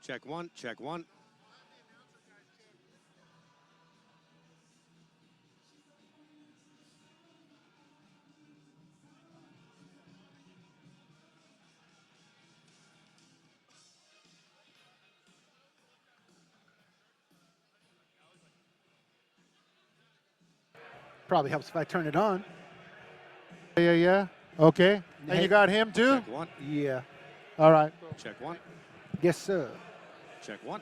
Check one, check one. Probably helps if I turn it on. Yeah. Okay. And you got him too? Check one, Yeah. All right. check one, Yes, sir. check one.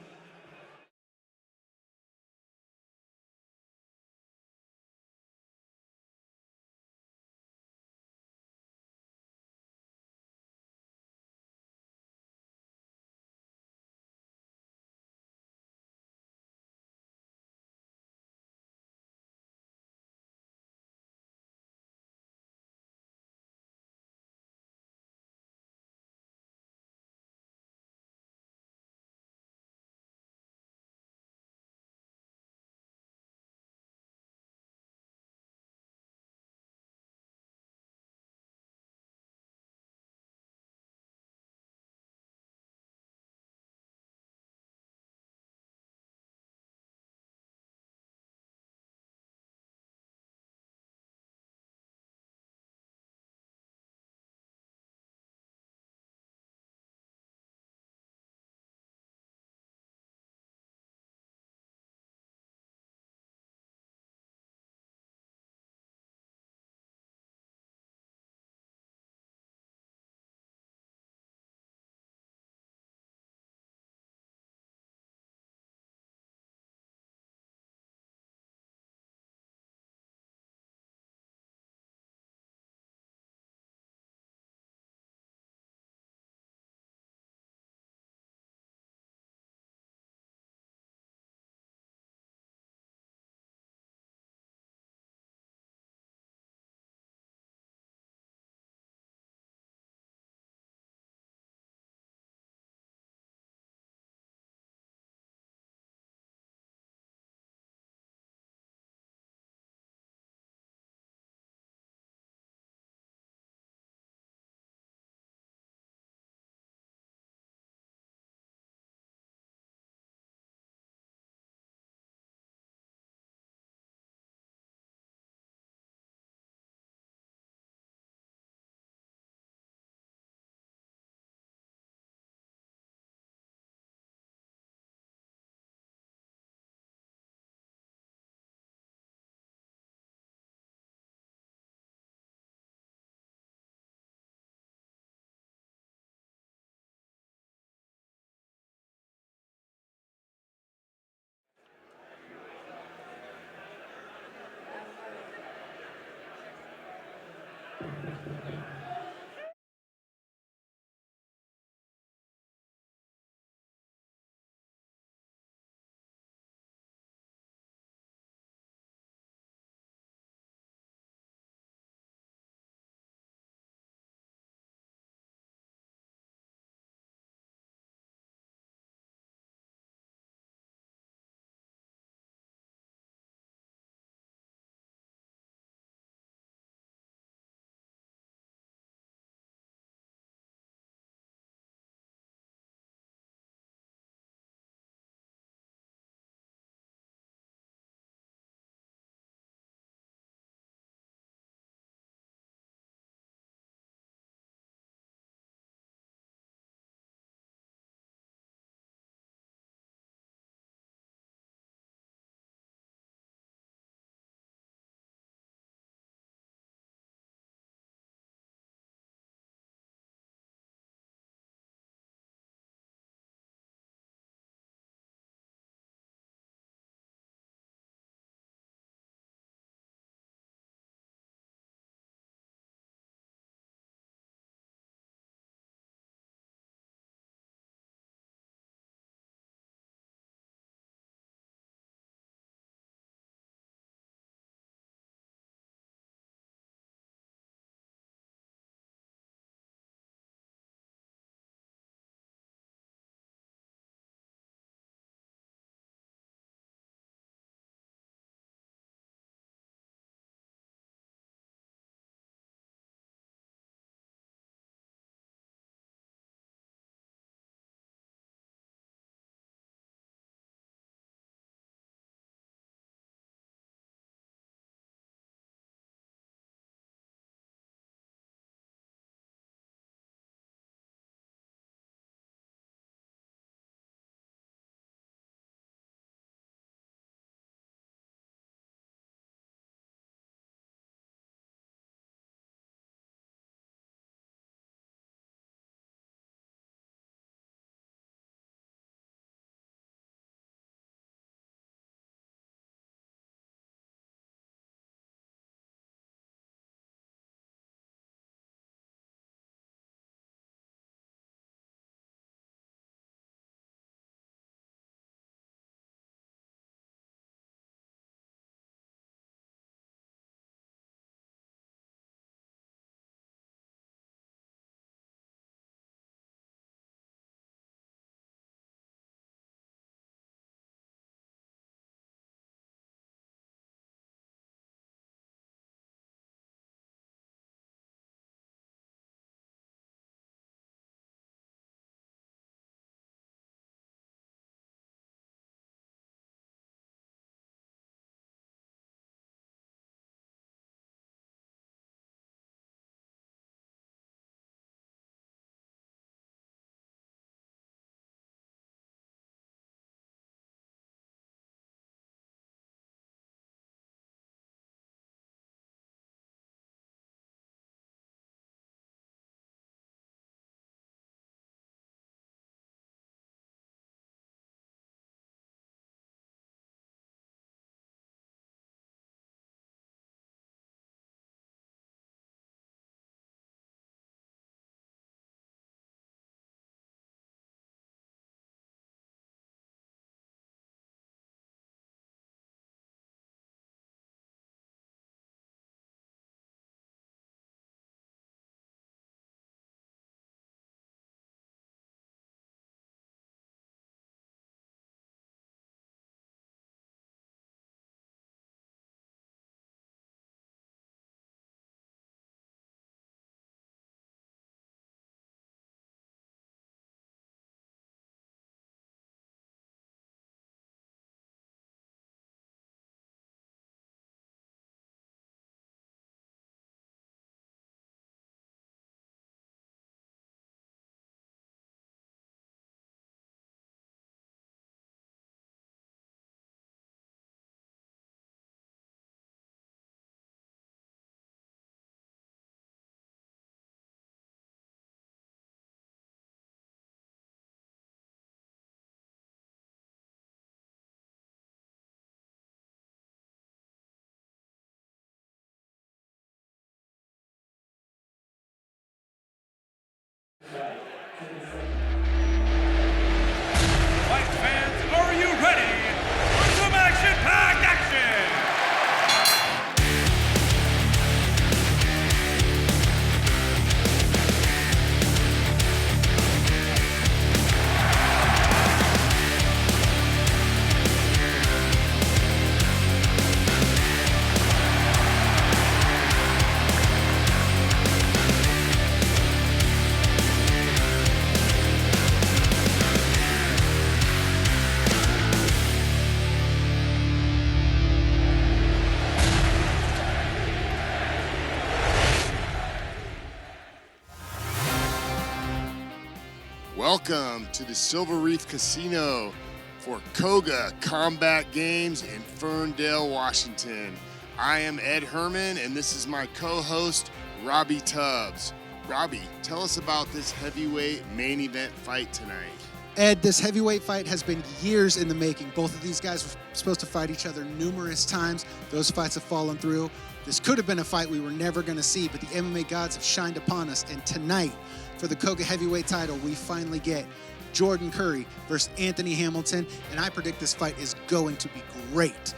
Welcome to the Silver Reef Casino for Coga Combat Games in Ferndale, Washington. I am Ed Herman, and this is my co-host, Robbie Tubbs. Robbie, tell us about this heavyweight main event fight tonight. Ed, this heavyweight fight has been years in the making. Both of these guys were supposed to fight each other numerous times. Those fights have fallen through. This could have been a fight we were never going to see, but the MMA gods have shined upon us. And tonight, for the Coga heavyweight title, we finally get Jordan Currie versus Anthony Hamilton. And I predict this fight is going to be great.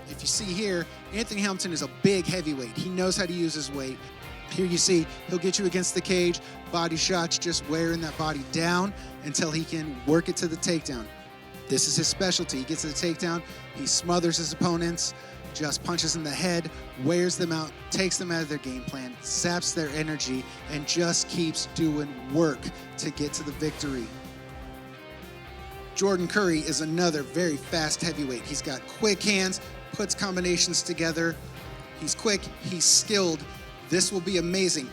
If you see here, Anthony Hamilton is a big heavyweight. He knows how to use his weight. Here you see, he'll get you against the cage, body shots, just wearing that body down until he can work it to the takedown. This is his specialty. He gets to the takedown, he smothers his opponents, just punches in the head, wears them out, takes them out of their game plan, saps their energy, and just keeps doing work to get to the victory. Jordan Currie is another very fast heavyweight. He's got quick hands, puts combinations together. He's quick, he's skilled. This will be amazing.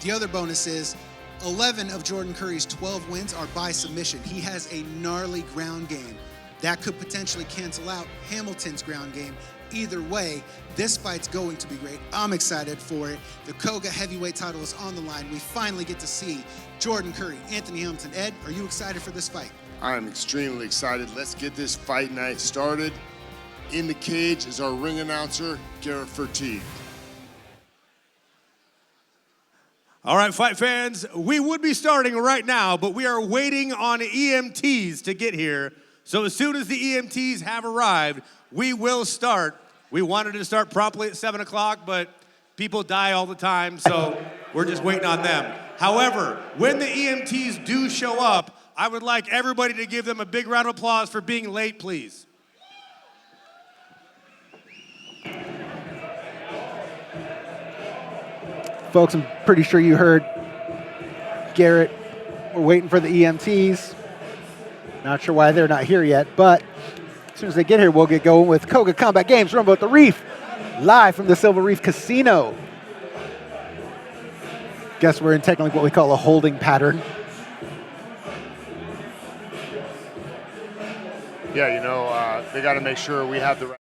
The other bonus is 11 of Jordan Currie's 12 wins are by submission. He has a gnarly ground game. That could potentially cancel out Hamilton's ground game. Either way, this fight's going to be great. I'm excited for it. The Coga heavyweight title is on the line. We finally get to see Jordan Currie, Anthony Hamilton. Ed, are you excited for this fight? I'm extremely excited. Let's get this fight night started. In the cage is our ring announcer, Garrett Fertig. All right, fight fans, we would be starting right now, but we are waiting on EMTs to get here. So as soon as the EMTs have arrived, we will start. We wanted to start promptly at 7 o'clock, but people die all the time, so we're just waiting on them. However, when the EMTs do show up, I would like everybody to give them a big round of applause for being late, please. Folks, I'm pretty sure you heard Garrett. We're waiting for the EMTs. Not sure why they're not here yet, but as soon as they get here, we'll get going with Coga Combat Games. Remember at the Reef, live from the Silver Reef Casino. Guess we're in technically what we call a holding pattern. Yeah, you know, they got to make sure we have the right.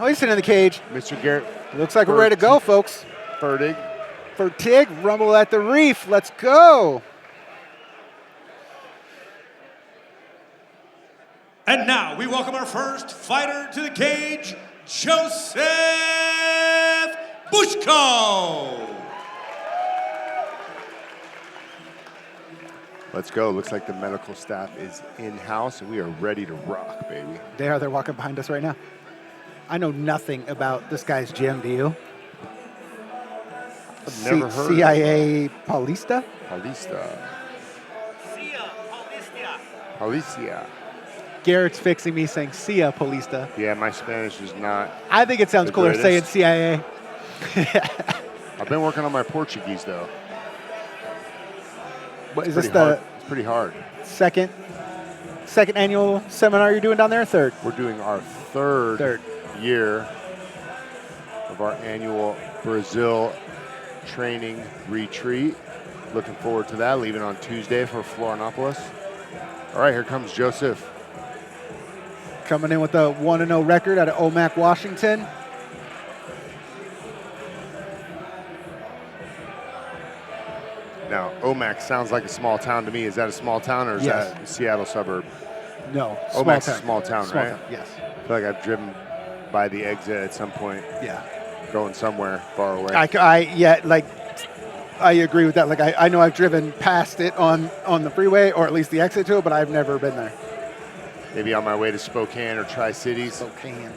Hoisted in the cage. Mr. Garrett Looks like we're ready to go, folks. Fertig. for Tig. Rumble at the Reef. Let's go. And now we welcome our first fighter to the cage, Joseph Bushko. Let's go. Looks like the medical staff is in-house, and we are ready to rock, baby. They're walking behind us right now. I know nothing about this guy's gym, do you? I've never heard CIA Paulista? Paulista. Garrett's fixing me saying CIA Paulista. Yeah, my Spanish is not. I think it sounds the cooler saying greatest. CIA. I've been working on my Portuguese, though. What, is Pretty this the hard. It's pretty hard. second annual seminar you're doing down there, or third? We're doing our third year of our annual Brazil training retreat. Looking forward to that, leaving on Tuesday for Florianopolis. All right, here comes Joseph. Coming in with a 1-0 record out of Omak, Washington. Now, Omak sounds like a small town to me. Is that a small town, or is Yes. that a Seattle suburb? No, Omak's a small town, Small right? town, yes. I feel like I've driven by the exit at some point, Yeah. going somewhere far away. I agree with that. Like, I know I've driven past it on the freeway, or at least the exit to it, but I've never been there. Maybe on my way to Spokane or Tri-Cities. Spokane.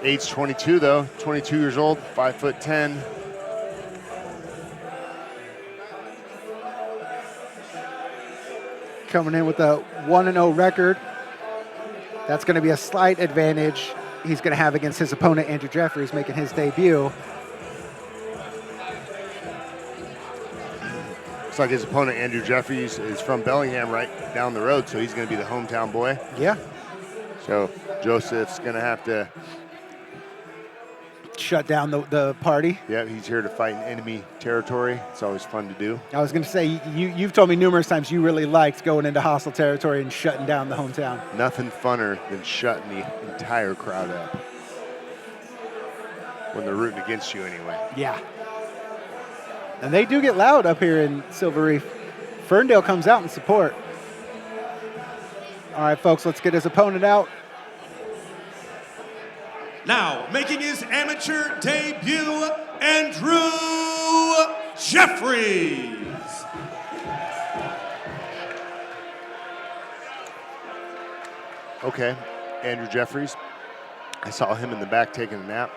Age 22, though. 22 years old, 5'10". Coming in with a 1-0 record. That's going to be a slight advantage he's going to have against his opponent, Andrew Jeffries, making his debut. Looks like his opponent, Andrew Jeffries, is from Bellingham, right down the road, so he's going to be the hometown boy. Yeah. So Joseph's going to have to, Shut down the party. yeah, he's here to fight in enemy territory. It's always fun to do. I was going to say, you've told me numerous times you really liked going into hostile territory and shutting down the hometown. Nothing funner than shutting the entire crowd up. When they're rooting against you anyway. Yeah. And they do get loud up here in Silver Reef. Ferndale comes out in support. All right, folks, let's get his opponent out. Now, making his amateur debut, Andrew Jeffries. Okay, Andrew Jeffries. I saw him in the back taking a nap.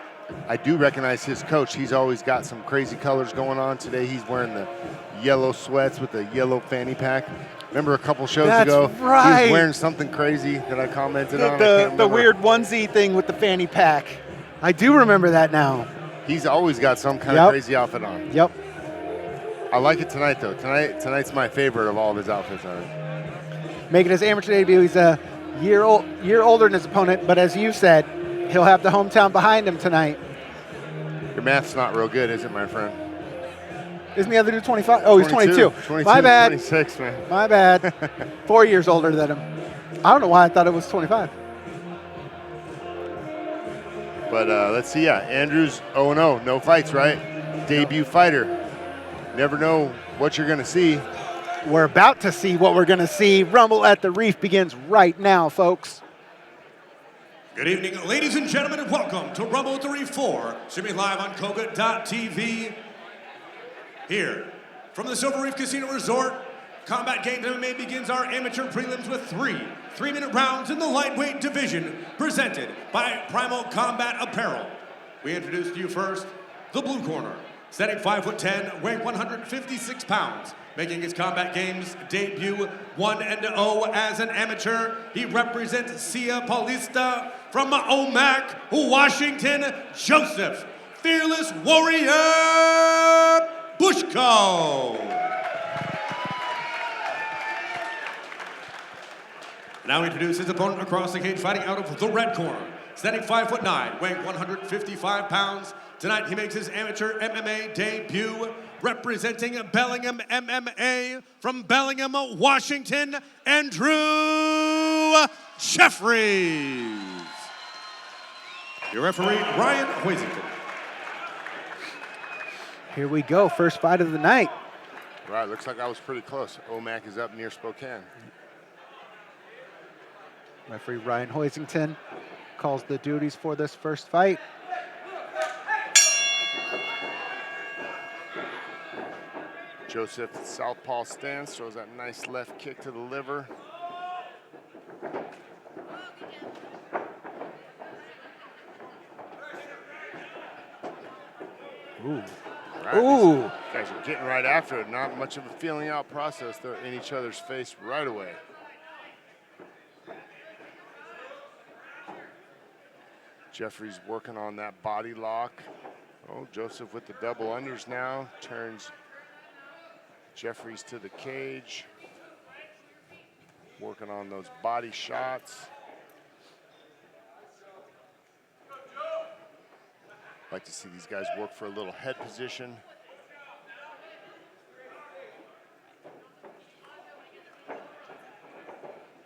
I do recognize his coach. He's always got some crazy colors going on. Today he's wearing the yellow sweats with the yellow fanny pack. Remember a couple shows ago, he right. was wearing something crazy that I commented on. I can't The remember. weird onesie thing with the fanny pack. I do remember that now. He's always got some kind Yep. of crazy outfit on. Yep. I like it tonight, though. Tonight's my favorite of all of his outfits on it. Making his amateur debut, he's a year older than his opponent, but as you said, he'll have the hometown behind him tonight. Your math's not real good, is it, my friend? Isn't the other dude 25? Oh, he's 22. 22, My bad. 26, man. My bad. 4 years older than him. I don't know why I thought it was 25. But let's see, yeah, Andrew's 0-0, no fights, right? Debut fighter. Never know what you're going to see. We're about to see what we're going to see. Rumble at the Reef begins right now, folks. Good evening, ladies and gentlemen, and welcome to Rumble at the Reef 4, streaming live on Coga.tv. Here, from the Silver Reef Casino Resort, Combat Games MMA begins our amateur prelims with three-minute rounds in the lightweight division, presented by Primal Combat Apparel. We introduce to you first, the blue corner, standing 5'10", weighing 156 pounds, making his Combat Games debut 1-0 as an amateur. He represents CIA Paulista from Omak, Washington, Joseph, Fearless Warrior Bushko. Now we introduce his opponent across the cage, fighting out of the red corner. Standing 5'9", weighing 155 pounds. Tonight he makes his amateur MMA debut, representing Bellingham MMA from Bellingham, Washington, Andrew Jeffries. Your referee, Ryan Hoisington. Here we go, first fight of the night. Right, looks like I was pretty close. OMAC is up near Spokane. Referee Ryan Hoisington calls the duties for this first fight. Joseph, southpaw stance, throws that nice left kick to the liver. Ooh. Right, Ooh. these guys are getting right after it. Not much of a feeling out process. They're in each other's face right away. Jeffrey's working on that body lock. Oh, Joseph with the double unders now. Turns Jeffries to the cage. Working on those body shots. Like to see these guys work for a little head position.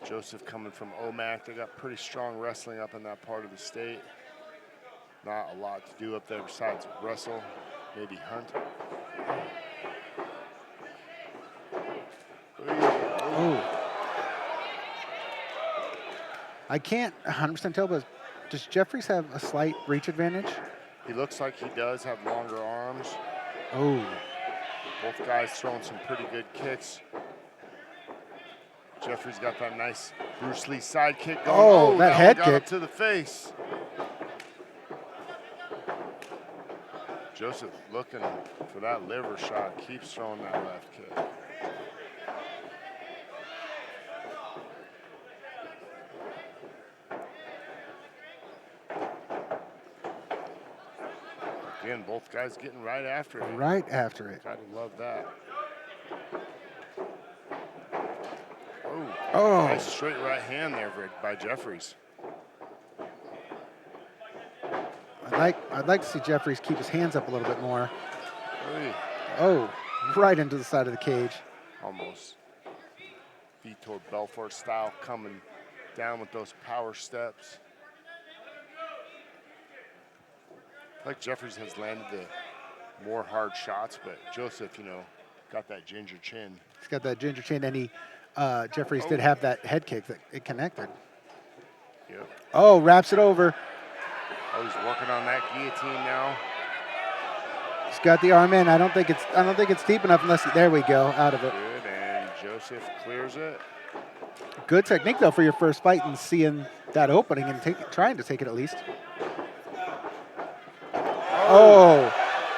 Joseph coming from OMAC. They got pretty strong wrestling up in that part of the state. Not a lot to do up there besides wrestle, maybe hunt. Oh. I can't 100% tell, but does Jeffries have a slight reach advantage? He looks like he does have longer arms. Oh. Both guys throwing some pretty good kicks. Jeffrey's got that nice Bruce Lee side kick going. Oh, that head got kick. up to the face. Joseph looking for that liver shot, keeps throwing that left kick. Again, both guys getting right after it. Right after it. Gotta love that. Oh. Nice straight right hand there by Jeffries. I'd like to see Jeffries keep his hands up a little bit more. Hey. Oh, right into the side of the cage. Almost Vitor Belfort style, coming down with those power steps. Like Jeffries has landed the more hard shots, but Joseph, got that ginger chin. He's got that ginger chin, and Jeffries did have that head kick that it connected. Yep. Oh, wraps it over. Oh, he's working on that guillotine now. He's got the arm in. I don't think it's deep enough unless there we go, out of it. Good, and Joseph clears it. Good technique though for your first fight and seeing that opening and trying to take it at least. Oh,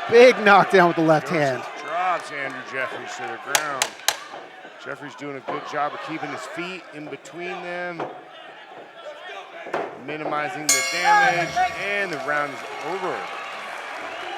big knockdown with the left hand. Drops Andrew Jeffries to the ground. Jeffries doing a good job of keeping his feet in between them, minimizing the damage, and the round is over.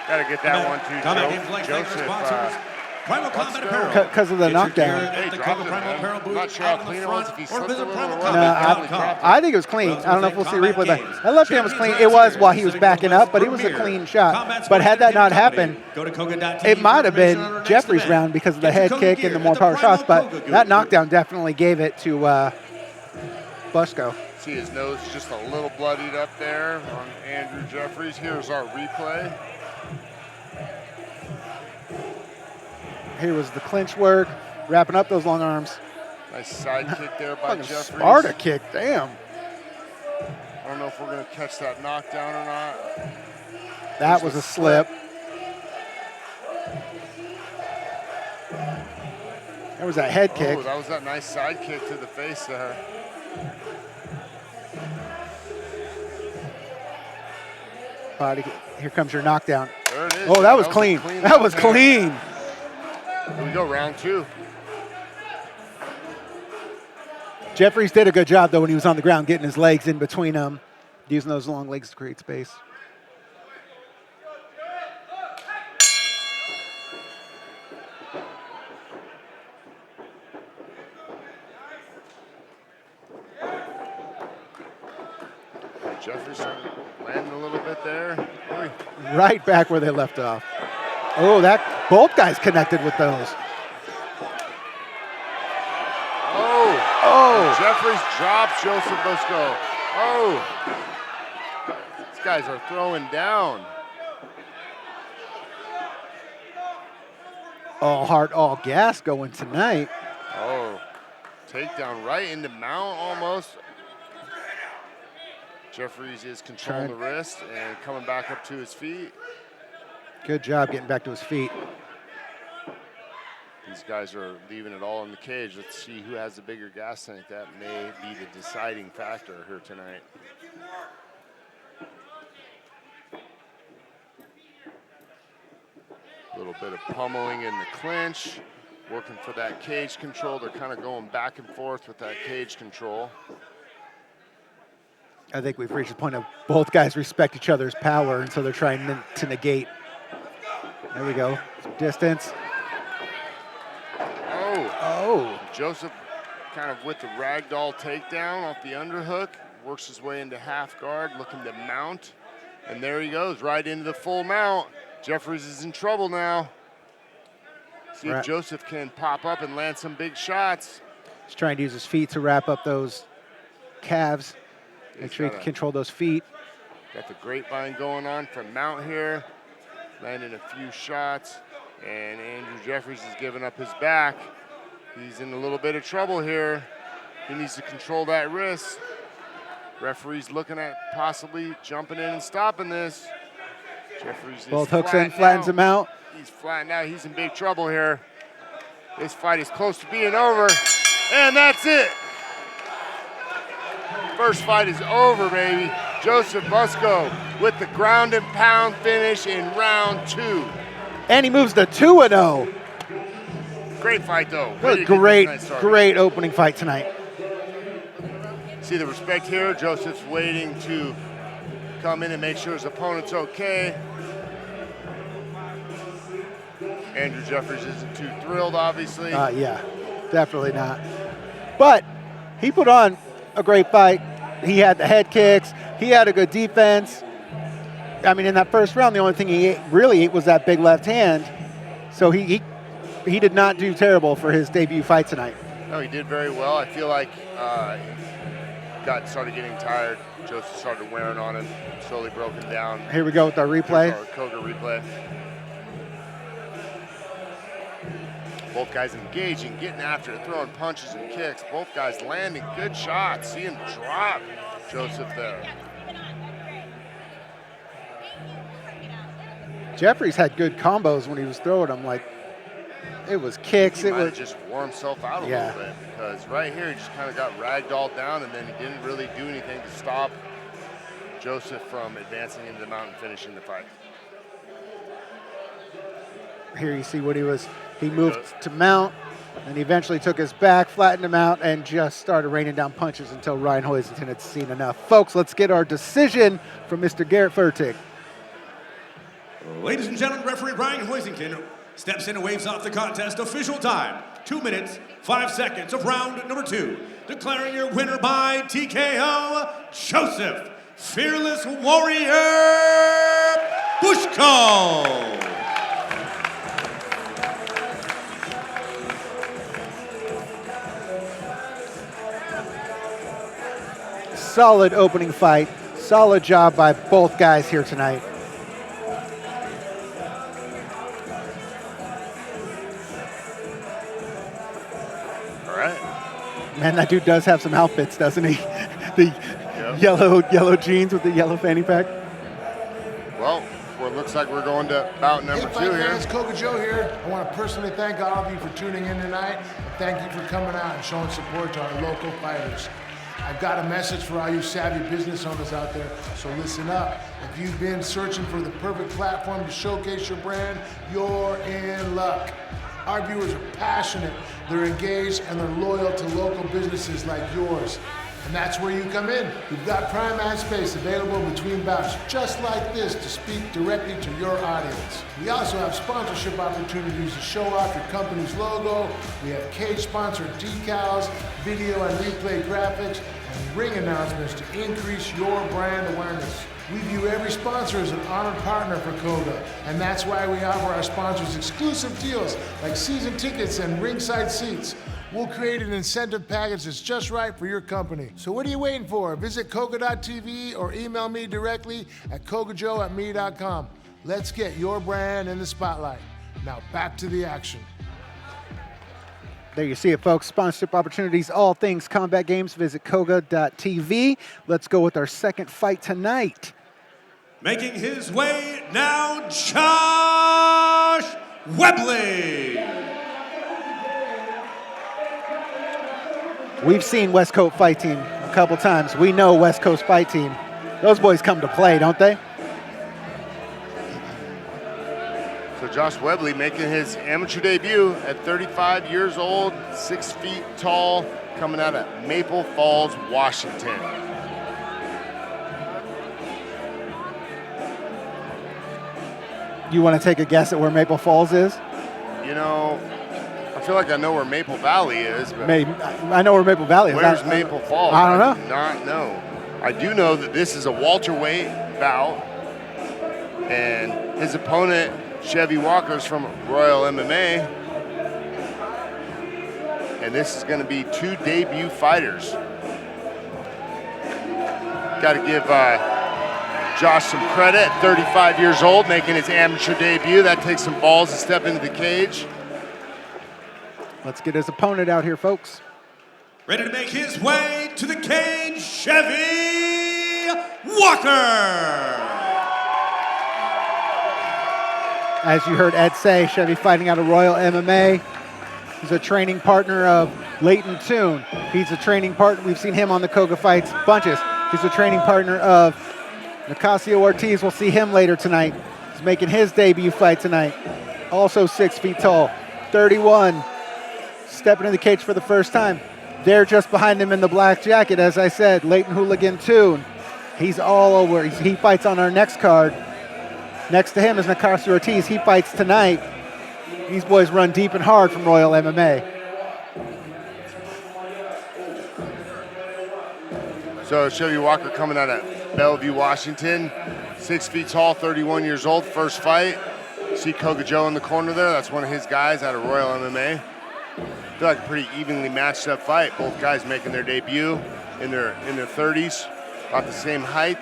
Got to get that one to Joseph. Primal Combat Apparel. Because of the knockdown. At the Coga Primal Apparel booth, Not sure out how in the clean it was, front, if he or slipped a visit little or what. primalcombat.com. I think it was clean. I don't know if we'll see a replay, but that left hand was clean. It was while he was backing up, but it was a clean shot. But had that not happened, it might have been Jeffries' round because of the head kick and the more power shots, but that knockdown definitely gave it to Busco. See his nose just a little bloodied up there on Andrew Jeffries. Here's our replay. Here was the clinch work, wrapping up those long arms. Nice side kick there by Jeffries. Sparta kick, damn. I don't know if we're going to catch that knockdown or not. That was a slip. There was that head kick. Oh, that was that nice side kick to the face there. Body. Here comes your knockdown. There it is. Oh, that was clean. That was clean. Here we go, round two. Jeffries did a good job, though, when he was on the ground, getting his legs in between them, using those long legs to create space. Jeffries landing a little bit there. Oy. Right back where they left off. Oh, both guys connected with those. Oh, Jeffries drops Joseph Busco. Oh, Both guys are throwing down. All heart, all gas going tonight. Oh, takedown right into mount almost. Jeffries is controlling the wrist and coming back up to his feet. Good job getting back to his feet. These guys are leaving it all in the cage. Let's see who has the bigger gas tank. That may be the deciding factor here tonight. A little bit of pummeling in the clinch, working for that cage control. They're kind of going back and forth with that cage control. I think we've reached the point of both guys respect each other's power, and so they're trying to negate. There we go. Some distance. Oh. Joseph kind of with the ragdoll takedown off the underhook, works his way into half guard, looking to mount. And there he goes, right into the full mount. Jeffries is in trouble now. See if Joseph can pop up and land some big shots. He's trying to use his feet to wrap up those calves. Make sure he can control those feet. Got the grapevine going on from mount here. Landing a few shots. And Andrew Jeffries is giving up his back. He's in a little bit of trouble here. He needs to control that wrist. Referee's looking at possibly jumping in and stopping this. Jeffries is both hooks in, flattens him out. He's flattened out. He's in big trouble here. This fight is close to being over. And that's it. First fight is over, baby. Joseph Busco with the ground and pound finish in round 2. And he moves to 2-0. Great fight, though. Great opening fight tonight. See the respect here. Joseph's waiting to come in and make sure his opponent's okay. Andrew Jeffries isn't too thrilled, obviously. Yeah, definitely not. But he put on a great fight. He had the head kicks. He had a good defense. I mean, in that first round, the only thing he really ate was that big left hand. So he did not do terrible for his debut fight tonight. No, he did very well. I feel like he started getting tired. Joseph started wearing on him, slowly broken down. Here we go with our replay. Our Coga replay. Both guys engaging, getting after it, throwing punches and kicks. Both guys landing good shots. See him drop Joseph there. Jeffries had good combos when he was throwing them. Like, it was kicks. He might have just wore himself out a little bit, because right here he just kind of got ragdolled down, and then he didn't really do anything to stop Joseph from advancing into the mount and finishing the fight. Here you see what he moved to mount, and he eventually took his back, flattened him out, and just started raining down punches until Ryan Hoisington had seen enough. Folks, let's get our decision from Mr. Garrett Fertig. Ladies and gentlemen, referee Ryan Hoisington steps in and waves off the contest. Official time, 2 minutes, 5 seconds of round number 2. Declaring your winner by TKO, Joseph Fearless Warrior Bushko. Solid opening fight. Solid job by both guys here tonight. All right. Man, that dude does have some outfits, doesn't he? The yellow jeans with the yellow fanny pack. Well, it looks like we're going to bout number 2 here. Fans, Coga Joe here. I want to personally thank all of you for tuning in tonight. Thank you for coming out and showing support to our local fighters. I've got a message for all you savvy business owners out there, so listen up. If you've been searching for the perfect platform to showcase your brand, you're in luck. Our viewers are passionate, they're engaged, and they're loyal to local businesses like yours. And that's where you come in. We've got prime ad space available between bouts just like this to speak directly to your audience. We also have sponsorship opportunities to show off your company's logo. We have cage-sponsored decals, video and replay graphics, and ring announcements to increase your brand awareness. We view every sponsor as an honored partner for Coga, and that's why we offer our sponsors exclusive deals like season tickets and ringside seats. We'll create an incentive package that's just right for your company. So what are you waiting for? Visit Coga.tv or email me directly at kogajoe@me.com. Let's get your brand in the spotlight. Now back to the action. There you see it, folks. Sponsorship opportunities, all things combat games. Visit Koga.tv. Let's go with our second fight tonight. Making his way now, Josh Webley. We've seen West Coast Fight Team a couple times. We know West Coast Fight Team. Those boys come to play, don't they? So Josh Webley making his amateur debut at 35 years old, 6 feet tall, coming out of Maple Falls, Washington. You want to take a guess at where Maple Falls is? You know, I feel like I know where Maple Valley is, but Maybe. I know where Maple Valley is. where's Maple Falls? I don't know. do not know. I do know that this is a welterweight bout, and his opponent, Chevy Walker's from Royal MMA, and this is going to be 2 debut fighters. Got to give Josh some credit, 35 years old, making his amateur debut. That takes some balls to step into the cage. Let's get his opponent out here, folks. Ready to make his way to the cage, Chevy Walker. As you heard Ed say, Chevy fighting out of Royal MMA. He's a training partner of Leighton Toon. He's a training partner. We've seen him on the Coga fights bunches. He's a training partner of Nicasio Ortiz. We'll see him later tonight. He's making his debut fight tonight. Also 6 feet tall, 31. Stepping in the cage for the first time. They're just behind him in the black jacket, as I said, Leighton Hooligan Toon. He's all over. He fights on our next card. Next to him is Nicasio Ortiz. He fights tonight. These boys run deep and hard from Royal MMA. So Chevy Walker coming out of Bellevue, Washington, 6 feet tall, 31 years old, first fight. See Coga Joe in the corner there. That's one of his guys out of Royal MMA. I feel like a pretty evenly matched up fight. Both guys making their debut in their 30s, about the same height.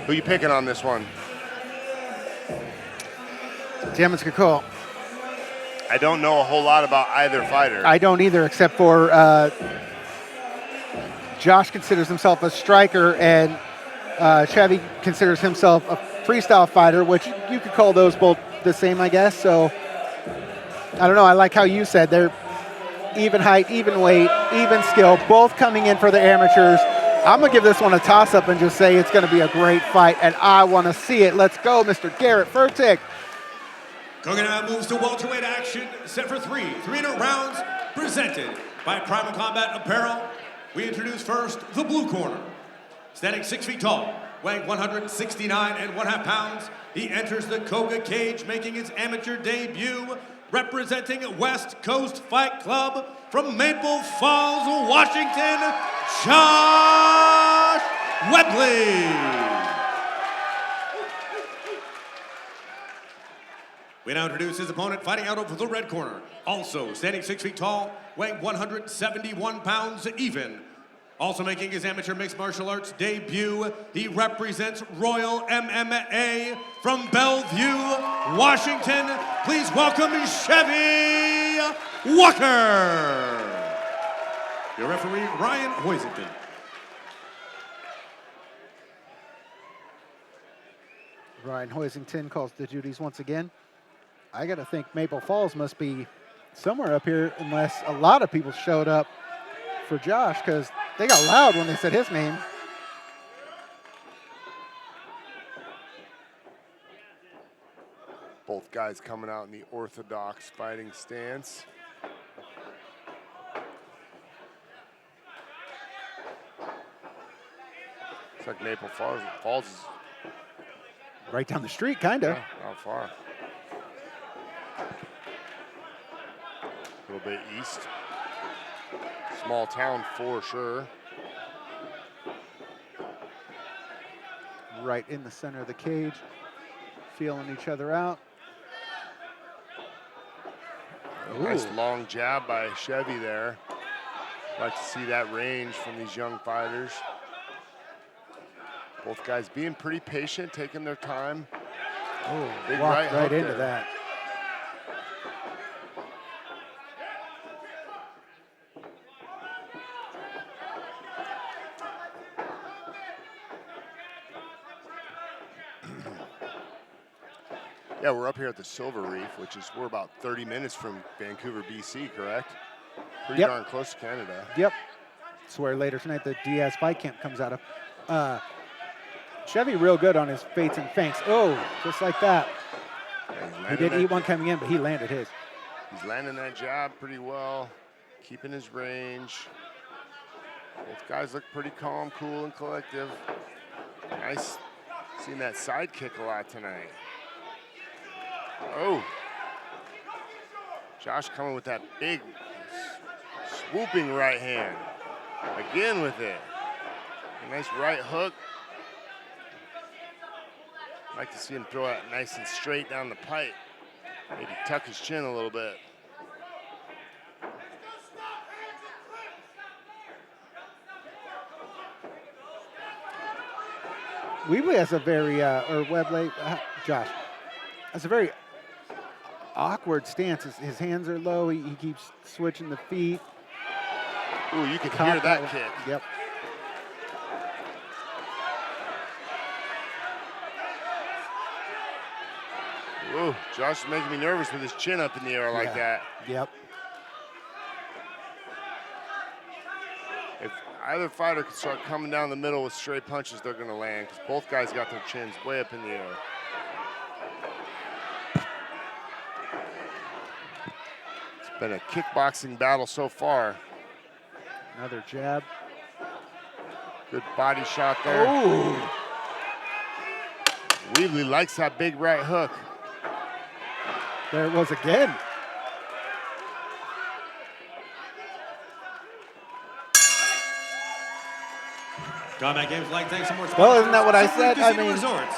Who you picking on this one? Damn, it's a good call. I don't know a whole lot about either fighter. I don't either, except for Josh considers himself a striker, and Chevy considers himself a freestyle fighter, which you could call those both the same, I guess. So, I don't know. I like how you said they're even height, even weight, even skill, both coming in for the amateurs. I'm going to give this one a toss-up and just say it's going to be a great fight, and I want to see it. Let's go, Mr. Garrett Furtick. Coga now moves to welterweight action, set for 3-minute rounds, presented by Primal Combat Apparel. We introduce first the blue corner. Standing 6 feet tall, weighing 169.5 pounds, he enters the Coga cage, making his amateur debut, representing West Coast Fight Club from Maple Falls, Washington, Josh Webley. We now introduce his opponent fighting out of the red corner. Also standing 6 feet tall, weighing 171 pounds even. Also making his amateur mixed martial arts debut, he represents Royal MMA from Bellevue, Washington. Please welcome Chevy Walker. Your referee, Ryan Hoisington. Ryan Hoisington calls the duties once again. I got to think Maple Falls must be somewhere up here unless a lot of people showed up for Josh, because they got loud when they said his name. Both guys coming out in the orthodox fighting stance. It's like Maple Falls is Right down the street, kind of. not far. A little bit east. Small town for sure. Right in the center of the cage, feeling each other out. Nice long jab by Chevy there. Like to see that range from these young fighters. Both guys being pretty patient, taking their time. Oh, big walked right into there. that. Yeah, we're up here at the Silver Reef, we're about 30 minutes from Vancouver, BC, correct? Pretty darn close to Canada. Yep. That's where later tonight the Diaz fight camp comes out of. Chevy real good on his feints and feints. Oh, just like that. Yeah, he did eat one coming in, but he landed his. He's landing that jab pretty well, keeping his range. Both guys look pretty calm, cool, and collective. Nice seeing that side kick a lot tonight. Oh. Josh coming with that big swooping right hand. Again with it. A nice right hook. Like to see him throw it nice and straight down the pipe. Maybe tuck his chin a little bit. Weebly has a very, or Webley, Josh, has a very awkward stance. His hands are low. He keeps switching the feet. Ooh, you can hear that kick. Yep. Ooh, Josh is making me nervous with his chin up in the air like that. Yep. If either fighter can start coming down the middle with straight punches, they're going to land because both guys got their chins way up in the air. It's been a kickboxing battle so far. Another jab. Good body shot there. Ooh. Weebly likes that big right hook. There it was again. Combat Games like thanks some more Well, isn't that what I Silver said? I Casino mean, Resorts,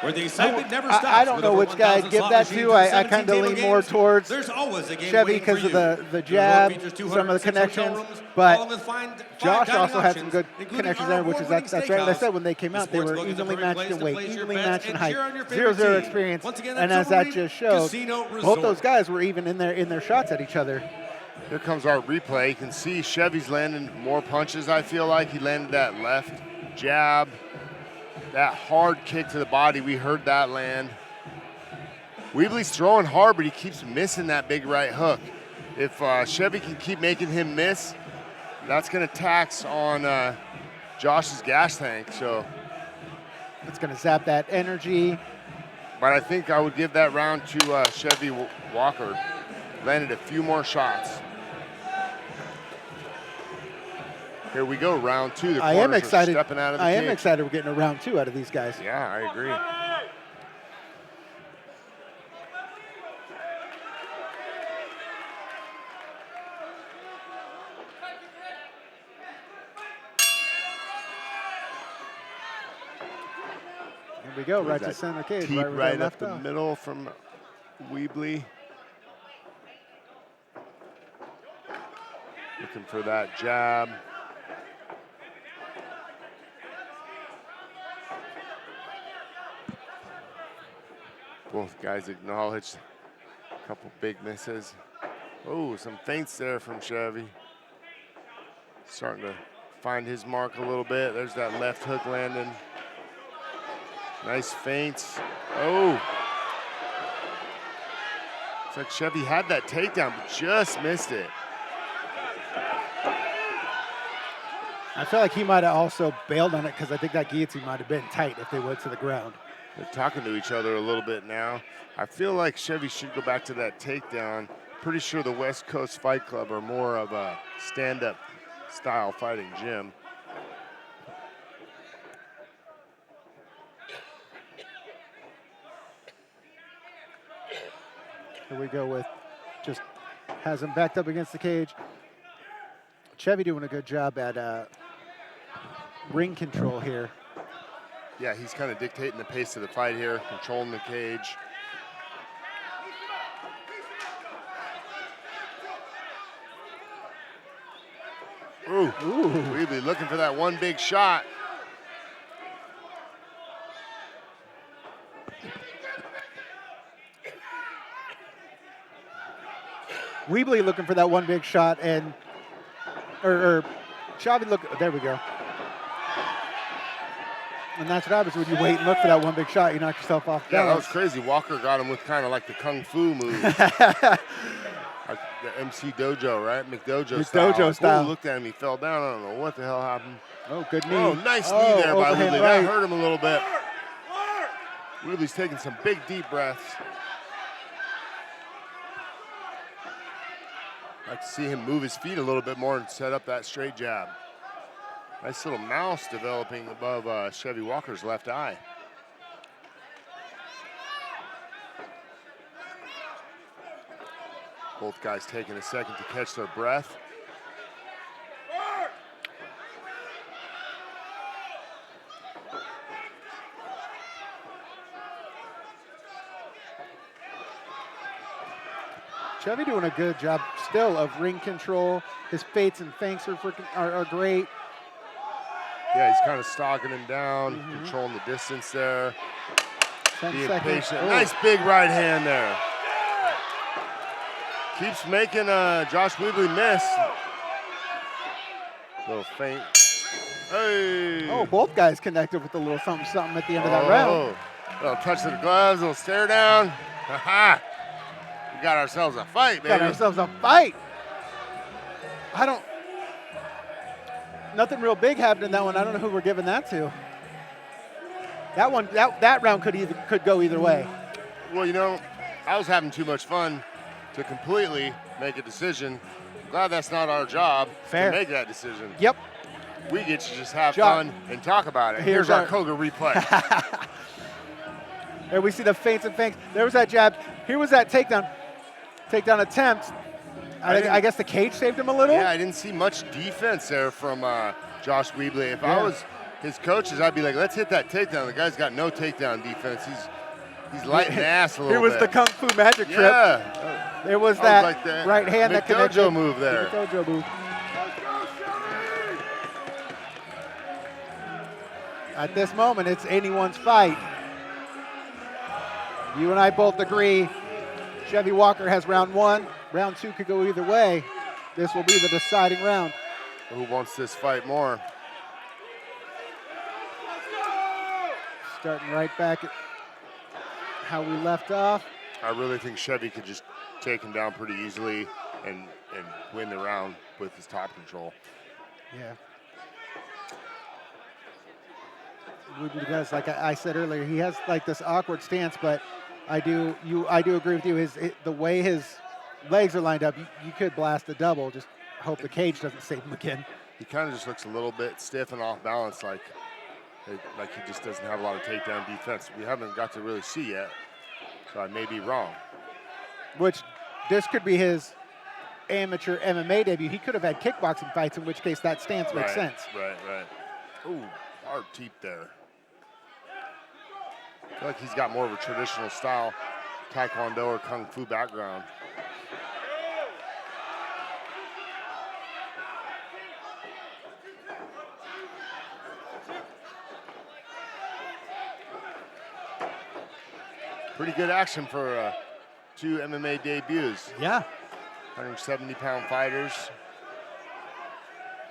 where the excitement never I stops. don't with know over which guy 1,000 I'd give slot that machines to. and I 17 kind of table lean more games. towards There's always a game Chevy waiting for because of you. the resort jab, features some of the 206 connections, hotel rooms, but all with fine Josh dining also had some options, good including connections our there, which is award-winning that's right. What I steakhouse. said when they came The out, they were Sportsbook is the evenly perfect matched place in to weight, place your evenly bets matched in and height, cheer on your favorite 0-0 team. experience, Once again, and that's as that Silver just showed, Casino both those Resort. guys were even in their shots at each other. Here comes our replay. You can see Chevy's landing more punches, I feel like. He landed that left jab. That hard kick to the body, we heard that land. Weebly's throwing hard, but he keeps missing that big right hook. If Chevy can keep making him miss, that's going to tax on Josh's gas tank. So, It's going to zap that energy. but I think I would give that round to Chevy Walker. Landed a few more shots. Here we go, round two. The I am corners are excited. stepping out of the I am cage. excited we're getting a round two out of these guys. Yeah, I agree. Here we go, right to That center cage, teep right where right they up left the off. middle from Weebly. Looking for that jab. Both guys acknowledged a couple big misses. Oh, some feints there from Chevy. Starting to find his mark a little bit. There's that left hook landing. Nice feints. Oh. Looks like Chevy had that takedown, but just missed it. I feel like he might have also bailed on it because I think that guillotine might have been tight if they went to the ground. They're talking to each other a little bit now. I feel like Chevy should go back to that takedown. Pretty sure the West Coast Fight Club are more of a stand-up style fighting gym. Here we go with just has him backed up against the cage. Chevy doing a good job at ring control here. Yeah, he's kind of dictating the pace of the fight here, controlling the cage. Ooh. Weebly looking for that one big shot. Weebly looking for that one big shot, and or Chevy there we go. And that's what happens when you wait and look for that one big shot. You knock yourself off balance. Yeah, that was crazy. Walker got him with kind of like the kung fu move. Like the MC Dojo, right? McDojo style. McDojo style. Looked at him, he fell down. I don't know what the hell happened. Oh, good knee. Oh, nice knee there by overhand Weebly. right. That hurt him a little bit. Weebly's taking some big, deep breaths. Like to see him move his feet a little bit more and set up that straight jab. Nice little mouse developing above Chevy Walker's left eye. Both guys taking a second to catch their breath. Chevy doing a good job still of ring control. His feints and feints are great. Yeah, he's kind of stalking him down, controlling the distance there. 10 Being seconds. patient. Oh. Nice big right hand there. Keeps making Josh Weebly miss. Little feint. Hey. Oh, both guys connected with a little something at the end of that round. Little touch of the gloves, little stare down. Ha-ha. We got ourselves a fight, baby. Got ourselves a fight. Nothing real big happened in that one. I don't know who we're giving that to. That one, that round could go either way. Well, you know, I was having too much fun to completely make a decision. I'm glad that's not our job Fair. to make that decision. Yep. We get to just have fun and talk about it. Here's our Coga replay. There we see the feints and feints. There was that jab. Here was that takedown attempt. I guess the cage saved him a little. Yeah, I didn't see much defense there from Josh Weebly. If I was his coaches, I'd be like, let's hit that takedown. The guy's got no takedown defense. He's lighting the ass a little bit. Here was the Kung Fu magic trip. Yeah. There was that like the right hand that connected. McDojo move there. McDojo move. At this moment, it's anyone's fight. You and I both agree Chevy Walker has round one. Round two could go either way. This will be the deciding round. Who wants this fight more? Starting right back at how we left off. I really think Chevy could just take him down pretty easily and win the round with his top control. Yeah. Because, like I said earlier, he has like this awkward stance, but I do agree with you. The way his legs are lined up, you could blast a double. Just hope the cage doesn't save him again. He kind of just looks a little bit stiff and off balance, like he just doesn't have a lot of takedown defense. We haven't got to really see yet, so I may be wrong. Which this could be his amateur MMA debut. He could have had kickboxing fights, in which case that stance makes sense. Right. Ooh, hard teep there. I feel like he's got more of a traditional style Taekwondo or Kung Fu background. Pretty good action for two MMA debuts. Yeah. 170-pound fighters.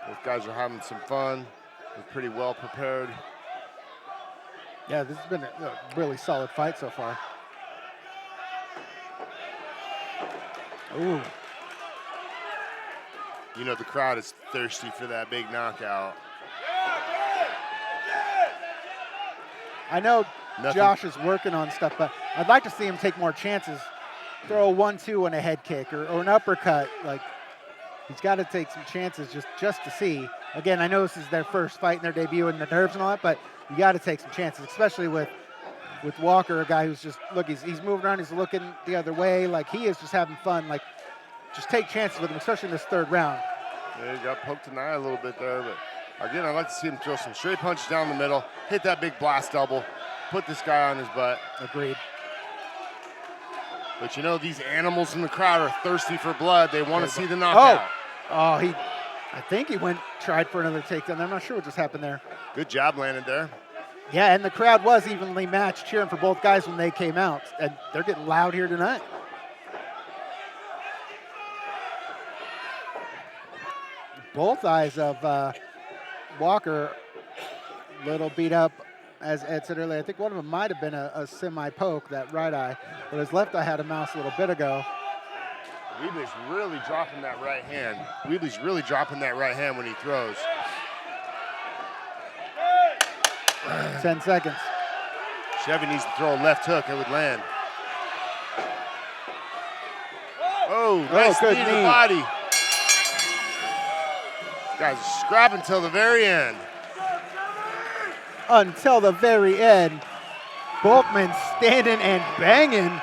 Both guys are having some fun. They're pretty well prepared. Yeah, this has been a really solid fight so far. Ooh. You know, the crowd is thirsty for that big knockout. I know Josh is working on stuff, but I'd like to see him take more chances. Throw a 1-2 and a head kick or an uppercut. Like, he's got to take some chances just to see. Again, I know this is their first fight in their debut and the nerves and all that, but you got to take some chances, especially with Walker, a guy who's just, look, he's moving around, he's looking the other way. Like, he is just having fun. Like, just take chances with him, especially in this third round. Yeah, he got poked in the eye a little bit there, but again, I'd like to see him throw some straight punches down the middle, hit that big blast double, put this guy on his butt. Agreed. But you know, these animals in the crowd are thirsty for blood. They want to see the knockout. Oh, he I think he tried for another takedown. I'm not sure what just happened there. Good job landed there. Yeah, and the crowd was evenly matched, cheering for both guys when they came out, and they're getting loud here tonight. Both eyes of Walker, little beat up, as Ed said earlier. I think one of them might have been a semi-poke, that right eye, but his left eye had a mouse a little bit ago. Weebly's really dropping that right hand. Weebly's really dropping that right hand when he throws. 10 seconds. Chevy needs to throw a left hook. It would land. Oh, nice good knee to the knee. body. This guy's scrapping until the very end. Until the very end. Bulkman standing and banging.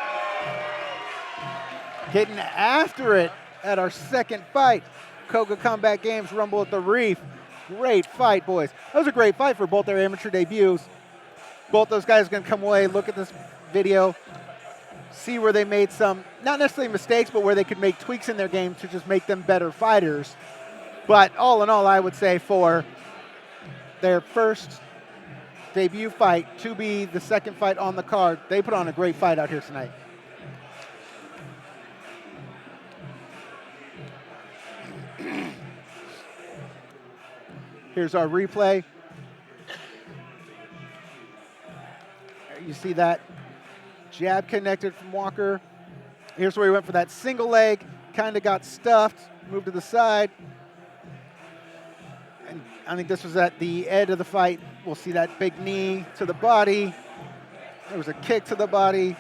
Getting after it at our second fight. Coga Combat Games Rumble at the Reef. Great fight, boys. That was a great fight for both their amateur debuts. Both those guys are going to come away, look at this video, see where they made some, not necessarily mistakes, but where they could make tweaks in their game to just make them better fighters. But all in all, I would say for their first debut fight to be the second fight on the card, they put on a great fight out here tonight. Here's our replay. You see that jab connected from Walker. Here's where he went for that single leg, kind of got stuffed, moved to the side. And I think this was at the end of the fight. We'll see that big knee to the body. There was a kick to the body.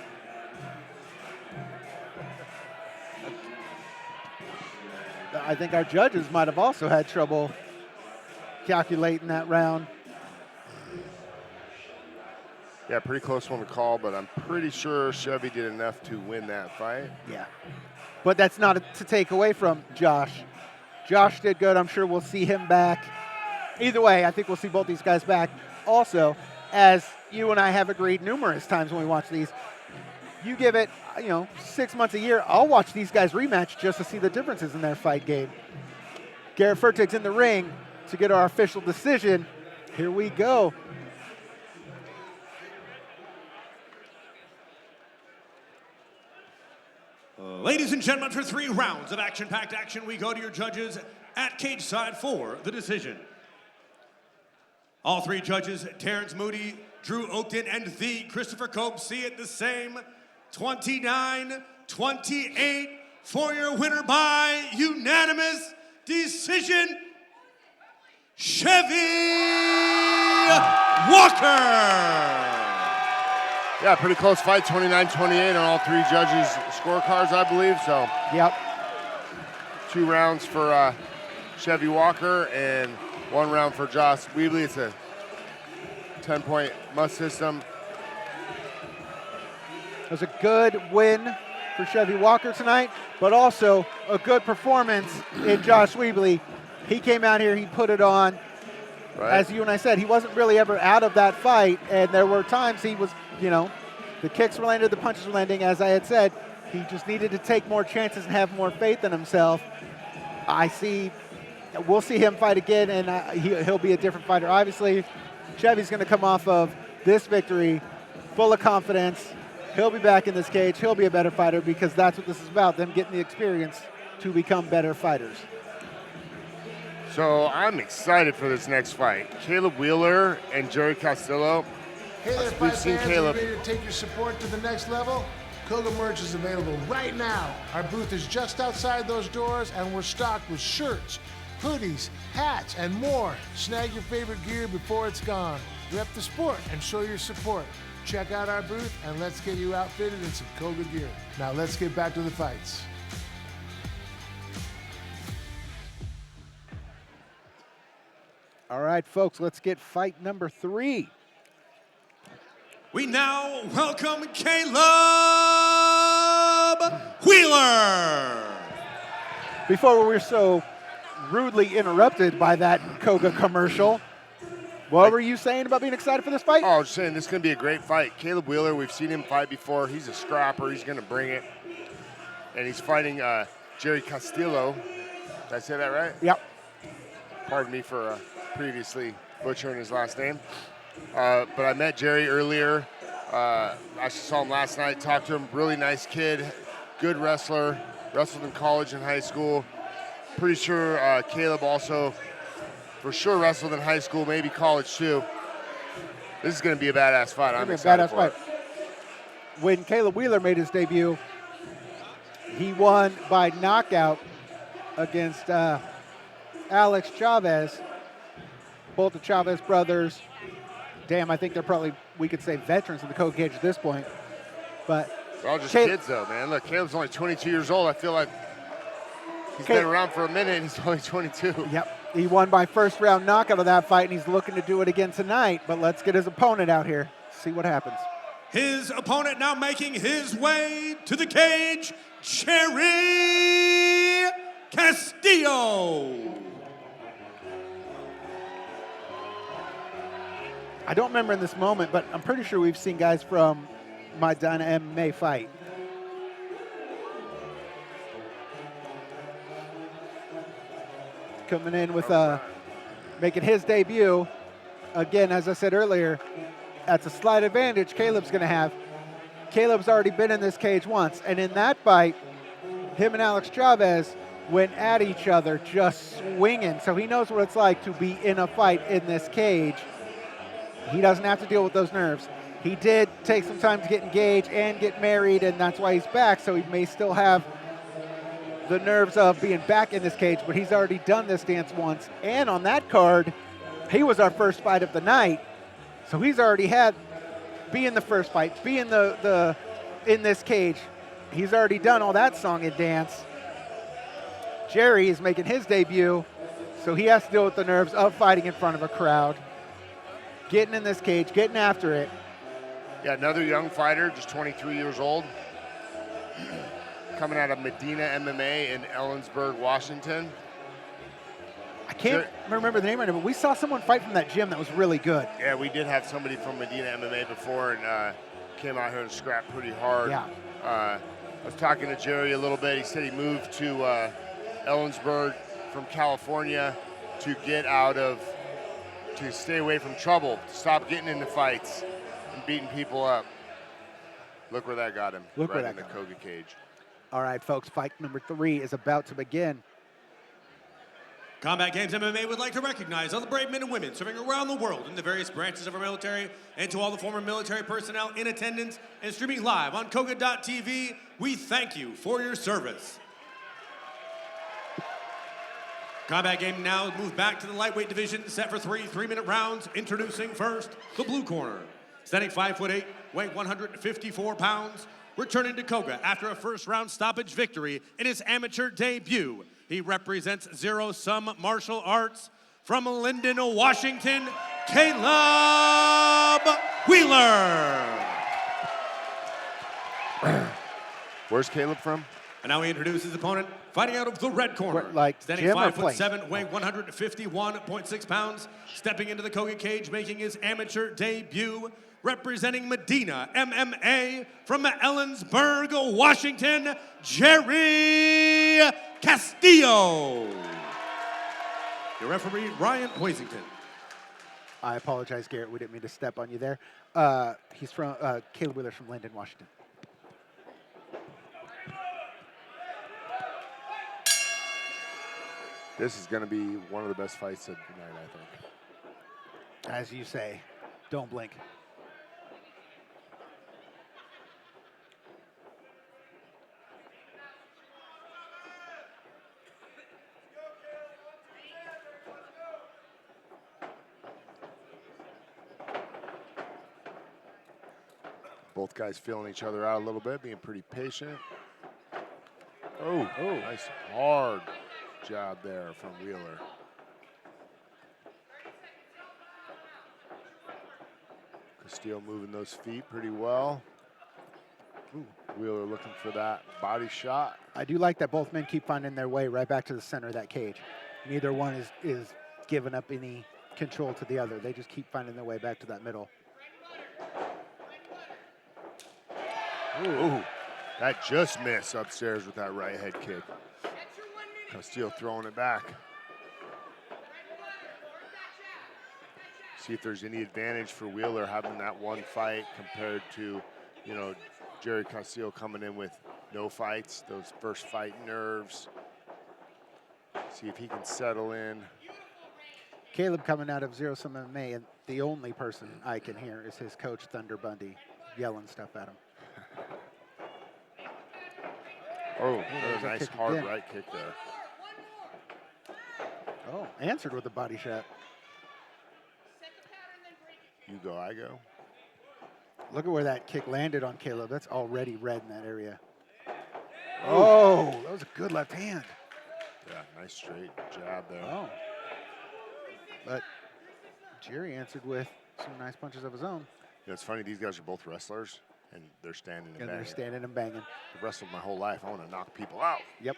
I think our judges might have also had trouble calculating that round. Yeah, pretty close one to call, but I'm pretty sure Chevy did enough to win that fight. Yeah. But that's not to take away from Josh. Josh did good. I'm sure we'll see him back. Either way, I think we'll see both these guys back. Also, as you and I have agreed numerous times when we watch these, you give it, 6 months a year, I'll watch these guys rematch just to see the differences in their fight game. Garrett Fertig's in the ring to get our official decision. Here we go. Ladies and gentlemen, for 3 rounds of action-packed action, we go to your judges at cage side for the decision. All 3 judges, Terrence Moody, Drew Oakton, and the Christopher Cope, see it the same. 29-28 for your winner by unanimous decision, Chevy Walker. Yeah, pretty close fight, 29-28 on all 3 judges' scorecards, I believe. So, Yep. 2 rounds for Chevy Walker and 1 round for Josh Weebly. It's a 10-point must system. It was a good win for Chevy Walker tonight, but also a good performance in Josh Weebly. He came out here, he put it on. Right. As you and I said, he wasn't really ever out of that fight, and there were times he was, the kicks were landing, the punches were landing. As I had said, he just needed to take more chances and have more faith in himself. We'll see him fight again, and he'll be a different fighter. Obviously, Chevy's going to come off of this victory full of confidence. He'll be back in this cage. He'll be a better fighter because that's what this is about, them getting the experience to become better fighters. So I'm excited for this next fight. Caleb Wheeler and Jerry Castillo. Hey there, We've fight seen fans. Caleb. Are you ready to take your support to the next level? Coga merch is available right now. Our booth is just outside those doors, and we're stocked with shirts, hoodies, hats, and more. Snag your favorite gear before it's gone. Rep the sport and show your support. Check out our booth, and let's get you outfitted in some Coga gear. Now let's get back to the fights. All right, folks, let's get fight number 3. We now welcome Caleb Wheeler. Before we were so rudely interrupted by that Coga commercial, what were you saying about being excited for this fight? Oh, I was saying this is going to be a great fight. Caleb Wheeler, we've seen him fight before. He's a scrapper. He's going to bring it. And he's fighting Jerry Castillo. Did I say that right? Yep. Pardon me for previously butchering his last name. But I met Jerry earlier. I saw him last night, talked to him. Really nice kid, good wrestler, wrestled in college and high school. Pretty sure Caleb also, for sure, wrestled in high school, maybe college too. This is going to be a badass fight. I'm excited for it. When Caleb Wheeler made his debut, he won by knockout against Alex Chavez. Both the Chavez brothers, damn, I think they're probably, we could say, veterans in the Coga cage at this point. But they're all just kids, though, man. Look, Caleb's only 22 years old. I feel like he's been around for a minute, and he's only 22. Yep. He won by first round knockout of that fight, and he's looking to do it again tonight. But let's get his opponent out here, see what happens. His opponent now making his way to the cage, Cherry Castillo. I don't remember in this moment, but I'm pretty sure we've seen guys from my Dyna MMA fight. Coming in with making his debut. Again, as I said earlier, that's a slight advantage Caleb's going to have. Caleb's already been in this cage once, and in that fight, him and Alex Chavez went at each other just swinging, so he knows what it's like to be in a fight in this cage. He doesn't have to deal with those nerves. He did take some time to get engaged and get married, and that's why he's back, so he may still have the nerves of being back in this cage, but he's already done this dance once. And on that card, he was our first fight of the night, so he's already had, being the first fight, being the in this cage, he's already done all that song and dance. Jerry is making his debut, so he has to deal with the nerves of fighting in front of a crowd, getting in this cage, getting after it. Yeah, another young fighter, just 23 years old, coming out of Medina MMA in Ellensburg, Washington. I can't remember the name right now, but we saw someone fight from that gym that was really good. Yeah, we did have somebody from Medina MMA before, and came out here and scrapped pretty hard. Yeah. I was talking to Jerry a little bit. He said he moved to Ellensburg from California to stay away from trouble, to stop getting into fights and beating people up. Look where that got him. Look right where in that the Coga cage. All right, folks, fight number 3 is about to begin. Combat Games MMA would like to recognize all the brave men and women serving around the world in the various branches of our military, and to all the former military personnel in attendance and streaming live on Coga.tv, we thank you for your service. Combat Game now move back to the lightweight division, set for 3 3-minute rounds. Introducing first, the blue corner. Standing 5'8", weighing 154 pounds, returning to Coga after a first-round stoppage victory in his amateur debut. He represents Zero Sum Martial Arts from Linden, Washington, Caleb Wheeler. Where's Caleb from? And now he introduces his opponent, fighting out of the red corner. Like standing gym or 5'7", weighing 151.6 pounds, stepping into the Coga cage, making his amateur debut, representing Medina MMA from Ellensburg, Washington, Jerry Castillo. Your referee, Ryan Hoisington. I apologize, Garrett. We didn't mean to step on you there. He's from Caleb Wheeler's from Linden, Washington. This is going to be one of the best fights of the night, I think. As you say, don't blink. Both guys feeling each other out a little bit, being pretty patient. Oh, nice hard job there from Wheeler. Castillo moving those feet pretty well. Ooh, Wheeler looking for that body shot. I do like that both men keep finding their way right back to the center of that cage. Neither one is giving up any control to the other. They just keep finding their way back to that middle. Ooh, that just missed upstairs with that right head kick. Castillo throwing it back. See if there's any advantage for Wheeler having that one fight compared to, you know, Jerry Castillo coming in with no fights, those first fight nerves. See if he can settle in. Caleb coming out of Zero Sum MMA, and the only person I can hear is his coach, Thunder Bundy, yelling stuff at him. Oh, there's a a nice kick hard again. right kick there. Oh, answered with a body shot. You go, I go. Look at where that kick landed on Caleb. That's already red in that area. Oh, that was a good left hand. Yeah, nice straight jab there. Oh. But Jerry answered with some nice punches of his own. Yeah, it's funny, these guys are both wrestlers, and they're standing and banging. They're standing and banging. I've wrestled my whole life. I want to knock people out. Yep.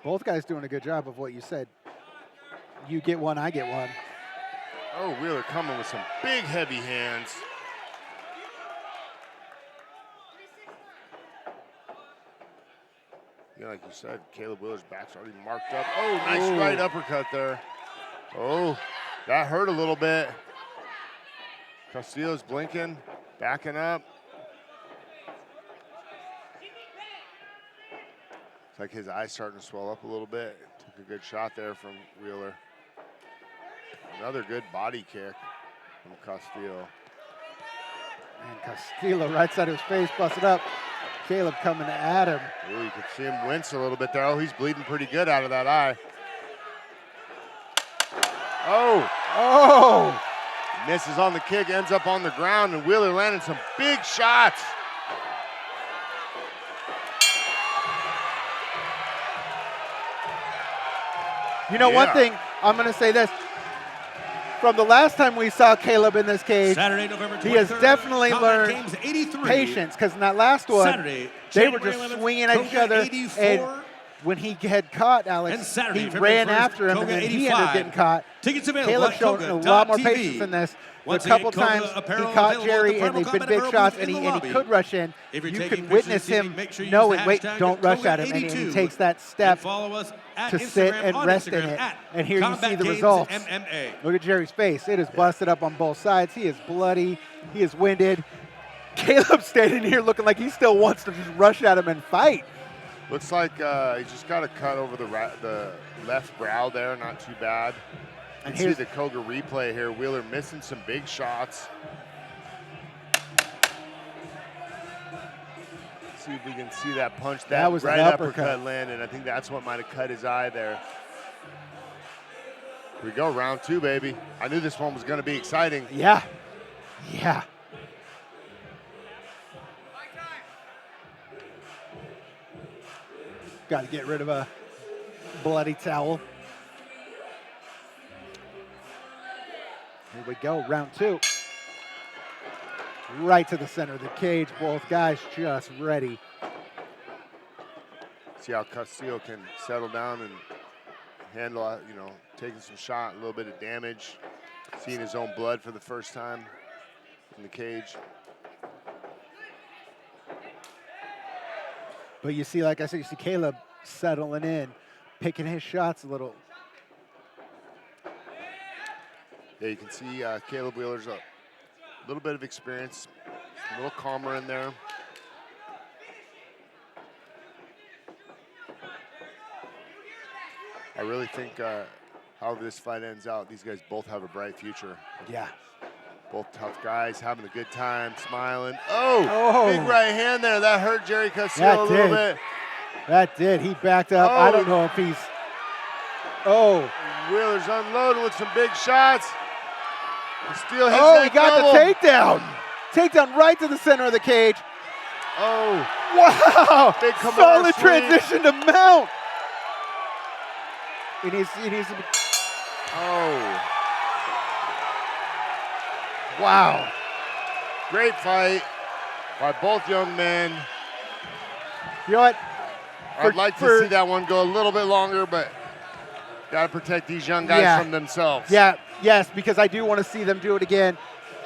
Both guys doing a good job of what you said. You get one, I get one. Oh, Wheeler coming with some big, heavy hands. Yeah, like you said, Caleb Wheeler's back's already marked up. Oh, nice right uppercut there. Oh, that hurt a little bit. Castillo's blinking, backing up. It's like his eyes starting to swell up a little bit. Took a good shot there from Wheeler. Another good body kick from Castillo. And Castillo right side of his face, busted up. Caleb coming at him. Ooh, you can see him wince a little bit there. Oh, he's bleeding pretty good out of that eye. Oh! Oh! Misses on the kick, ends up on the ground, and Wheeler landing some big shots. You know, one thing, I'm going to say this. From the last time we saw Caleb in this cage, Saturday, November 23rd, he has definitely Combat learned Games 83. patience, because in that last one, Saturday, they were January just 11th, swinging at each Coga other. 84. And when he had caught And Alex, Saturday, he February ran 1st, after him, Coga and then he 85. ended up getting caught. Tickets available Caleb at showed a lot more Coga.tv. patience than this. Once A couple again, Coga times apparel he caught available at Jerry, the and they've Primal been Combat big apparel shots, booth and in he the lobby. could rush in. If you're You taking can pictures witness this him evening, make sure you know use it. the Wait, hashtag don't rush at him. And he Coga82. takes that And step follow us at to Instagram sit and on rest in Instagram it. at And here you Combat see the Games results. MMA. Look at Jerry's face. It is busted up on both sides. He is bloody. He is winded. Caleb standing here looking like he still wants to just rush at him and fight. Looks like he just got a cut over the left brow there, not too bad. And You see here's the Coga replay here. Wheeler missing some big shots. See if we can see that punch. That was an right uppercut. landed. I think that's what might have cut his eye there. Here we go, round two, baby. I knew this one was going to be exciting. Yeah. Yeah. Got to get rid of a bloody towel. Here we go, round two. Right to the center of the cage. Both guys just ready. See how Castillo can settle down and handle, taking some shot, a little bit of damage. Seeing his own blood for the first time in the cage. But you see, like I said, you see Caleb settling in, picking his shots a little. Yeah, you can see Caleb Wheeler's a little bit of experience, a little calmer in there. I really think, however this fight ends out, these guys both have a bright future. Yeah. Both tough guys, having a good time, smiling. Oh, Oh. big right hand there. That hurt Jerry Castillo a little bit. That did. He backed up. I don't know if he's. Oh. Wheeler's unloading with some big shots. Castillo hits Oh, that he got double. the takedown. Takedown right to the center of the cage. Oh, Wow. Big Kimura Solid sweep. transition to mount. He needs to be. oh. Wow. Great fight by both young men. You know what? I'd like to see that one go a little bit longer, but got to protect these young guys from themselves. Yeah, yes, because I do want to see them do it again.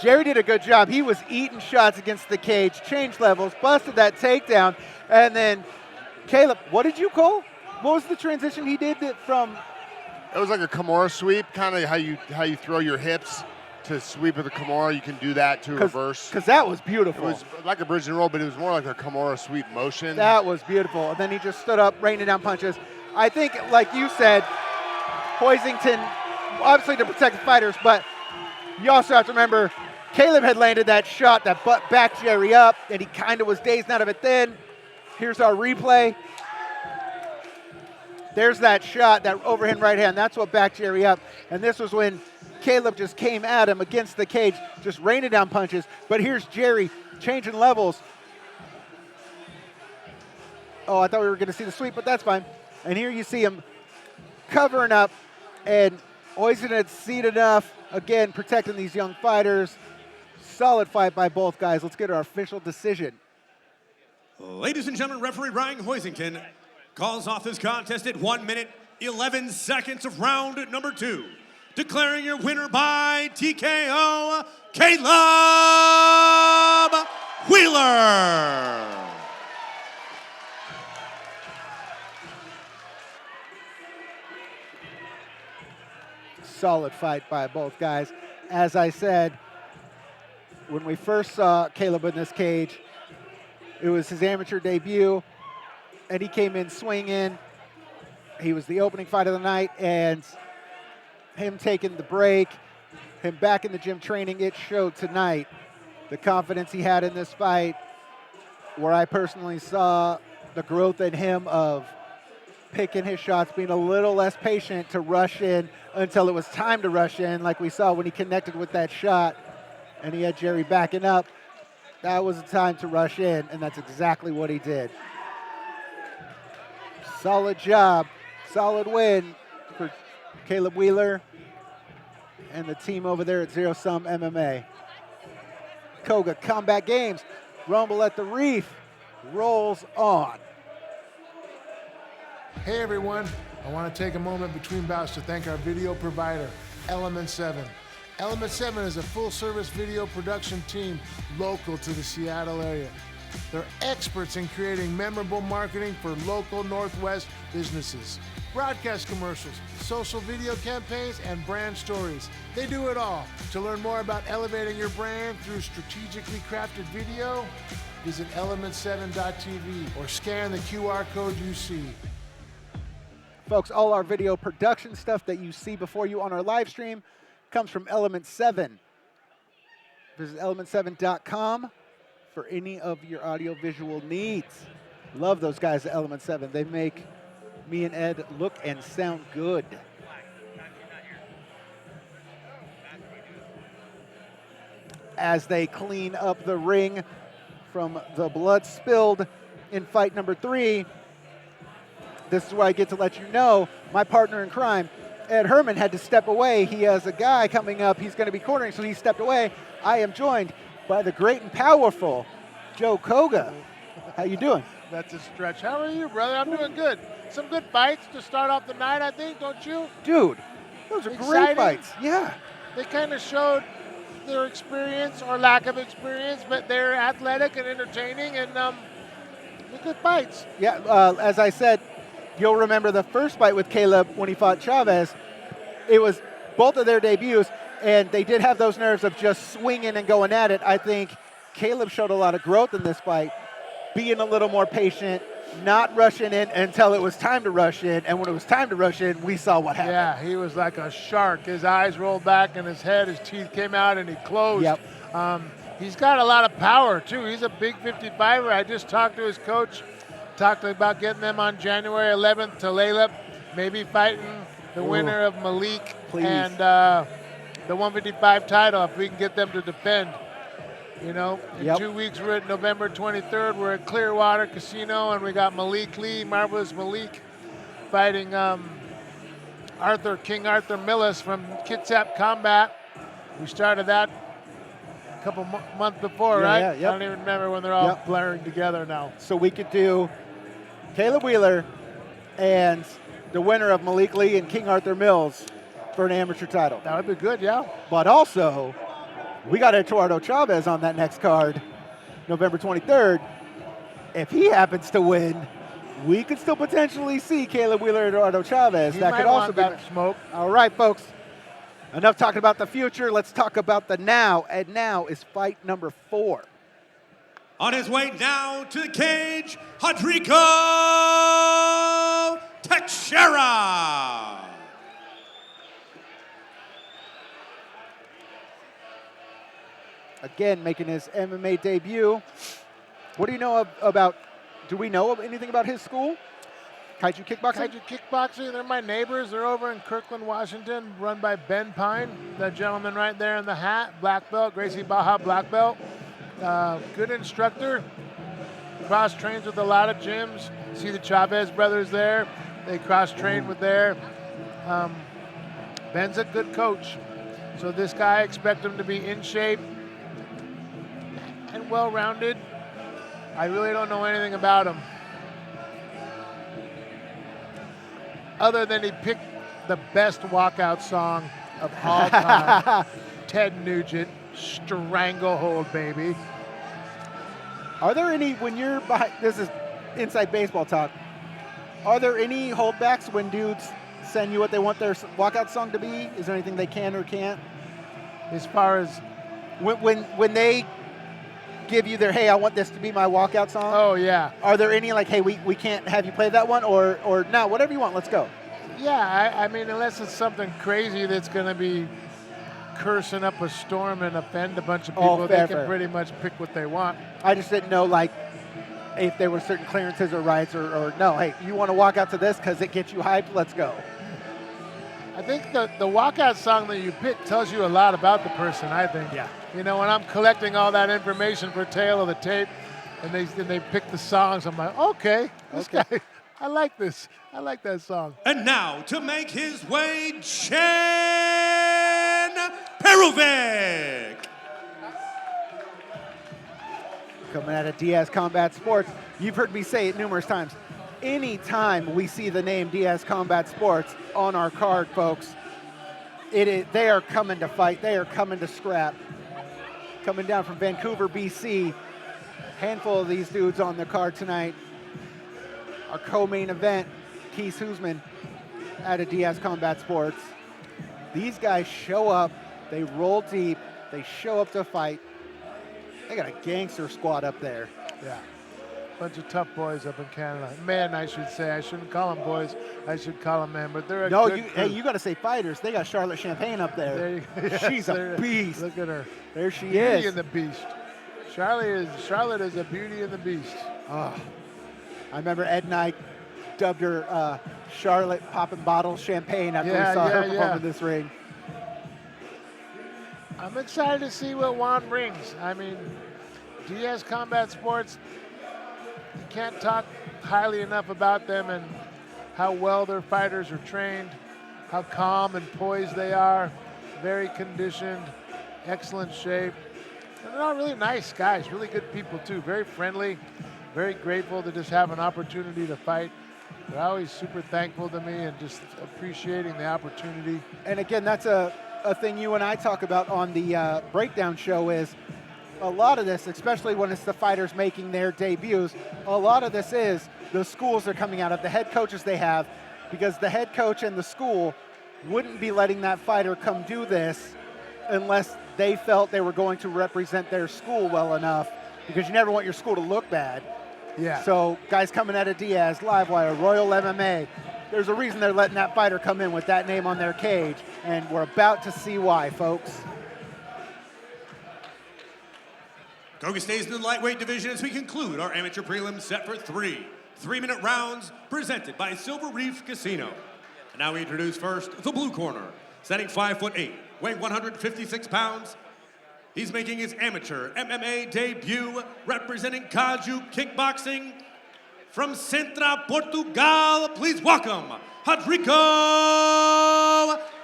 Jerry did a good job. He was eating shots against the cage, changed levels, busted that takedown, and then Caleb, what did you call? What was the transition he did from It was like a Kimura sweep, kind of how you throw your hips to sweep with a Kimura. You can do that to reverse. Because that was It beautiful. was like a bridge and roll, but it was more like a Kimura sweep motion. That was beautiful. And then he just stood up, raining down punches. I think, like you said, Huisington, obviously to protect the fighters, but you also have to remember Caleb had landed that shot that backed Jerry up, and he kind of was dazed out of it then. Here's our replay. There's that shot, that overhand right hand. That's what backed Jerry up. And this was when Caleb just came at him against the cage, just raining down punches. But here's Jerry changing levels. Oh, I thought we were going to see the sweep, but that's fine. And here you see him covering up, and Huisington had seen enough. Again, protecting these young fighters. Solid fight by both guys. Let's get our official decision. Ladies and gentlemen, referee Ryan Huisington calls off this contest at 1 minute, 11 seconds of round number 2. Declaring your winner by TKO, Caleb Wheeler. Solid fight by both guys. As I said, when we first saw Caleb in this cage, it was his amateur debut, and he came in swinging. He was the opening fight of the night, and him taking the break, him back in the gym training, it showed tonight the confidence he had in this fight, where I personally saw the growth in him of picking his shots, being a little less patient to rush in until it was time to rush in, like we saw when he connected with that shot and he had Jerry backing up. That was the time to rush in, and that's exactly what he did. Solid job, solid win for Caleb Wheeler and the team over there at Zero Sum MMA. Coga Combat Games, Rumble at the Reef rolls on. Hey everyone, I want to take a moment between bouts to thank our video provider, Element 7. Element 7 is a full-service video production team local to the Seattle area. They're experts in creating memorable marketing for local Northwest businesses. Broadcast commercials, social video campaigns, and brand stories. They do it all. To learn more about elevating your brand through strategically crafted video, visit element7.tv or scan the QR code you see. Folks, all our video production stuff that you see before you on our live stream comes from Element 7. Visit element7.com for any of your audio-visual needs. Love those guys at Element 7. They make me and Ed look and sound good. As they clean up the ring from the blood spilled in fight number 3, this is where I get to let you know my partner in crime, Ed Herman, had to step away. He has a guy coming up he's going to be cornering, so he stepped away. I am joined by the great and powerful Joe Coga. How you doing? That's a stretch. How are you, brother? I'm doing good. Some good fights to start off the night, I think, don't you? Dude, those are Exciting. great fights. Yeah. They kind of showed their experience or lack of experience, but they're athletic and entertaining, and they're good fights. Yeah, as I said, you'll remember the first fight with Caleb when he fought Chavez. It was both of their debuts, and they did have those nerves of just swinging and going at it. I think Caleb showed a lot of growth in this fight, being a little more patient, not rushing in until it was time to rush in. And when it was time to rush in, we saw what happened. Yeah, he was like a shark. His eyes rolled back in his head, his teeth came out, and he closed. Yep. He's got a lot of power, too. He's a big 55er. I just talked to his coach, talked about getting them on January 11th to Lalip, maybe fighting the winner of Malik and the 155 title if we can get them to defend. You know, in 2 weeks we're at November 23rd. We're at Clearwater Casino, and we got Malik Lee, Marvelous Malik, fighting King Arthur Millis from Kitsap Combat. We started that a couple months before, right? Yeah, yep. I don't even remember when they're all blurring together now. So we could do Caleb Wheeler and the winner of Malik Lee and King Arthur Mills for an amateur title. That would be good, yeah. But also, we got Eduardo Chavez on that next card, November 23rd. If he happens to win, we could still potentially see Caleb Wheeler and Eduardo Chavez. He That might could also want be that smoke. All right, folks. Enough talking about the future. Let's talk about the now. And now is fight number 4. On his way now to the cage, Rodrigo Teixeira. Again, making his MMA debut. What do you know do we know anything about his school? Kaiju Kickboxing? Kaiju Kickboxing, they're my neighbors. They're over in Kirkland, Washington, run by Ben Pine, that gentleman right there in the hat, black belt, Gracie Baja black belt. Good instructor, cross-trains with a lot of gyms. See the Chavez brothers there, they cross-train with there. Ben's a good coach. So this guy, I expect him to be in shape and well-rounded. I really don't know anything about him, other than he picked the best walkout song of all time, Ted Nugent, Stranglehold, baby. Are there any, when you're behind, this is inside baseball talk, are there any holdbacks when dudes send you what they want their walkout song to be? Is there anything they can or can't? As far as, When they give you their, hey, I want this to be my walkout song? oh yeah. Are there any like, hey, we can't have you play that one, or no, whatever you want, let's go? Yeah, I mean, unless it's something crazy that's going to be cursing up a storm and offend a bunch of people, Oh, they fair, can fair. pretty much pick what they want. I just didn't know, like, if there were certain clearances or rights, or no, hey, you want to walk out to this because it gets you hyped, let's go. I think the walkout song that you pick tells you a lot about the person, I think. Yeah. You know, when I'm collecting all that information for Tale of the Tape, and they pick the songs, I'm like, okay, this guy, I like this. I like that song. And now to make his way, Perovic. Coming out of Diaz Combat Sports, you've heard me say it numerous times. Anytime we see the name Diaz Combat Sports on our card, folks, they are coming to fight. They are coming to scrap. Coming down from Vancouver, BC. Handful of these dudes on the card tonight. Our co-main event, Kees Huisman out of Diaz Combat Sports. These guys show up. They roll deep. They show up to fight. They got a gangster squad up there. Yeah. Bunch of tough boys up in Canada. Men, I should say. I shouldn't call them boys. I should call them men. But they're a good crew. Hey, you got to say fighters. They got Charlotte Champagne up there. She's a beast. Look at her. There she Beauty is. and the Beast. Charlotte is a Beauty and the Beast. Oh, I remember Ed and I dubbed her Charlotte popping bottles champagne after we saw her perform in this ring. I'm excited to see what Juan brings. I mean, Diaz Combat Sports, you can't talk highly enough about them and how well their fighters are trained, how calm and poised they are, very conditioned, excellent shape. And they're all really nice guys, really good people too, very friendly, very grateful to just have an opportunity to fight. They're always super thankful to me and just appreciating the opportunity. And again, that's a thing you and I talk about on the breakdown show is a lot of this, especially when it's the fighters making their debuts, a lot of this is the schools they're coming out of, the head coaches they have, because the head coach and the school wouldn't be letting that fighter come do this unless they felt they were going to represent their school well enough, because you never want your school to look bad. Yeah. So guys coming out of Diaz, Livewire, Royal MMA, there's a reason they're letting that fighter come in with that name on their cage, and we're about to see why, folks. Coga stays in the lightweight division as we conclude our amateur prelims set for 3 3-minute rounds presented by Silver Reef Casino. And now we introduce first the blue corner, standing 5'8", weighing 156 pounds. He's making his amateur MMA debut representing Kaiju Kickboxing. From Sintra, Portugal, please welcome Rodrigo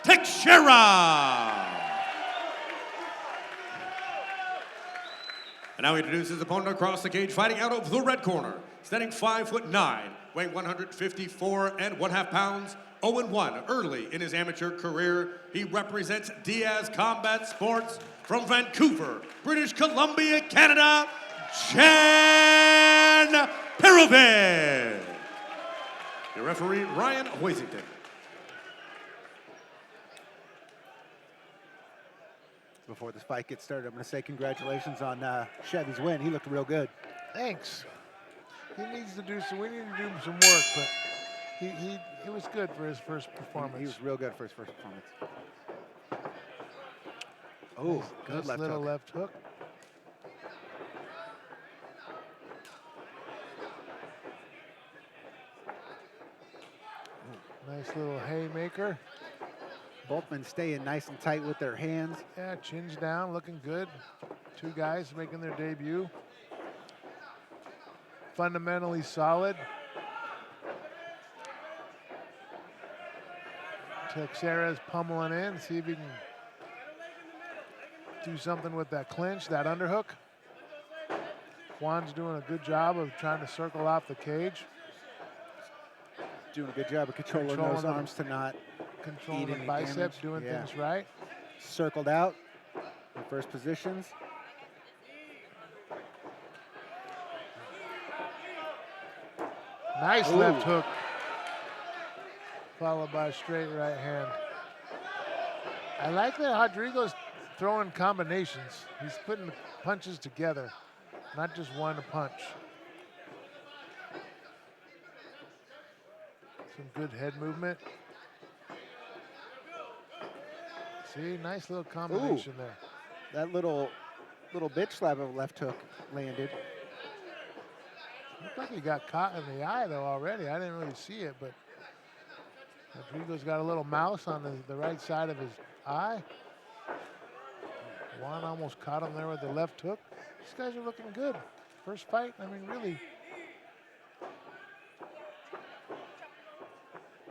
Teixeira. And now he introduces his opponent across the cage, fighting out of the red corner, standing 5'9", weighing 154.5 pounds, 0-1 early in his amateur career. He represents Diaz Combat Sports from Vancouver, British Columbia, Canada, Perovic. Your referee, Ryan Hoisington. Before this fight gets started, I'm going to say congratulations on Chevy's win. He looked real good. Thanks. He needs to do some. We need to do some work, but he was good for his first performance. He was real good for his first performance. Oh, good nice left little hook. left hook. Nice little haymaker. Both men staying nice and tight with their hands. Yeah, chins down, looking good. Two guys making their debut. Fundamentally solid. Teixeira's pummeling in, see if he can do something with that clinch, that underhook. Juan's doing a good job of trying to circle off the cage. Doing a good job of controlling those arms to not controlling eat the any bicep, damage. doing things right. Circled out in first positions. Nice left hook, followed by a straight right hand. I like that Rodrigo's throwing combinations. He's putting the punches together, not just one punch. Some good head movement. See, nice little combination there. That little bitch slap of a left hook landed. Looked like he got caught in the eye though already. I didn't really see it, but Rodrigo's got a little mouse on the right side of his eye. Juan almost caught him there with the left hook. These guys are looking good. First fight, I mean, really.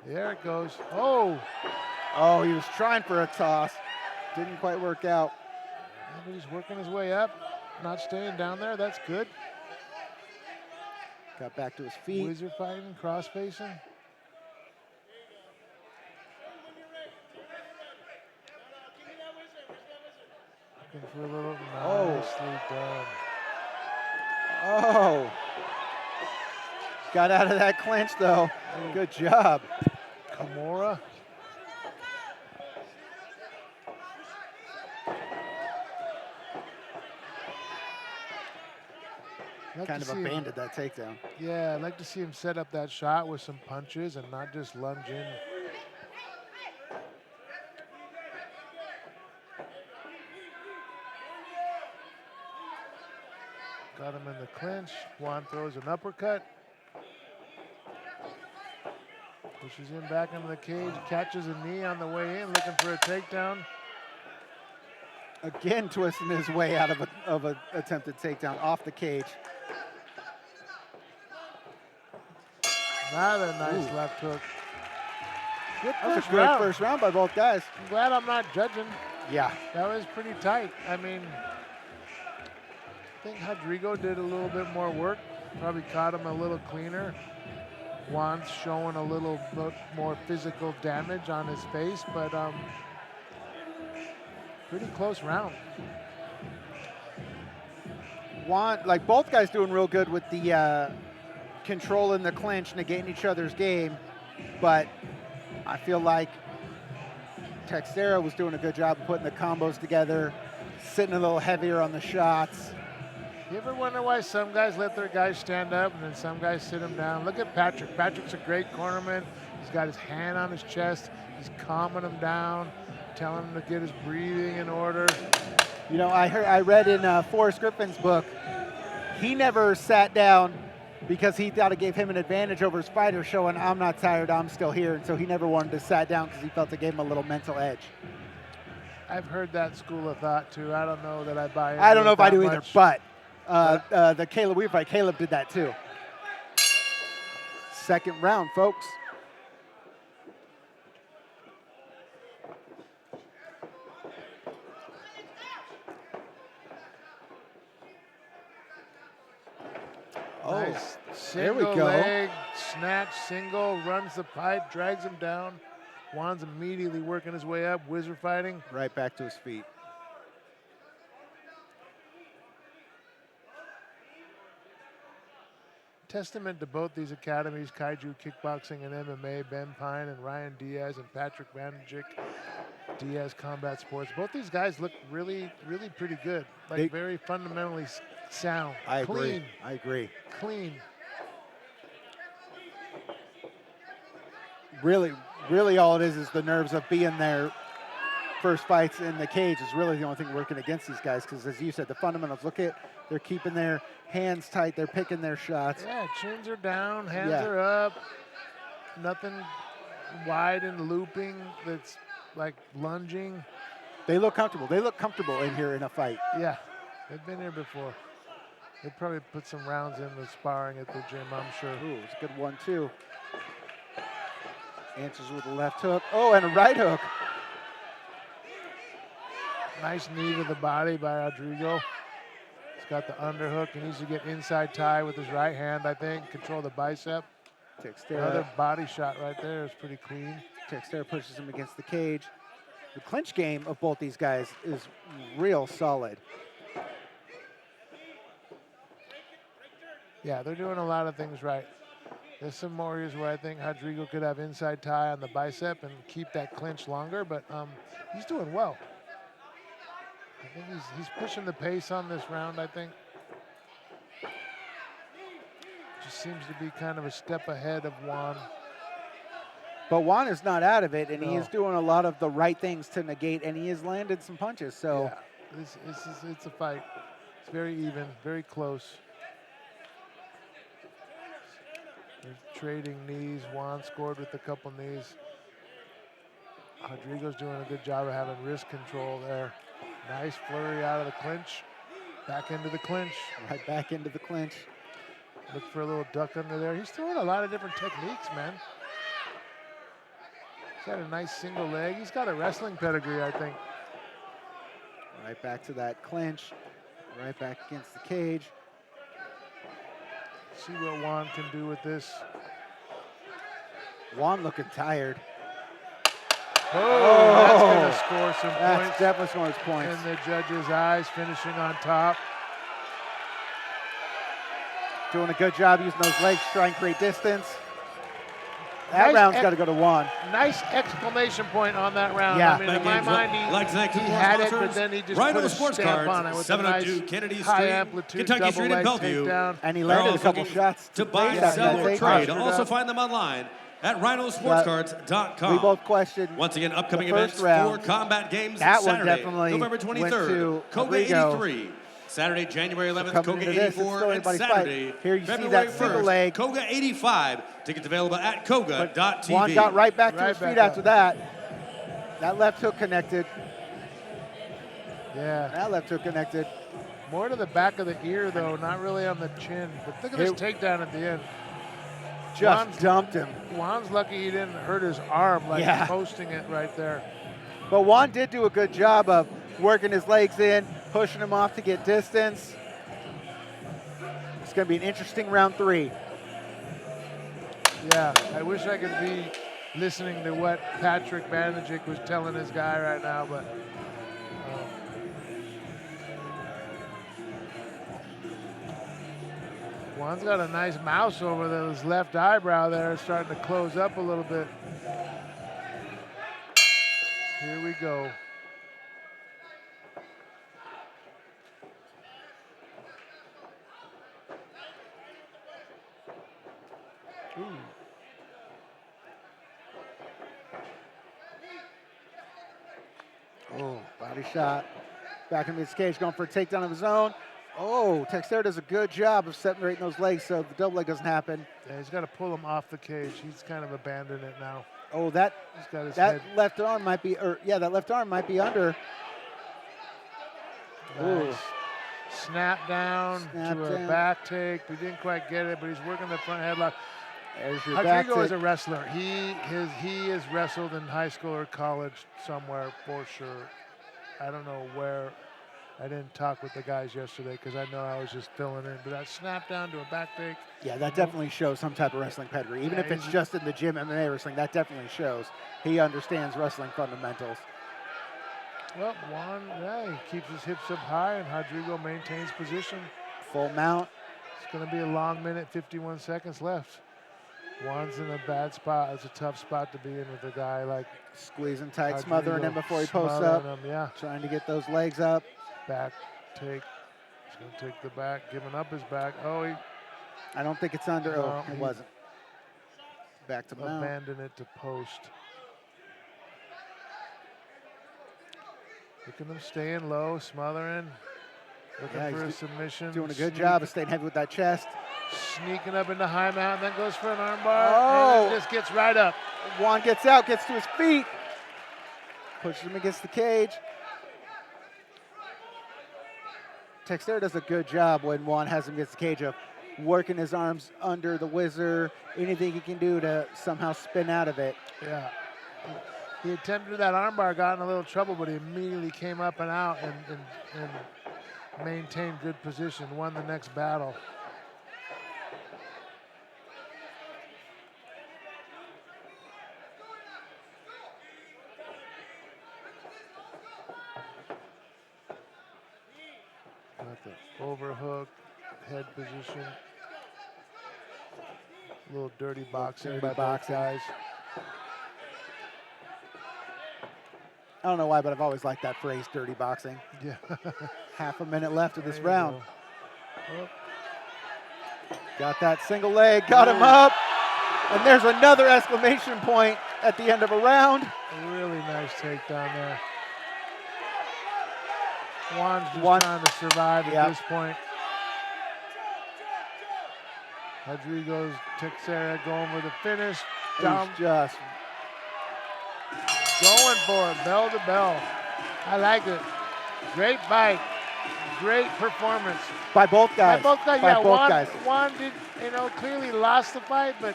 There it goes. Oh! Oh, he was trying for a toss. Didn't quite work out. But he's working his way up, not staying down there. That's good. Got back to his feet. Wizard fighting, cross facing. Looking for a little nicely done. Oh. Got out of that clinch though. Good job. Kimura. Kind of abandoned that takedown. Yeah, I'd like to see him set up that shot with some punches and not just lunge in. Got him in the clinch. Juan throws an uppercut. Pushes him back into the cage, catches a knee on the way in, looking for a takedown. Again, twisting his way out of an attempted takedown off the cage. Another nice left hook. Good That was first a good round. first round by both guys. I'm glad I'm not judging. Yeah. That was pretty tight. I mean, I think Rodrigo did a little bit more work. Probably caught him a little cleaner. Juan's showing a little bit more physical damage on his face, but pretty close round. Juan, like both guys doing real good with the controlling the clinch, negating each other's game, but I feel like Teixeira was doing a good job of putting the combos together, sitting a little heavier on the shots. You ever wonder why some guys let their guys stand up and then some guys sit them down? Look at Patrick. Patrick's a great cornerman. He's got his hand on his chest. He's calming him down, telling him to get his breathing in order. You know, I read in Forrest Griffin's book, he never sat down because he thought it gave him an advantage over his fighter, showing I'm not tired, I'm still here. And so he never wanted to sat down because he felt it gave him a little mental edge. I've heard that school of thought too. I don't know that I buy into I don't know it if I that do either, much. but the Caleb Weaver fight, Caleb did that too. Second round, folks. Nice there we single go. leg, snatch, single, runs the pipe, drags him down. Juan's immediately working his way up, wizard fighting. Right back to his feet. testament to both these academies, Kaiju Kickboxing and MMA, Ben Pine and Ryan Diaz and Patrick Vandijic, Diaz Combat Sports. Both these guys look really, really pretty good. Like very fundamentally sound. I Clean. agree. I agree. Clean. Really all it is the nerves of being there. First fights in the cage is really the only thing working against these guys because, as you said, the fundamentals, they're keeping their hands tight, they're picking their shots. Yeah, chins are down, hands are up, nothing wide and looping that's like lunging. They look comfortable. They look comfortable in here in a fight. Yeah, they've been here before. They probably put some rounds in the sparring at the gym, I'm sure. Ooh, it's a good one, too. Answers with a left hook. Oh, and a right hook. Nice knee to the body by Rodrigo. He's got the underhook. He needs to get inside tie with his right hand, I think. Control the bicep. Teixeira. Another body shot right there is pretty clean. Teixeira pushes him against the cage. The clinch game of both these guys is real solid. Yeah, they're doing a lot of things right. There's some areas where I think Rodrigo could have inside tie on the bicep and keep that clinch longer, but he's doing well. I think he's pushing the pace on this round, I think. Just seems to be kind of a step ahead of Juan. But Juan is not out of it, and he is doing a lot of the right things to negate, and he has landed some punches. So yeah, it's a fight. It's very even, very close. They're trading knees. Juan scored with a couple knees. Rodrigo's doing a good job of having wrist control there. Nice flurry out of the clinch. Back into the clinch. Right back into the clinch. Look for a little duck under there. He's throwing a lot of different techniques, man. He's got a nice single leg. He's got a wrestling pedigree, I think. Right back to that clinch. Right back against the cage. See what Juan can do with this. Juan looking tired. Oh, that's going to score some that's points. Definitely scores points. And the judge's eyes finishing on top. Doing a good job using those legs to try and create distance. That round's got to go to Juan. Nice exclamation point on that round. Yeah. I mean, in my mind, he had it, but then he just put a stamp on it with a nice high amplitude Kentucky double leg takedown. And he landed a couple shots. To buy, sell, or trade. Also find them online at rhinosportscards.com. We both questioned. Once again, upcoming the first events round. for Combat Games That one Saturday, definitely November went 23rd. to Koga Rodrigo. 83. Saturday, January 11th, Coming Koga into this, it's 84, still and anybody's Saturday, fight. Here you see February that single 1st, leg. Koga 85. Tickets available at Koga.tv. Juan got right back to his feet back after up. that. That left hook connected. Yeah. That left hook connected. More to the back of the ear, though, not really on the chin. But look at this takedown at the end. Just dumped him. Juan's lucky he didn't hurt his arm, like posting it right there. But Juan did do a good job of working his legs in, pushing him off to get distance. It's going to be an interesting round 3. Yeah, I wish I could be listening to what Patrick Vandijic was telling his guy right now, but Juan's got a nice mouse over his left eyebrow there, starting to close up a little bit. Here we go. Ooh. Oh, body shot. Back into his cage, going for a takedown of his own. Oh, Teixeira does a good job of separating those legs so the double leg doesn't happen. Yeah, he's got to pull him off the cage. He's kind of abandoned it now. Oh, that He's got his that head. left arm might be, that left arm might be under. Nice. Snap down to a back take. We didn't quite get it, but he's working the front headlock. There's your back Rodrigo is take. a wrestler. He has wrestled in high school or college somewhere for sure. I don't know where. I didn't talk with the guys yesterday because I know I was just filling in. But that snap down to a back take. Yeah, that definitely shows some type of wrestling pedigree. Even if it's just in the gym MMA wrestling, that definitely shows he understands wrestling fundamentals. Well, Juan, he keeps his hips up high, and Rodrigo maintains position. Full mount. It's going to be a long minute, 51 seconds left. Juan's in a bad spot. It's a tough spot to be in with a guy like Squeezing tight, Rodrigo, smothering him before he posts up. him, yeah. Trying to get those legs up. Back take. He's going to take the back, giving up his back. Oh, he I don't think it's under. No, Oh, it he wasn't. Back to mount. abandoned it to post. Look at him staying low, smothering. Looking Yeah, for a he's submission. Doing a good job of staying heavy with that chest. Sneaking up into high mount, and then goes for an armbar. Oh. And then just gets right up. Juan gets out, gets to his feet. Pushes him against the cage. Teixeira does a good job when Juan has him against the cage of working his arms under the whizzer, anything he can do to somehow spin out of it. Yeah. He attempted that armbar, got in a little trouble, but he immediately came up and out and maintained good position, won the next battle. Got the overhook, head position. A little dirty boxing by both guys. I don't know why, but I've always liked that phrase, dirty boxing. Yeah. Half a minute left of this There you round. go. Oh, Got that single leg, got him up. And there's another exclamation point at the end of a round. a really nice takedown there. Juan's just Juan- trying to survive at Yep. this point. Rodrigo's Teixeira going for the finish. Down, He's just going for it, bell to bell. I like it. Great fight. Great performance. by both guys. By both guys, By yeah. both Juan, guys. Juan did, clearly lost the fight, but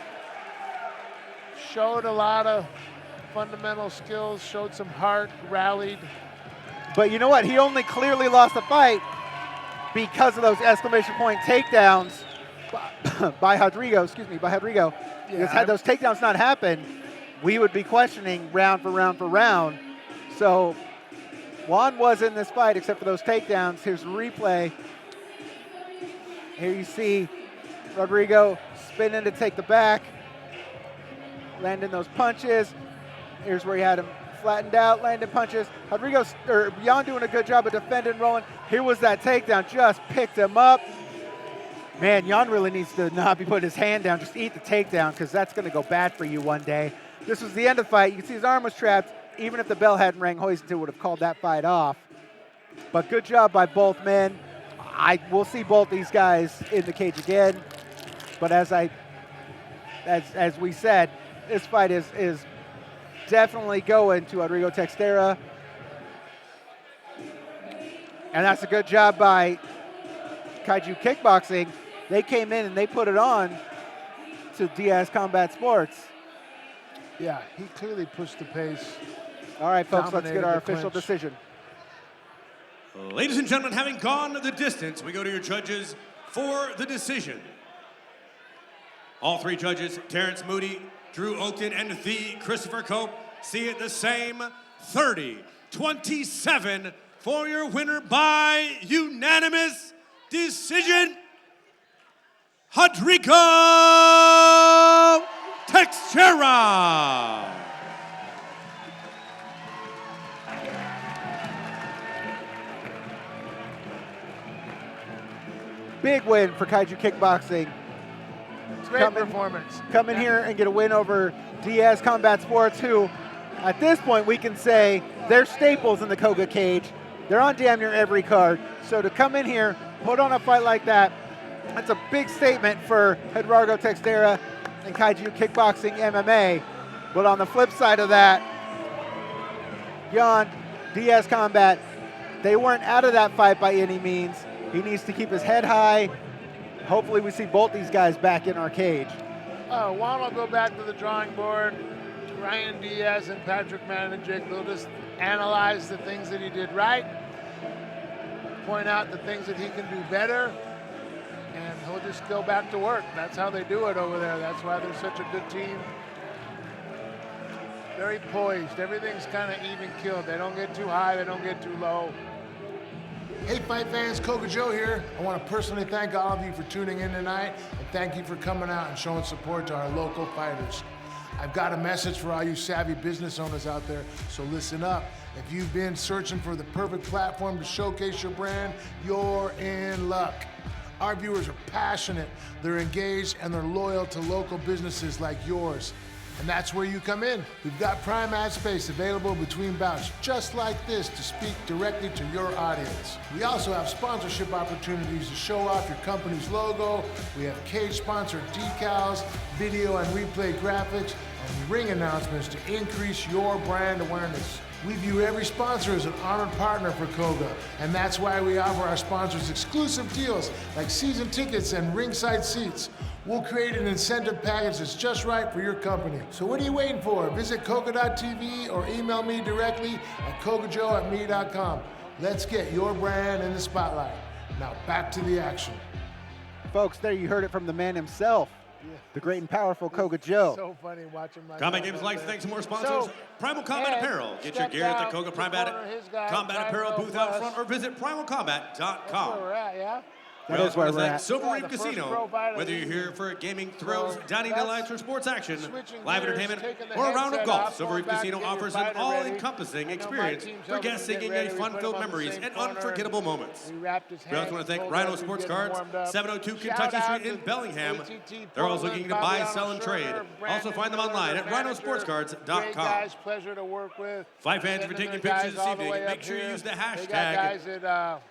showed a lot of fundamental skills, showed some heart, rallied. But you know what? He only clearly lost the fight because of those exclamation point takedowns by Rodrigo. Because had those takedowns not happened, we would be questioning round for round for round. So Juan was in this fight except for those takedowns. Here's a replay. Here you see Rodrigo spinning to take the back, landing those punches. Here's where he had him flattened out, landing punches. Jan doing a good job of defending, rolling. Here was that takedown, just picked him up. Man, Jan really needs to not be putting his hand down, just eat the takedown, because that's going to go bad for you one day. This was the end of the fight. You can see his arm was trapped. Even if the bell hadn't rang, Huisman would have called that fight off. But good job by both men. We'll see both these guys in the cage again. But as we said, this fight is definitely going to Rodrigo Teixeira. And that's a good job by Kaiju Kickboxing. They came in and they put it on to Diaz Combat Sports. Yeah, he clearly pushed the pace. All right, folks, let's get Dominated our the official clinch. decision. Ladies and gentlemen, having gone the distance, we go to your judges for the decision. All three judges, Terrence Moody, Drew Oakton, and the Christopher Cope, see it the same 30-27 for your winner by unanimous decision, Rodrigo Teixeira. Big win for Kaiju Kickboxing. Great performance. Come in here and get a win over Diaz Combat Sports, who at this point we can say they're staples in the Coga cage. They're on damn near every card. So to come in here, put on a fight like that, that's a big statement for Rodrigo Teixeira and Kaiju Kickboxing MMA. But on the flip side of that, Jan, Diaz Combat, they weren't out of that fight by any means. He needs to keep his head high. Hopefully we see both these guys back in our cage. Juan will go back to the drawing board. Ryan Diaz and Patrick Manajic, they'll just analyze the things that he did right, point out the things that he can do better, and he'll just go back to work. That's how they do it over there. That's why they're such a good team. Very poised. Everything's kind of even killed. They don't get too high. They don't get too low. Hey Fight fans, Coga Joe here. I want to personally thank all of you for tuning in tonight, and thank you for coming out and showing support to our local fighters. I've got a message for all you savvy business owners out there, so listen up. If you've been searching for the perfect platform to showcase your brand, you're in luck. Our viewers are passionate, they're engaged, and they're loyal to local businesses like yours. And that's where you come in. We've got prime ad space available between bouts, just like this, to speak directly to your audience. We also have sponsorship opportunities to show off your company's logo. We have cage sponsored decals, video and replay graphics, and ring announcements to increase your brand awareness. We view every sponsor as an honored partner for Coga, and that's why we offer our sponsors exclusive deals like season tickets and ringside seats. We'll create an incentive package that's just right for your company. So what are you waiting for? Visit Coga.tv or email me directly at kogajoe@me.com. Let's get your brand in the spotlight. Now back to the action. Folks, there you heard it from the man himself, the great and powerful Coga Joe. So funny watching my Combat Games likes to thank some more sponsors. Primal Combat Apparel. Get your gear at the Coga Combat Apparel booth out front or visit primalcombat.com. Where we're at, yeah? That is where we're at. Silver Reef Casino. Whether you're here for gaming thrills, dining delights, or sports action, live entertainment, or a round of golf, Silver Reef Casino offers an all-encompassing experience for guests seeking a fun-filled memories and unforgettable moments. We also want to thank Rhino Sports Cards, 702 Kentucky Street in Bellingham. They're always looking to buy, sell, and trade. Also find them online at rhinosportscards.com. Pleasure to work with. Fight fans, if you're taking pictures this evening, make sure you use the hashtag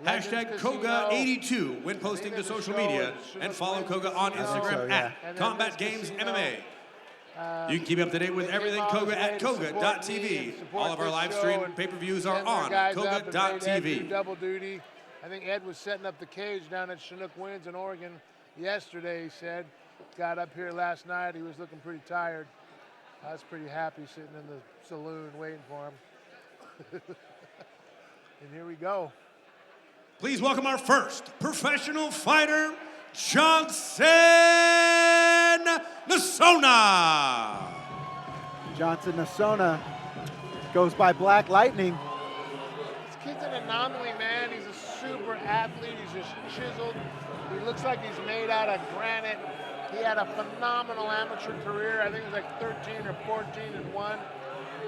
#Koga82 when posting to social media, and follow Coga on Instagram at Combat Games MMA. You can keep up to date with everything Coga at Koga.tv. All of our live stream pay-per-views are on Koga.tv. Double duty. I think Ed was setting up the cage down at Chinook Winds in Oregon yesterday, he said. Got up here last night. He was looking pretty tired. I was pretty happy sitting in the saloon waiting for him. And here we go. Please welcome our first professional fighter, Johnson Nasona. Johnson Nasona goes by Black Lightning. This kid's an anomaly, man. He's a super athlete. He's just chiseled. He looks like he's made out of granite. He had a phenomenal amateur career. I think it was like 13 or 14-1.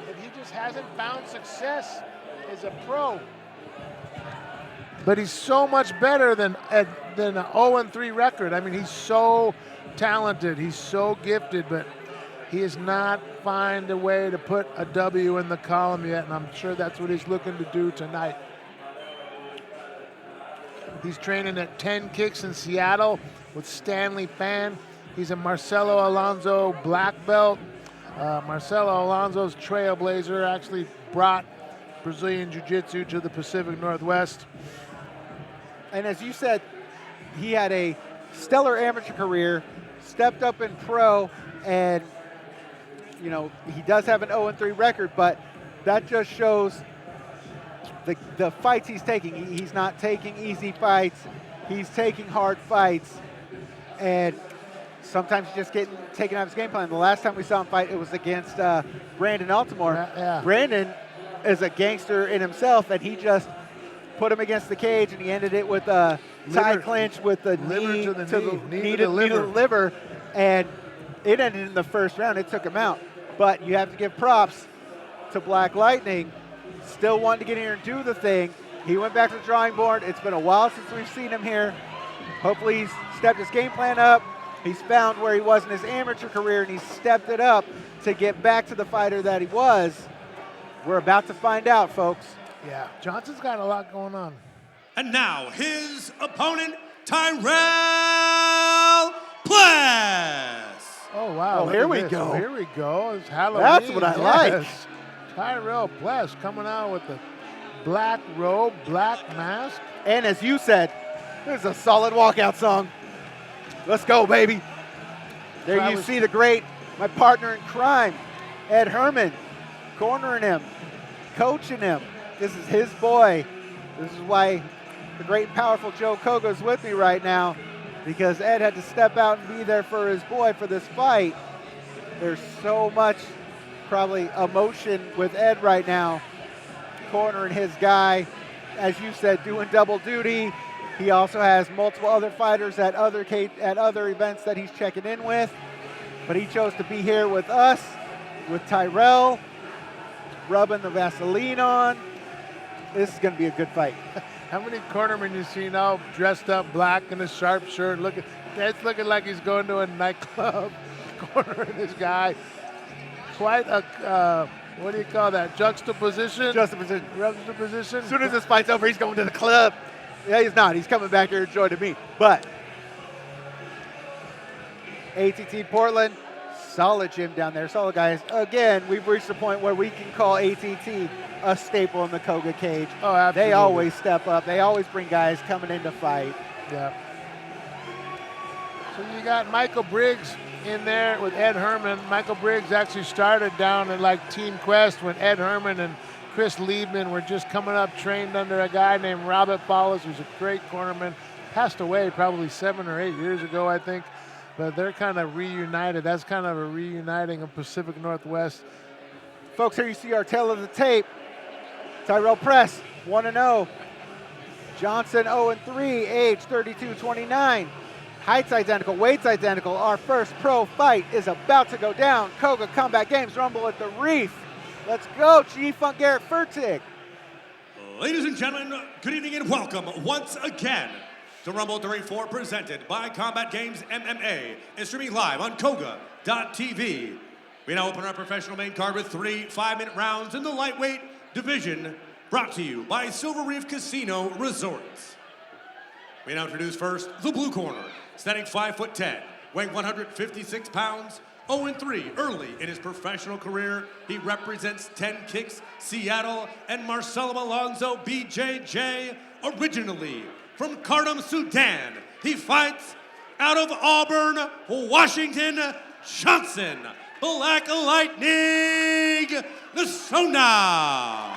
But he just hasn't found success as a pro. But he's so much better than an 0-3 record. I mean, he's so talented. He's so gifted, but he has not found a way to put a W in the column yet, and I'm sure that's what he's looking to do tonight. He's training at 10 Kicks in Seattle with Stanley Fan. He's a Marcelo Alonso black belt. Marcelo Alonso's trailblazer, actually brought Brazilian Jiu-Jitsu to the Pacific Northwest. And as you said, he had a stellar amateur career, stepped up in pro, and you know, he does have an 0-3 record, but that just shows the fights he's taking. He's not taking easy fights. He's taking hard fights, and sometimes he's just getting taken out of his game plan. The last time we saw him fight, it was against Brandon Altimore. Yeah. Brandon is a gangster in himself, and he just put him against the cage, and he ended it with a tie clinch with the knee to the liver, and it ended in the first round. It took him out. But you have to give props to Black Lightning, still wanting to get in here and do the thing. He went back to the drawing board. It's been a while since we've seen him here. Hopefully he's stepped his game plan up. He's found where he was in his amateur career, and he's stepped it up to get back to the fighter that he was. We're about to find out, folks. Yeah, Johnson's got a lot going on. And now his opponent, Tyrell Pless. Oh, wow. Oh, here we go. Here we go. It's Halloween. That's what I like. Tyrell Pless coming out with the black robe, black mask. And as you said, this is a solid walkout song. Let's go, baby. There you see the great, my partner in crime, Ed Herman, cornering him, coaching him. This is his boy. This is why the great and powerful Joe Coga is with me right now, because Ed had to step out and be there for his boy for this fight. There's so much probably emotion with Ed right now, cornering his guy. as you said, doing double duty. He also has multiple other fighters at other events that he's checking in with. But he chose to be here with us, with Tyrell, rubbing the Vaseline on. This is going to be a good fight. How many cornermen you see now dressed up black in a sharp shirt? It's looking like he's going to a nightclub, cornering this guy. Quite a, what do you call that, juxtaposition? Juxtaposition. As soon as this fight's over, he's going to the club. Yeah, he's not. He's coming back here to join me. But ATT Portland, solid gym down there. Solid guys. Again, we've reached the point where we can call ATT a staple in the Coga cage. Oh, absolutely. They always step up. They always bring guys coming in to fight. Yeah. So you got Michael Briggs in there with Ed Herman. Michael Briggs actually started down in like Team Quest when Ed Herman and Chris Liebman were just coming up, trained under a guy named Robert Fowles, who's a great cornerman. Passed away probably 7 or 8 years ago, I think. But they're kind of reunited. That's kind of a reuniting of Pacific Northwest. Folks, here you see our tail of the tape. Tyrell Press, 1-0. Johnson, 0-3, age 32-29. Height's identical, weight's identical. Our first pro fight is about to go down. Coga Combat Games Rumble at the Reef. Let's go, G-Funk Garrett Furtick. Ladies and gentlemen, good evening and welcome once again to Rumble at the Reef 4, presented by Combat Games MMA and streaming live on Coga.tv. We now open our professional main card with 3 5-minute rounds in the lightweight division, brought to you by Silver Reef Casino Resorts. We now introduce first the blue corner, standing 5'10", weighing 156 pounds, 0-3 early in his professional career. He represents 10 Kicks, Seattle, and Marcelo Alonso BJJ, originally from Khartoum, Sudan. He fights out of Auburn, Washington, Johnson, Black Lightning, Nasona.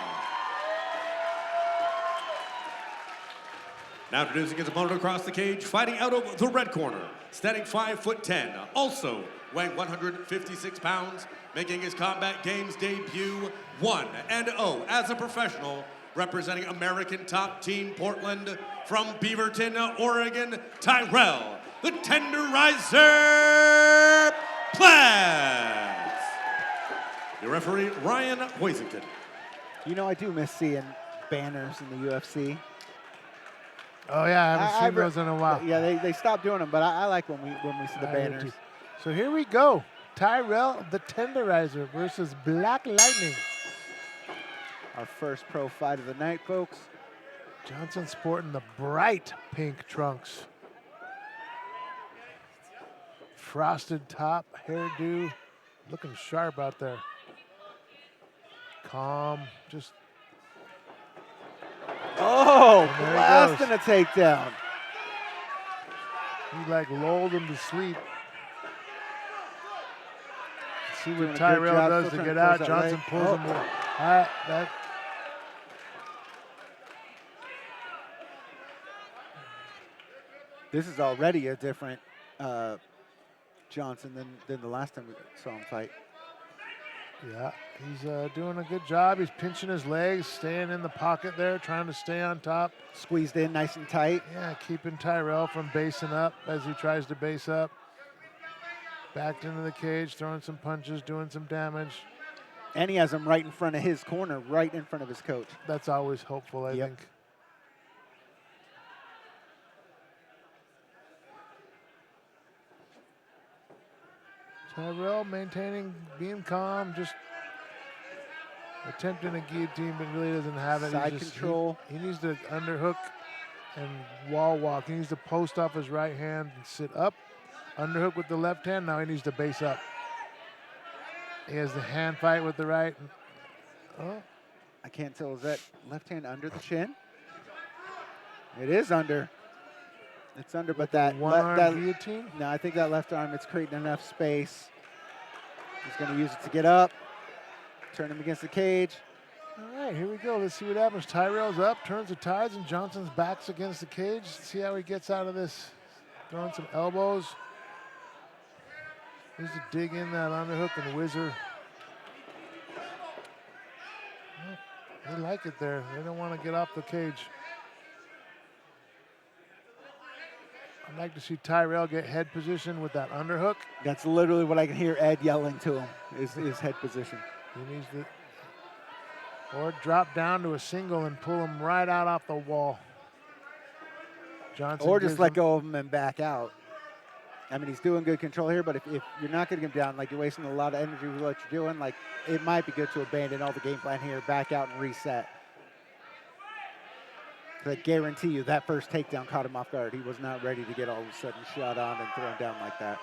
Now introducing his opponent across the cage, fighting out of the red corner, standing 5'10", also weighing 156 pounds, making his Combat Games debut 1-0 as a professional, representing American Top Team Portland from Beaverton, Oregon, Tyrell, the tenderizer, Pless. Your referee, Ryan Hoisington. You know, I do miss seeing banners in the UFC. Oh yeah, I haven't seen those in a while. Yeah, they stopped doing them, but I like when we see the banners. So here we go. Tyrell the Tenderizer versus Black Lightning. Our first pro fight of the night, folks. Johnson sporting the bright pink trunks. Frosted top, hairdo, looking sharp out there. Calm, just. Oh, blasting a takedown. He like lulled him to sleep. See what Tyrell does to get out. Johnson pulls him. This is already a different Johnson than the last time we saw him fight. Yeah, he's doing a good job. He's pinching his legs, staying in the pocket there, trying to stay on top. Squeezed in nice and tight. Yeah, keeping Tyrell from basing up as he tries to base up. Backed into the cage, throwing some punches, doing some damage. And he has him right in front of his corner, right in front of his coach. That's always hopeful, I think. Tyrell maintaining, being calm, just attempting a guillotine, but really doesn't have it. Side control. He needs to underhook and wall walk. He needs to post off his right hand and sit up. Underhook with the left hand. Now he needs to base up. He has the hand fight with the right. Oh. I can't tell. Is that left hand under the chin? It is under. It's under, but that one-arm guillotine? No, I think that left arm, it's creating enough space. He's going to use it to get up, turn him against the cage. All right, here we go. Let's see what happens. Tyrell's up, turns the tides, and Johnson's back's against the cage. Let's see how he gets out of this. Throwing some elbows. Needs to dig in that underhook and whizzer. They like it there. They don't want to get off the cage. I'd like to see Tyrell get head position with that underhook. That's literally what I can hear Ed yelling to him, is his head position. He needs to, or drop down to a single and pull him right out off the wall. Johnson Or just let him, go of him and back out. I mean, he's doing good control here, but if you're not going to get him down, like you're wasting a lot of energy with what you're doing, like it might be good to abandon all the game plan here, back out and reset. I guarantee you that first takedown caught him off guard. He was not ready to get all of a sudden shot on and thrown down like that.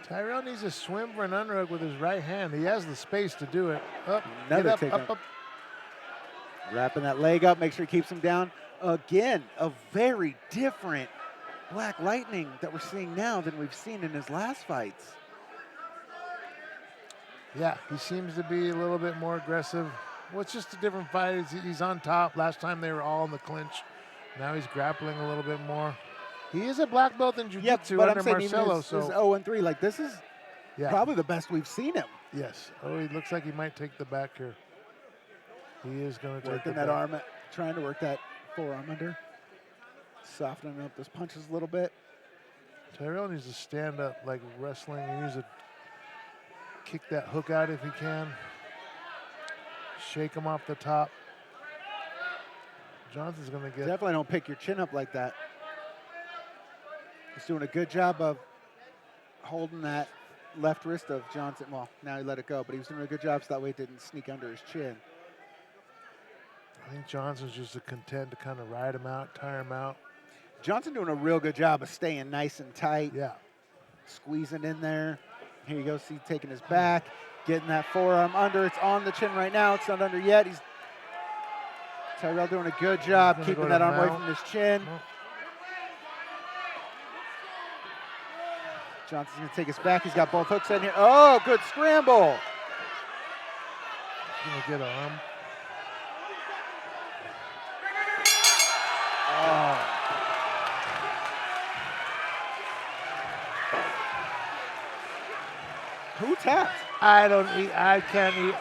Tyrell needs to swim for an underhook with his right hand. He has the space to do it. Up, Another get up, takedown. up. Wrapping that leg up, make sure he keeps him down. Again, a very different Black Lightning that we're seeing now than we've seen in his last fights. Yeah, he seems to be a little bit more aggressive. Well, it's just a different fight. He's on top. Last time they were all in the clinch. Now he's grappling a little bit more. He is a black belt in jiu-jitsu but under I'm saying Marcelo. even So his 0-3, like this is probably the best we've seen him. Yes. Oh, he looks like he might take the back here. He is going to take Working the that back. arm, trying to work that forearm under. Softening up those punches a little bit. Tyrell needs to stand up like wrestling. He needs to kick that hook out if he can. Shake him off the top. Johnson's going to get... Definitely don't pick your chin up like that. He's doing a good job of holding that left wrist of Johnson. Well, now he let it go, but he was doing a good job so that way it didn't sneak under his chin. I think Johnson's just content to kind of ride him out, tire him out. Johnson doing a real good job of staying nice and tight. Yeah. Squeezing in there. Here you go, see, taking his back, getting that forearm under. It's on the chin right now. It's not under yet. Tyrell doing a good job keeping that arm away from his chin. Johnson's going to take his back. He's got both hooks in here. Oh, good scramble. Going to get an arm. Oh. Who tapped? I can't eat.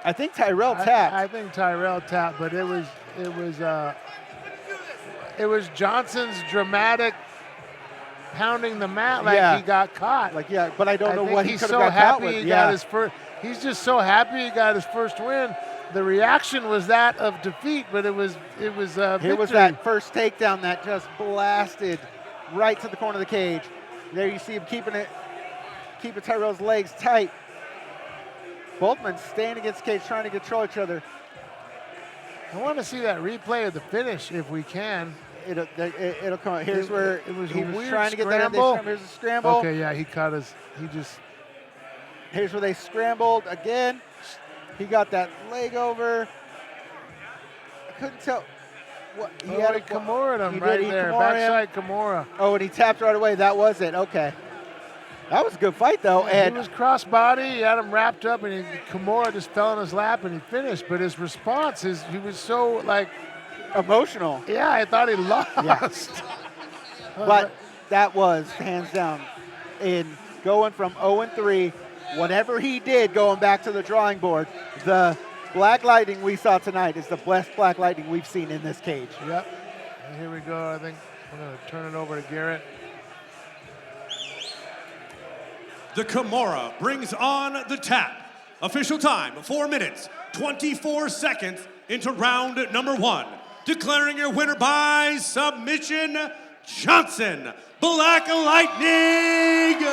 I think Tyrell tapped. I think Tyrell tapped, but it was Johnson's dramatic pounding the mat like he got caught. Like but I don't know what he he's could so have got caught happy with. he got his first. He's just so happy he got his first win. The reaction was that of defeat, but it was victory. Here was that first takedown that just blasted right to the corner of the cage. There you see him keeping Tyrell's legs tight. Both men staying against the cage, trying to control each other. I want to see that replay of the finish if we can. It'll come. Here's where it was he a was weird trying to get scramble. that. Here's a scramble. Okay, yeah, he caught his. Here's where they scrambled again. He got that leg over. I couldn't tell what he had. Kimura him right there, backside Kimura. Oh, and he tapped right away. That was it. Okay. That was a good fight, though. Yeah, and he was cross-body. He had him wrapped up, and Kimura just fell in his lap, and he finished. But his response he was so, emotional. Yeah, I thought he lost. Yeah. But that was, hands down, in going from 0-3, whatever he did going back to the drawing board, the Black Lightning we saw tonight is the best Black Lightning we've seen in this cage. Yep. And here we go. I think we're going to turn it over to Garrett. The Kimura brings on the tap. Official time, 4 minutes, 24 seconds into round number 1. Declaring your winner by submission, Johnson, Black Lightning,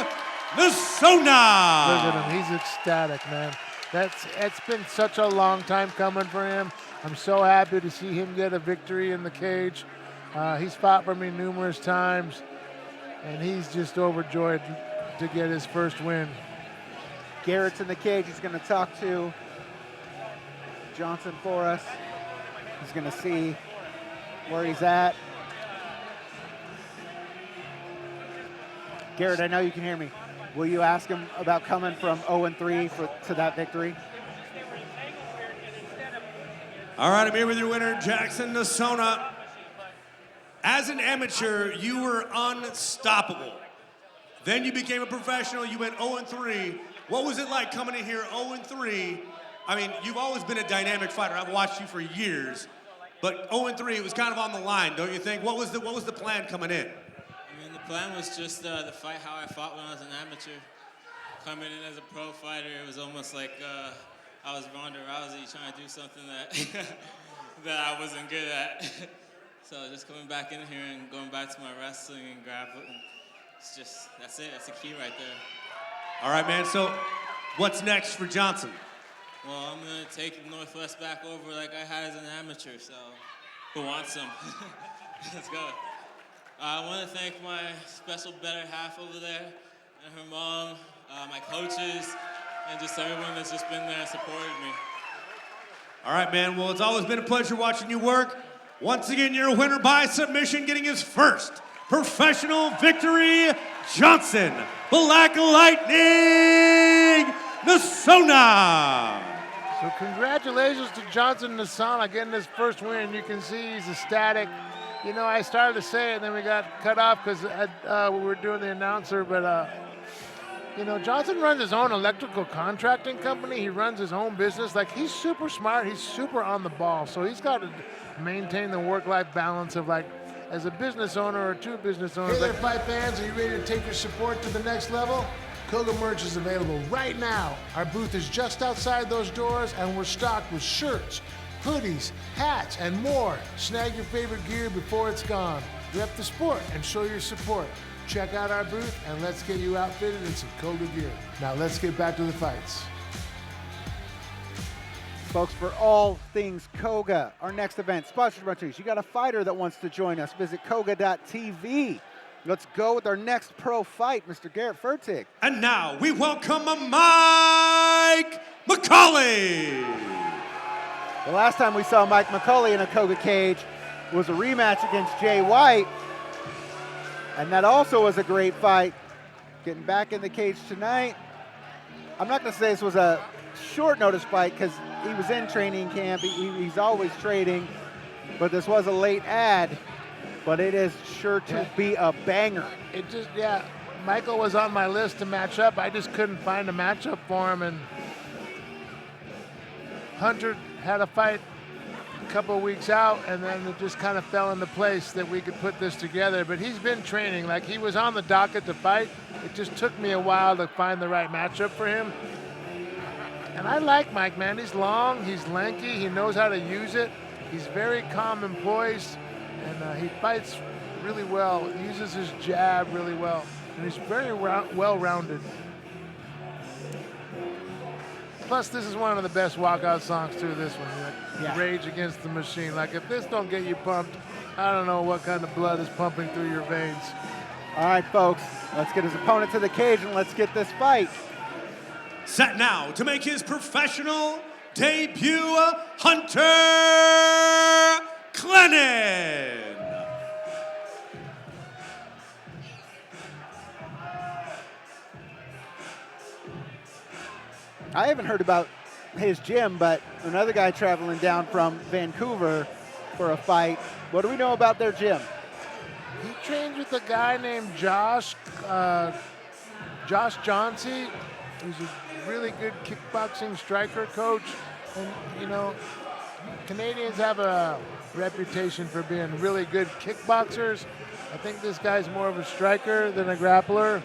Nasona. Look at him, he's ecstatic, man. It's been such a long time coming for him. I'm so happy to see him get a victory in the cage. He's fought for me numerous times, and he's just overjoyed to get his first win. Garrett's in the cage. He's going to talk to Johnson for us. He's going to see where he's at. Garrett, I know you can hear me. Will you ask him about coming from 0-3 to that victory? All right, I'm here with your winner, Jackson Nasona. As an amateur, you were unstoppable. Then you became a professional, you went 0-3. What was it like coming in here 0-3? I mean, you've always been a dynamic fighter. I've watched you for years. But 0-3, it was kind of on the line, don't you think? What was the plan coming in? I mean, the plan was just to fight how I fought when I was an amateur. Coming in as a pro fighter, it was almost like I was Ronda Rousey trying to do something that that I wasn't good at. So just coming back in here and going back to my wrestling and grappling, it's just, that's it. That's the key right there. All right, man. So what's next for Johnson? Well, I'm going to take Northwest back over like I had as an amateur, so who wants them? Let's go. I want to thank my special better half over there and her mom, my coaches, and just everyone that's just been there and supported me. All right, man. Well, it's always been a pleasure watching you work. Once again, you're a winner by submission, getting his first professional victory, Johnson, Black Lightning, Nasona. So congratulations to Johnson Nasona getting his first win. You can see he's ecstatic. You know, I started to say it, and then we got cut off because we were doing the announcer, but you know, Johnson runs his own electrical contracting company. He runs his own business. Like, he's super smart. He's super on the ball. So he's got to maintain the work-life balance of, like, as a business owner or two business owners. Hey there, fight fans. Are you ready to take your support to the next level? Coga merch is available right now. Our booth is just outside those doors, and we're stocked with shirts, hoodies, hats, and more. Snag your favorite gear before it's gone. Rep the sport and show your support. Check out our booth, and let's get you outfitted in some Coga gear. Now let's get back to the fights. Folks, for all things Coga, our next event, sponsored by Ortiz. You got a fighter that wants to join us, visit Coga.tv. Let's go with our next pro fight, Mr. Garrett Fertig. And now we welcome Mike Macauley. The last time we saw Mike Macauley in a Coga cage was a rematch against Jay White. And that also was a great fight. Getting back in the cage tonight. I'm not going to say this was a short notice fight because he was in training camp. He's always training. But this was a late ad. But it is sure to be a banger. It just, yeah, Michael was on my list to match up. I just couldn't find a matchup for him. And Hunter had a fight a couple of weeks out, and then it just kind of fell into place that we could put this together. But he's been training. Like, he was on the docket to fight. It just took me a while to find the right matchup for him. And I like Mike, man. He's long, he's lanky, he knows how to use it. He's very calm and poised, and he fights really well. He uses his jab really well, and he's very well-rounded. Plus, this is one of the best walkout songs, too, this one. Like, Rage Against the Machine. Like, if this don't get you pumped, I don't know what kind of blood is pumping through your veins. All right, folks, let's get his opponent to the cage and let's get this fight. Set now to make his professional debut, Hunter Clennan. I haven't heard about his gym, but another guy traveling down from Vancouver for a fight. What do we know about their gym? He trains with a guy named Josh Johnsey, who's a really good kickboxing striker coach. And, you know, Canadians have a reputation for being really good kickboxers. I think this guy's more of a striker than a grappler.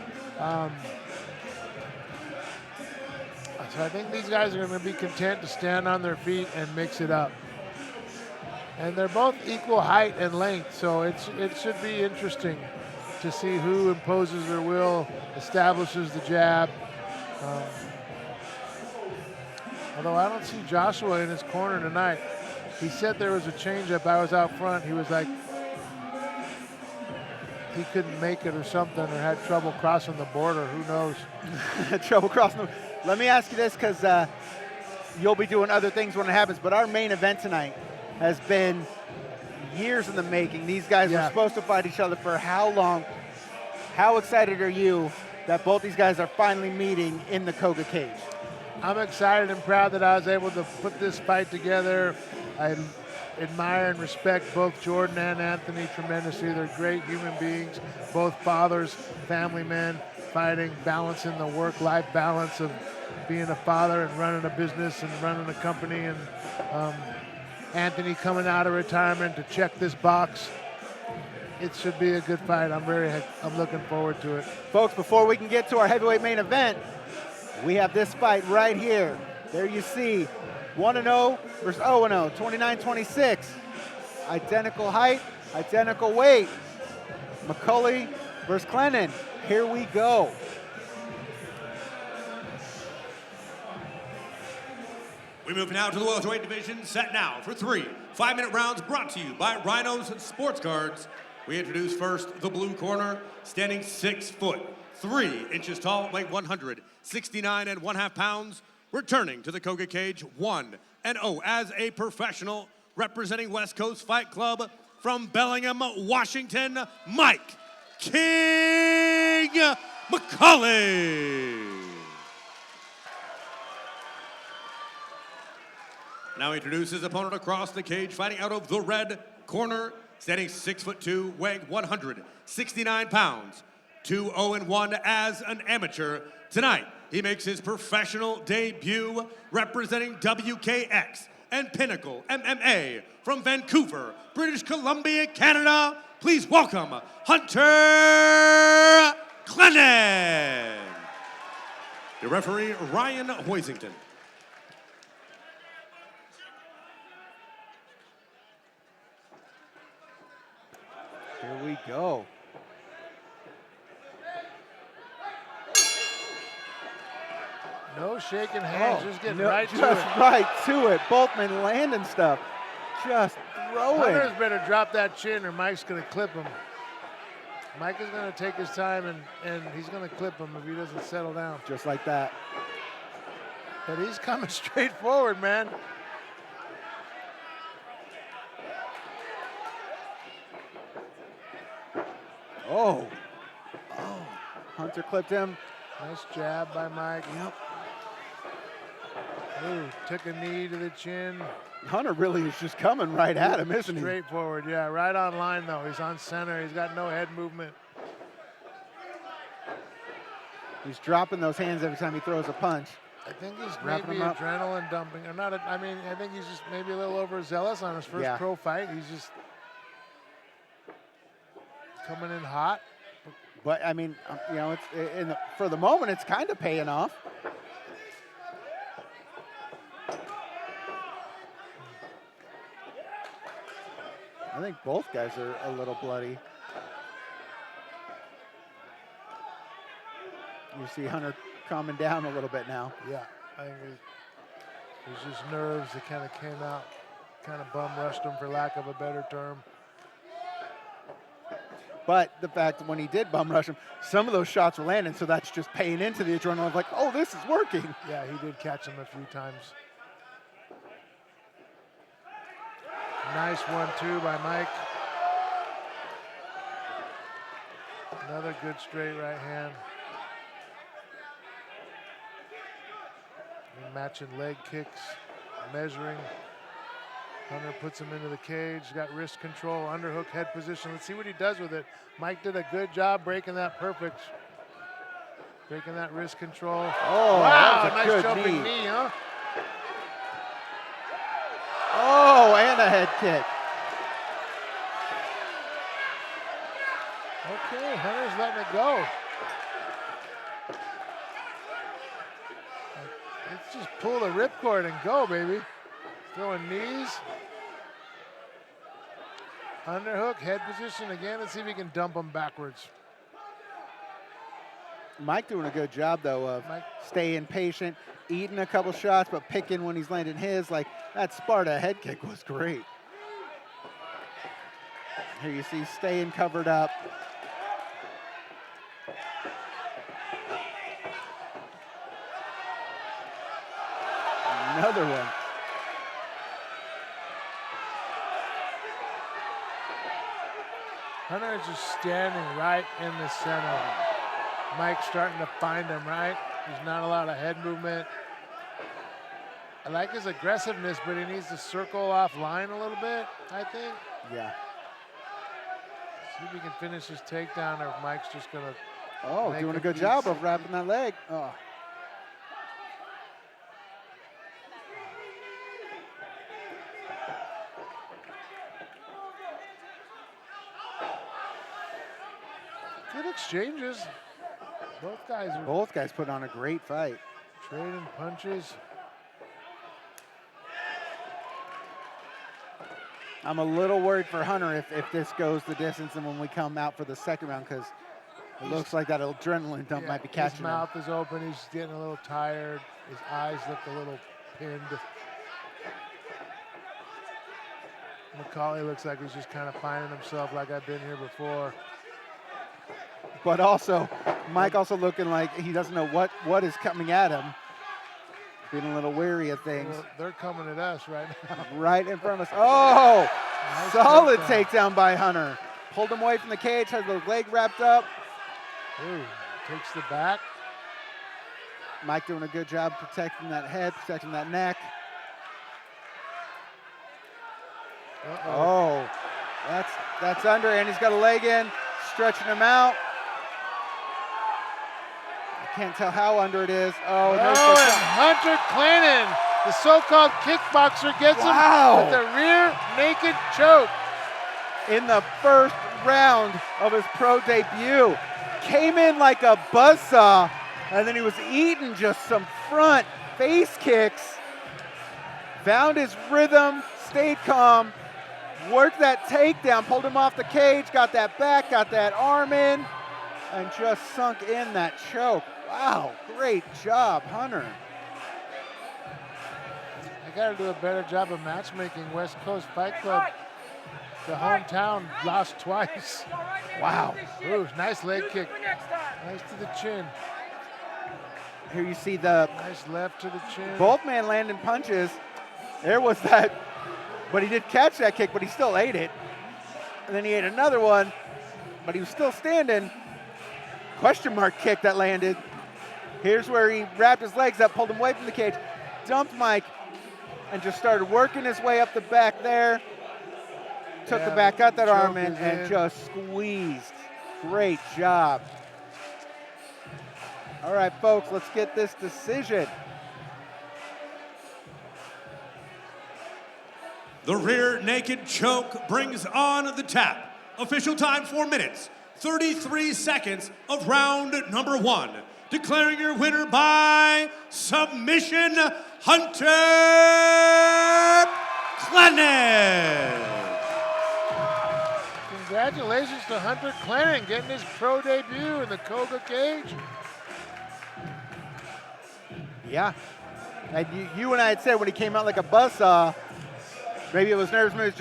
So I think these guys are going to be content to stand on their feet and mix it up. And they're both equal height and length, so it should be interesting to see who imposes their will, establishes the jab. Although I don't see Joshua in his corner tonight. He said there was a changeup. I was out front. He was like, he couldn't make it or something, or had trouble crossing the border. Who knows? Trouble crossing the. Let me ask you this, because you'll be doing other things when it happens, but our main event tonight has been years in the making. These guys were supposed to fight each other for how long? How excited are you that both these guys are finally meeting in the Coga cage? I'm excited and proud that I was able to put this fight together. I admire and respect both Jordan and Anthony tremendously. They're great human beings, both fathers, family men, fighting, balancing the work-life balance of being a father and running a business and running a company. And Anthony coming out of retirement to check this box. It should be a good fight. I'm looking forward to it. Folks, before we can get to our heavyweight main event, we have this fight right here. There you see 1-0 versus 0-0, 29-26. Identical height, identical weight. Macauley versus Clennan. Here we go. We move now to the welterweight division, set now for 3 5-minute rounds brought to you by Rhinos Sports Cards. We introduce first the blue corner, standing 6 foot 3 inches tall, weighing 169.5 pounds, returning to the Coga cage 1-0 as a professional, representing West Coast Fight Club from Bellingham, Washington, Mike King Macauley. Now he introduces his opponent across the cage, fighting out of the red corner, standing 6 foot 2, weighing 169 pounds, 2-0-1 as an amateur. Tonight, he makes his professional debut representing WKX and Pinnacle MMA from Vancouver, British Columbia, Canada. Please welcome Hunter Clennan. The referee, Ryan Hoisington. Here we go. No shaking hands, just getting right to it. Just right to it. Both men landing stuff. Just throwing. Hunter's better drop that chin or Mike's going to clip him. Mike is going to take his time and he's going to clip him if he doesn't settle down. Just like that. But he's coming straight forward, man. Oh. Hunter clipped him. Nice jab by Mike. Yep. Ooh, took a knee to the chin. Hunter really is just coming right at him, isn't he? Straightforward, yeah. Right on line, though. He's on center. He's got no head movement. He's dropping those hands every time he throws a punch. I think he's Wrapping maybe him up. adrenaline dumping. Or not. I mean, I think he's just maybe a little overzealous on his first pro fight. He's just coming in hot. But I mean, you know, it's for the moment, it's kind of paying off. I think both guys are a little bloody. You see Hunter calming down a little bit now. Yeah, I think it was just nerves that kind of came out, kind of bum rushed him, for lack of a better term. But the fact that when he did bum rush him, some of those shots were landing, so that's just paying into the adrenaline of like, oh, this is working. Yeah, he did catch him a few times. Nice 1-2 by Mike. Another good straight right hand. And matching leg kicks, measuring. Hunter puts him into the cage, got wrist control, underhook head position. Let's see what he does with it. Mike did a good job breaking that perfect. Breaking that wrist control. Oh, wow, that was a nice good jumping knee. knee, huh? Oh, and a head kick. Okay, Hunter's letting it go. Let's just pull the ripcord and go, baby. Throwing knees. Underhook, head position again. Let's see if he can dump him backwards. Mike doing a good job, though, of staying patient, eating a couple shots, but picking when he's landing his. Like, that Sparta head kick was great. Here you see staying covered up. Another one. Hunter is just standing right in the center. Mike's starting to find him, right? There's not a lot of head movement. I like his aggressiveness, but he needs to circle offline a little bit, I think. Yeah. See if he can finish his takedown, or if Mike's just going to. Oh, doing a good job of wrapping that leg. Oh. Good exchanges. Both guys put on a great fight. Trading punches. I'm a little worried for Hunter if this goes the distance and when we come out for the second round, because it looks like that adrenaline dump might be catching his mouth is open. He's getting a little tired. His eyes look a little pinned. Macauley looks like he's just kind of finding himself, like I've been here before. But also, Mike also looking like he doesn't know what is coming at him. Being a little wary of things. Well, they're coming at us right now. Right in front of us. Oh, Nice solid takedown. takedown by Hunter. Pulled him away from the cage, had the leg wrapped up. Ooh, takes the back. Mike doing a good job protecting that head, protecting that neck. Oh, that's under, and he's got a leg in, stretching him out. I can't tell how under it is. Oh, and there's and Hunter Clennan, the so-called kickboxer, gets him with a rear naked choke. In the first round of his pro debut. Came in like a buzzsaw, and then he was eating just some front face kicks. Found his rhythm, stayed calm, worked that takedown, pulled him off the cage, got that back, got that arm in, and just sunk in that choke. Wow, great job, Hunter. I got to do a better job of matchmaking. West Coast Fight Club, the hometown, lost twice. Wow. Ooh, nice leg kick. Nice to the chin. Here you see the Nice left to the chin. both man landing punches. There was that, but he did catch that kick, but he still ate it. And then he ate another one, but he was still standing. Question mark kick that landed. Here's where he wrapped his legs up, pulled him away from the cage, dumped Mike, and just started working his way up the back there. Took the back, got that arm in, and just squeezed. Great job. All right, folks, let's get this decision. The rear naked choke brings on the tap. Official time 4 minutes, 33 seconds of round number 1. Declaring your winner by submission, Hunter Clennan. Congratulations to Hunter Clennan getting his pro debut in the Coga cage. Yeah. And you and I had said when he came out like a buzzsaw, maybe it was nerves, maybe it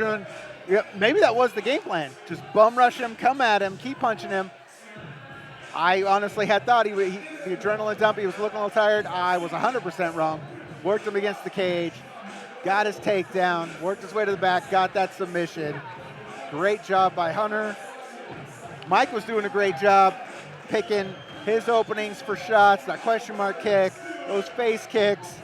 was maybe that was the game plan. Just bum rush him, come at him, keep punching him. I honestly had thought the adrenaline dump, he was looking a little tired. I was 100% wrong. Worked him against the cage, got his takedown, worked his way to the back, got that submission. Great job by Hunter. Mike was doing a great job picking his openings for shots, that question mark kick, those face kicks.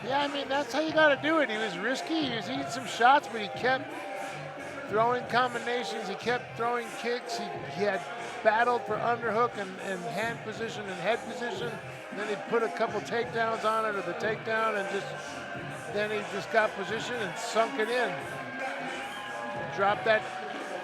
Yeah, I mean, that's how you got to do it. He was risky. He was eating some shots, but he kept throwing combinations. He kept throwing kicks. He had battled for underhook and hand position and head position. And then he put a couple takedowns on it, or the takedown, and then he just got position and sunk it in. Dropped that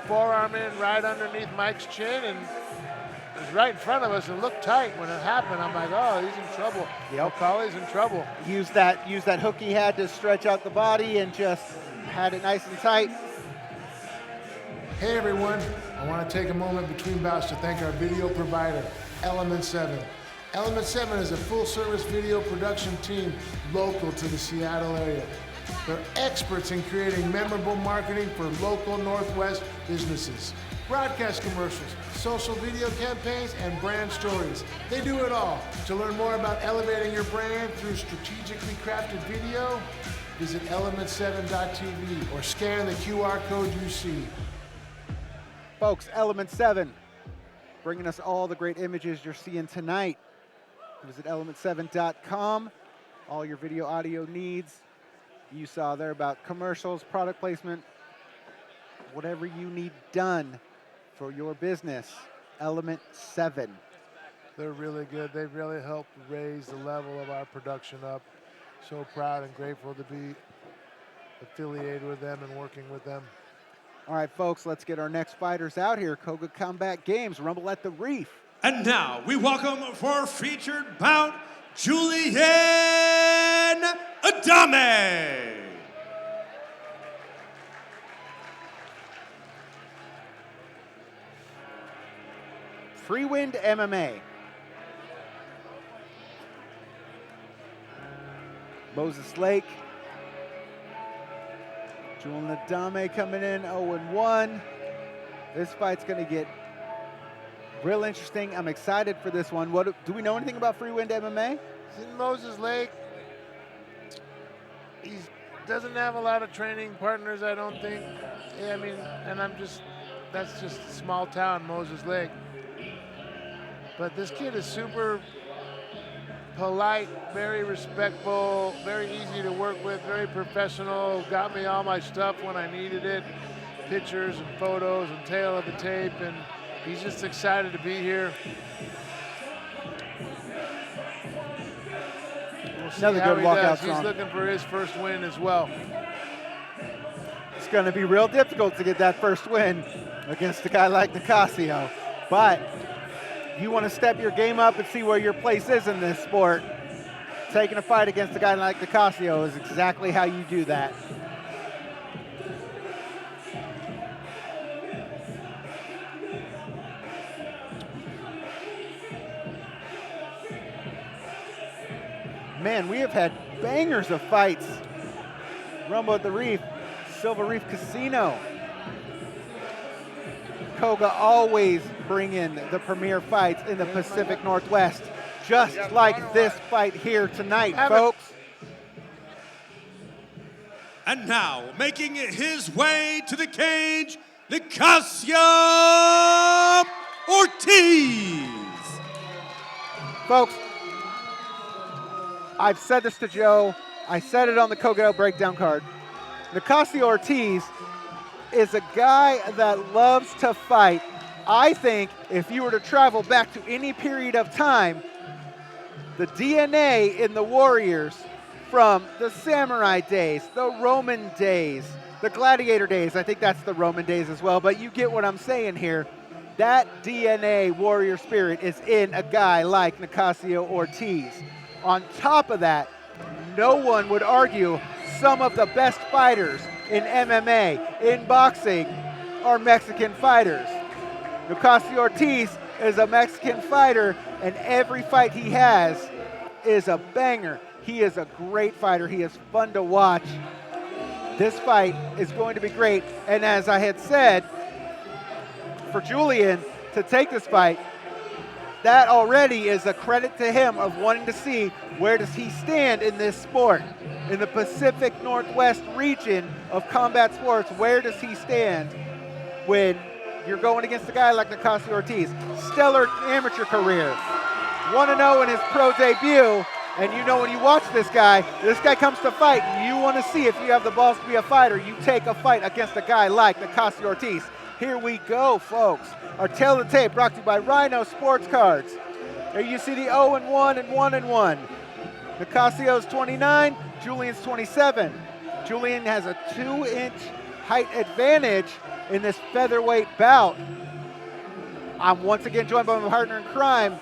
forearm in right underneath Mike's chin, and it was right in front of us. It looked tight when it happened. I'm like, oh, he's in trouble. Yep. Macaulay's in trouble. Used that hook he had to stretch out the body and just had it nice and tight. Hey everyone, I want to take a moment between bouts to thank our video provider, Element 7. Element 7 is a full-service video production team local to the Seattle area. They're experts in creating memorable marketing for local Northwest businesses. Broadcast commercials, social video campaigns, and brand stories. They do it all. To learn more about elevating your brand through strategically crafted video, visit element7.tv or scan the QR code you see. Folks, Element 7, bringing us all the great images you're seeing tonight. Visit element7.com. all your video audio needs. You saw there about commercials, product placement, whatever you need done for your business. Element 7. They're really good. They've really helped raise the level of our production up. So proud and grateful to be affiliated with them and working with them. All right, folks, let's get our next fighters out here. Coga Combat Games, Rumble at the Reef. And now we welcome for our featured bout, Julian Adame. Free Wind MMA. Moses Lake. Julian Adame coming in 0-1. This fight's going to get real interesting. I'm excited for this one. What do we know anything about Free Wind MMA? He's in Moses Lake. He doesn't have a lot of training partners, I don't think. Yeah, I mean, and that's just a small town, Moses Lake. But this kid is super polite, very respectful, very easy to work with, very professional, got me all my stuff when I needed it, pictures and photos and tail of the tape, and he's just excited to be here. We'll see Another how good he walkout does. song. He's looking for his first win as well. It's going to be real difficult to get that first win against a guy like Nicasio. But you want to step your game up and see where your place is in this sport. Taking a fight against a guy like Nicasio is exactly how you do that. Man, we have had bangers of fights. Rumble at the Reef, Silver Reef Casino. Coga always bring in the premier fights in the Pacific Northwest, just like this fight here tonight, folks. And now, making his way to the cage, Nicasio Ortiz. Folks, I've said this to Joe. I said it on the Coga breakdown card. Nicasio Ortiz is a guy that loves to fight. I think if you were to travel back to any period of time, the DNA in the Warriors from the samurai days, the Roman days, the gladiator days, I think that's the Roman days as well, but you get what I'm saying here. That DNA warrior spirit is in a guy like Nicasio Ortiz. On top of that, no one would argue some of the best fighters in MMA, in boxing, are Mexican fighters. Nicasio Ortiz is a Mexican fighter, and every fight he has is a banger. He is a great fighter. He is fun to watch. This fight is going to be great, and as I had said, for Julian to take this fight, that already is a credit to him of wanting to see where does he stand in this sport. In the Pacific Northwest region of combat sports, where does he stand when you're going against a guy like Nicasio Ortiz? Stellar amateur career, 1-0 in his pro debut, and you know when you watch this guy comes to fight, and you want to see if you have the balls to be a fighter, you take a fight against a guy like Nicasio Ortiz. Here we go, folks. Our tail of the tape brought to you by Rhino Sports Cards. There you see the 0-1 and 1-1. Nicasio's 29, Julian's 27. Julian has a 2-inch height advantage in this featherweight bout. I'm once again joined by my partner in crime,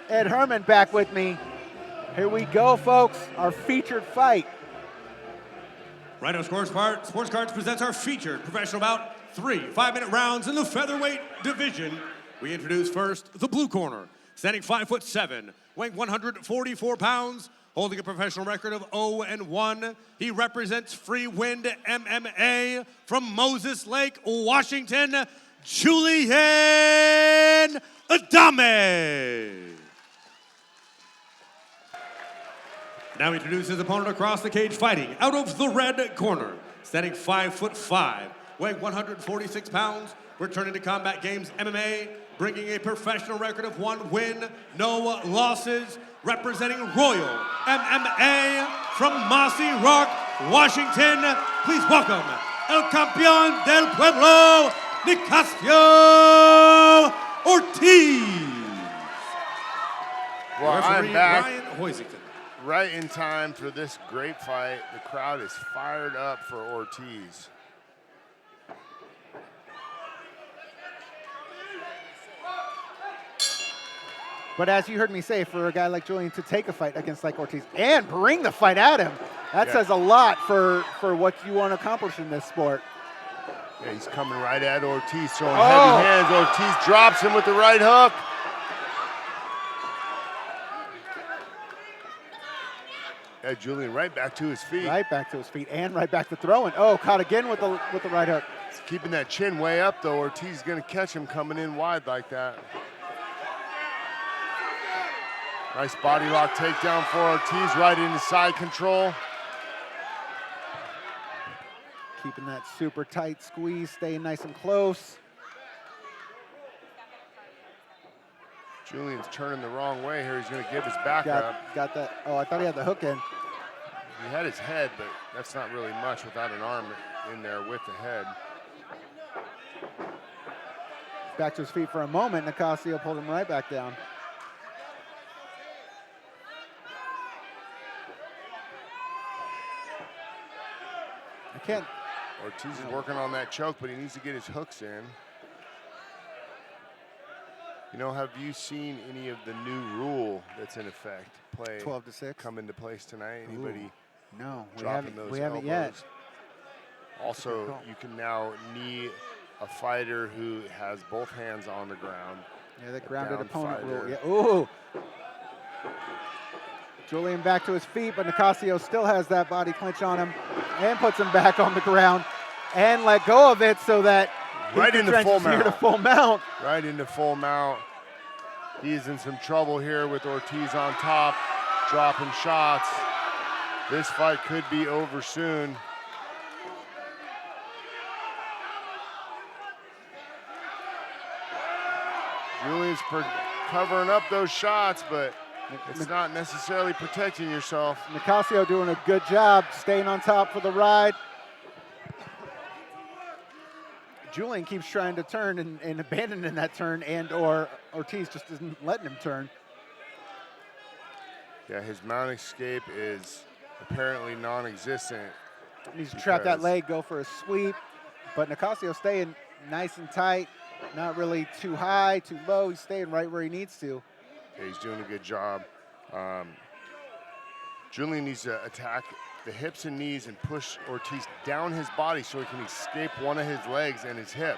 Ed Herman, back with me. Here we go, folks, our featured fight. Rhino Sports Cards presents our featured professional bout. 3 5-minute rounds in the featherweight division. We introduce first the blue corner, standing 5'7", weighing 144 pounds, holding a professional record of 0-1. He represents Free Wind MMA from Moses Lake, Washington, Julian Adame. Now he introduces his opponent across the cage, fighting out of the red corner, standing 5'5", weighing 146 pounds, returning to Combat Games MMA, bringing a professional record of 1 win, no losses. representing Royal MMA from Mossy Rock, Washington, please welcome El Campeón del Pueblo, Nicasio Ortiz. Well, Referee I'm back Ryan Hoisington. right in time for this great fight. The crowd is fired up for Ortiz. But as you heard me say, for a guy like Julian to take a fight against like Ortiz and bring the fight at him, that says a lot for what you want to accomplish in this sport. Yeah, he's coming right at Ortiz, showing heavy hands. Ortiz drops him with the right hook. Yeah, Julian right back to his feet. Right back to his feet and right back to throwing. Oh, caught again with the right hook. He's keeping that chin way up, though. Ortiz is going to catch him coming in wide like that. Nice body lock takedown for Ortiz, right into side control. Keeping that super tight squeeze, staying nice and close. Julian's turning the wrong way here. He's going to give his back up. Got that. Oh, I thought he had the hook in. He had his head, but that's not really much without an arm in there with the head. Back to his feet for a moment. Nicasio pulled him right back down. Ortiz is working on that choke, but he needs to get his hooks in. You know, have you seen any of the new rule that's in effect 12-6 come into place tonight? Anybody No, dropping those we haven't elbows? yet. Also, you can now knee a fighter who has both hands on the ground. Yeah, that grounded down opponent fighter. rule. Yeah. Ooh. Julian back to his feet, but Nicasio still has that body clinch on him and puts him back on the ground and let go of it so that Right he into can full transition mount. to full mount. Right into full mount. He's in some trouble here with Ortiz on top, dropping shots. This fight could be over soon. Julian's covering up those shots, but it's not necessarily protecting yourself. Nicasio doing a good job staying on top for the ride. Julian keeps trying to turn and abandoning that turn, and or Ortiz just isn't letting him turn. Yeah, his mount escape is apparently non-existent. He needs to trap that leg, go for a sweep, but Nicasio staying nice and tight, not really too high, too low. He's staying right where he needs to. Yeah, he's doing a good job. Julian needs to attack the hips and knees and push Ortiz down his body so he can escape one of his legs and his hip.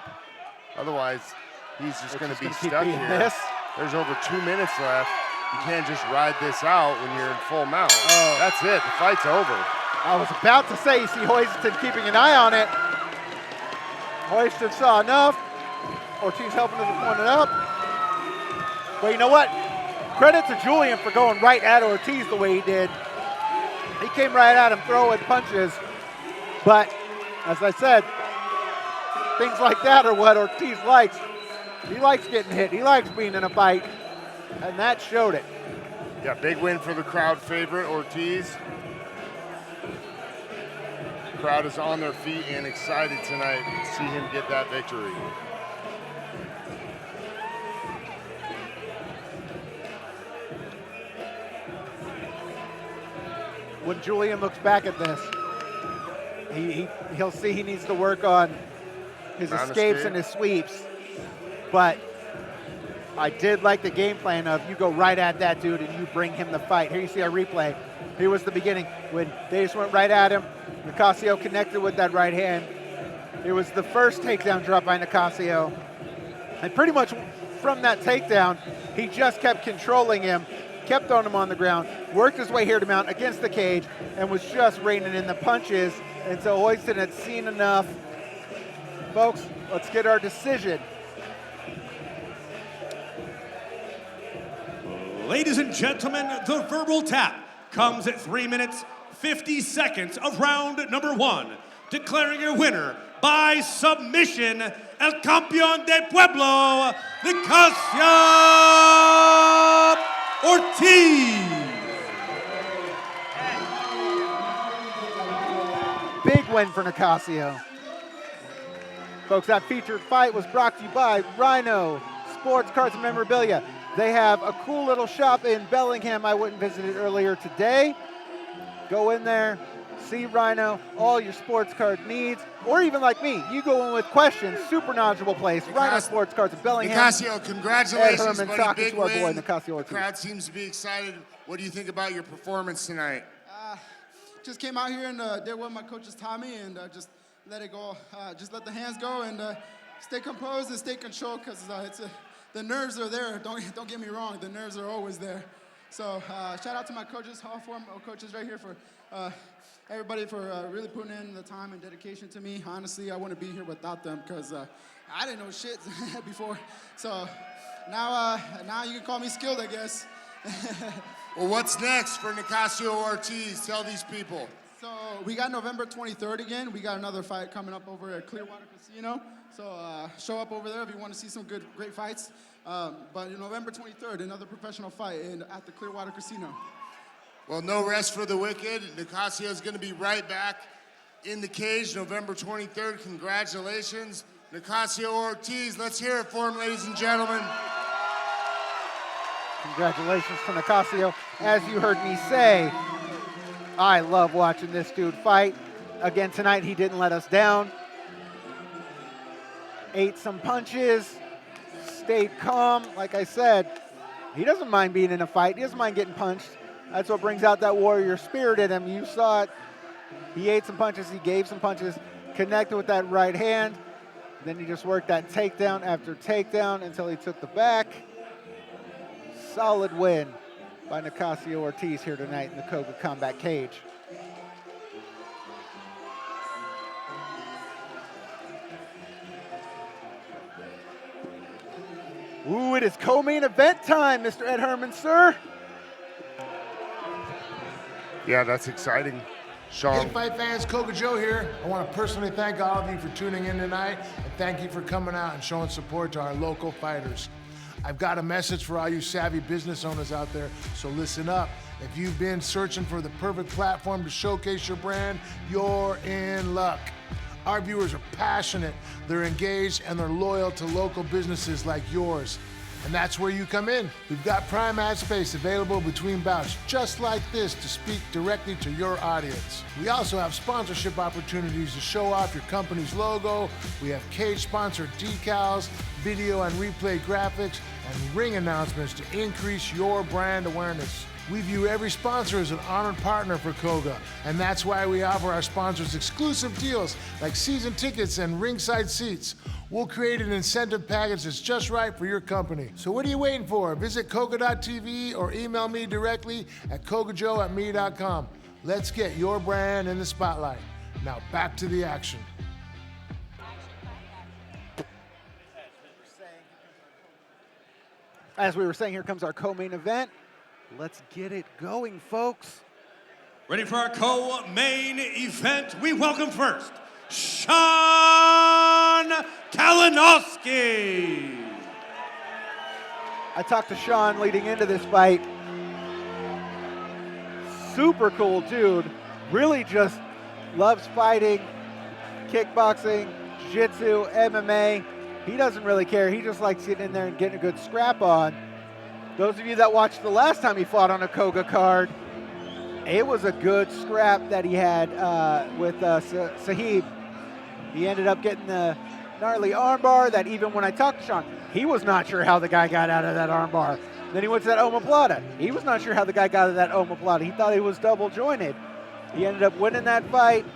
Otherwise, he's just going to be stuck here. There's over 2 minutes left. You can't just ride this out when you're in full mount. That's it. The fight's over. I was about to say, you see Hoiston keeping an eye on it. Hoiston saw enough. Ortiz helping him point it up. But you know what? Credit to Julian for going right at Ortiz the way he did. He came right at him throwing punches. But as I said, things like that are what Ortiz likes. He likes getting hit. He likes being in a fight. And that showed it. Yeah, big win for the crowd favorite, Ortiz. The crowd is on their feet and excited tonight to see him get that victory. When Julian looks back at this, he'll see he needs to work on his escapes and his sweeps. But I did like the game plan of you go right at that dude and you bring him the fight. Here you see a replay. Here was the beginning when they just went right at him. Nicasio connected with that right hand. It was the first takedown drop by Nicasio. And pretty much from that takedown, he just kept controlling him, kept throwing him on the ground, worked his way here to mount against the cage, and was just raining in the punches until Hoiston had seen enough. Folks, let's get our decision. Ladies and gentlemen, the verbal tap comes at 3 minutes, 50 seconds of round number 1. Declaring your winner by submission, El Campeón del Pueblo, Nicasio Ortiz. win for Nicasio. Folks, that featured fight was brought to you by Rhino Sports Cards and Memorabilia. They have a cool little shop in Bellingham. I went and visited earlier today. Go in there, see Rhino, all your sports card needs, or even like me, you go in with questions. Super knowledgeable place. Rhino Sports Cards in Bellingham. Nicasio, congratulations, Ed Herman buddy. talking Big to our win. boy Nicasio Ortiz. The crowd seems to be excited. What do you think about your performance tonight? Just came out here and did what my coaches taught me and just let it go. Just let the hands go and stay composed and stay controlled because the nerves are there. Don't get me wrong. The nerves are always there. So shout out to my coaches, all four coaches right here for everybody for really putting in the time and dedication to me. Honestly, I wouldn't be here without them because I didn't know shit before. So now you can call me skilled, I guess. Well, what's next for Nicasio Ortiz? Tell these people. So we got November 23rd again. We got another fight coming up over at Clearwater Casino. So show up over there if you want to see some great fights. But November 23rd, another professional fight at the Clearwater Casino. Well, no rest for the wicked. Nicasio is going to be right back in the cage November 23rd. Congratulations, Nicasio Ortiz. Let's hear it for him, ladies and gentlemen. Congratulations to Nicasio. As you heard me say, I love watching this dude fight. Again, tonight he didn't let us down. Ate some punches, stayed calm. Like I said, he doesn't mind being in a fight. He doesn't mind getting punched. That's what brings out that warrior spirit in him. You saw it. He ate some punches, he gave some punches, connected with that right hand. Then he just worked that takedown after takedown until he took the back. Solid win by Nicasio Ortiz here tonight in the Coga Combat Cage. Ooh, it is co-main event time, Mr. Ed Herman, sir. Yeah, that's exciting. Sean. Hey, fight fans, Coga Joe here. I want to personally thank all of you for tuning in tonight, and thank you for coming out and showing support to our local fighters. I've got a message for all you savvy business owners out there, so listen up. If you've been searching for the perfect platform to showcase your brand, you're in luck. Our viewers are passionate, they're engaged, and they're loyal to local businesses like yours. And that's where you come in. We've got prime ad space available between bouts, just like this, to speak directly to your audience. We also have sponsorship opportunities to show off your company's logo. We have cage-sponsored decals, video and replay graphics, and ring announcements to increase your brand awareness. We view every sponsor as an honored partner for Coga, and that's why we offer our sponsors exclusive deals like season tickets and ringside seats. We'll create an incentive package that's just right for your company. So what are you waiting for? Visit Coga.tv or email me directly at kogajoe@me.com. Let's get your brand in the spotlight. Now back to the action. As we were saying, here comes our co-main event. Let's get it going, folks. Ready for our co-main event? We welcome first, Sean Kalinoski. I talked to Sean leading into this fight. Super cool dude. Really just loves fighting, kickboxing, jiu-jitsu, MMA. He doesn't really care. He just likes getting in there and getting a good scrap on. Those of you that watched the last time he fought on a Coga card, it was a good scrap that he had with Sahib. He ended up getting the gnarly armbar that even when I talked to Sean, he was not sure how the guy got out of that armbar. Then he went to that omoplata. He was not sure how the guy got out of that omoplata. He thought he was double jointed. He ended up winning that fight.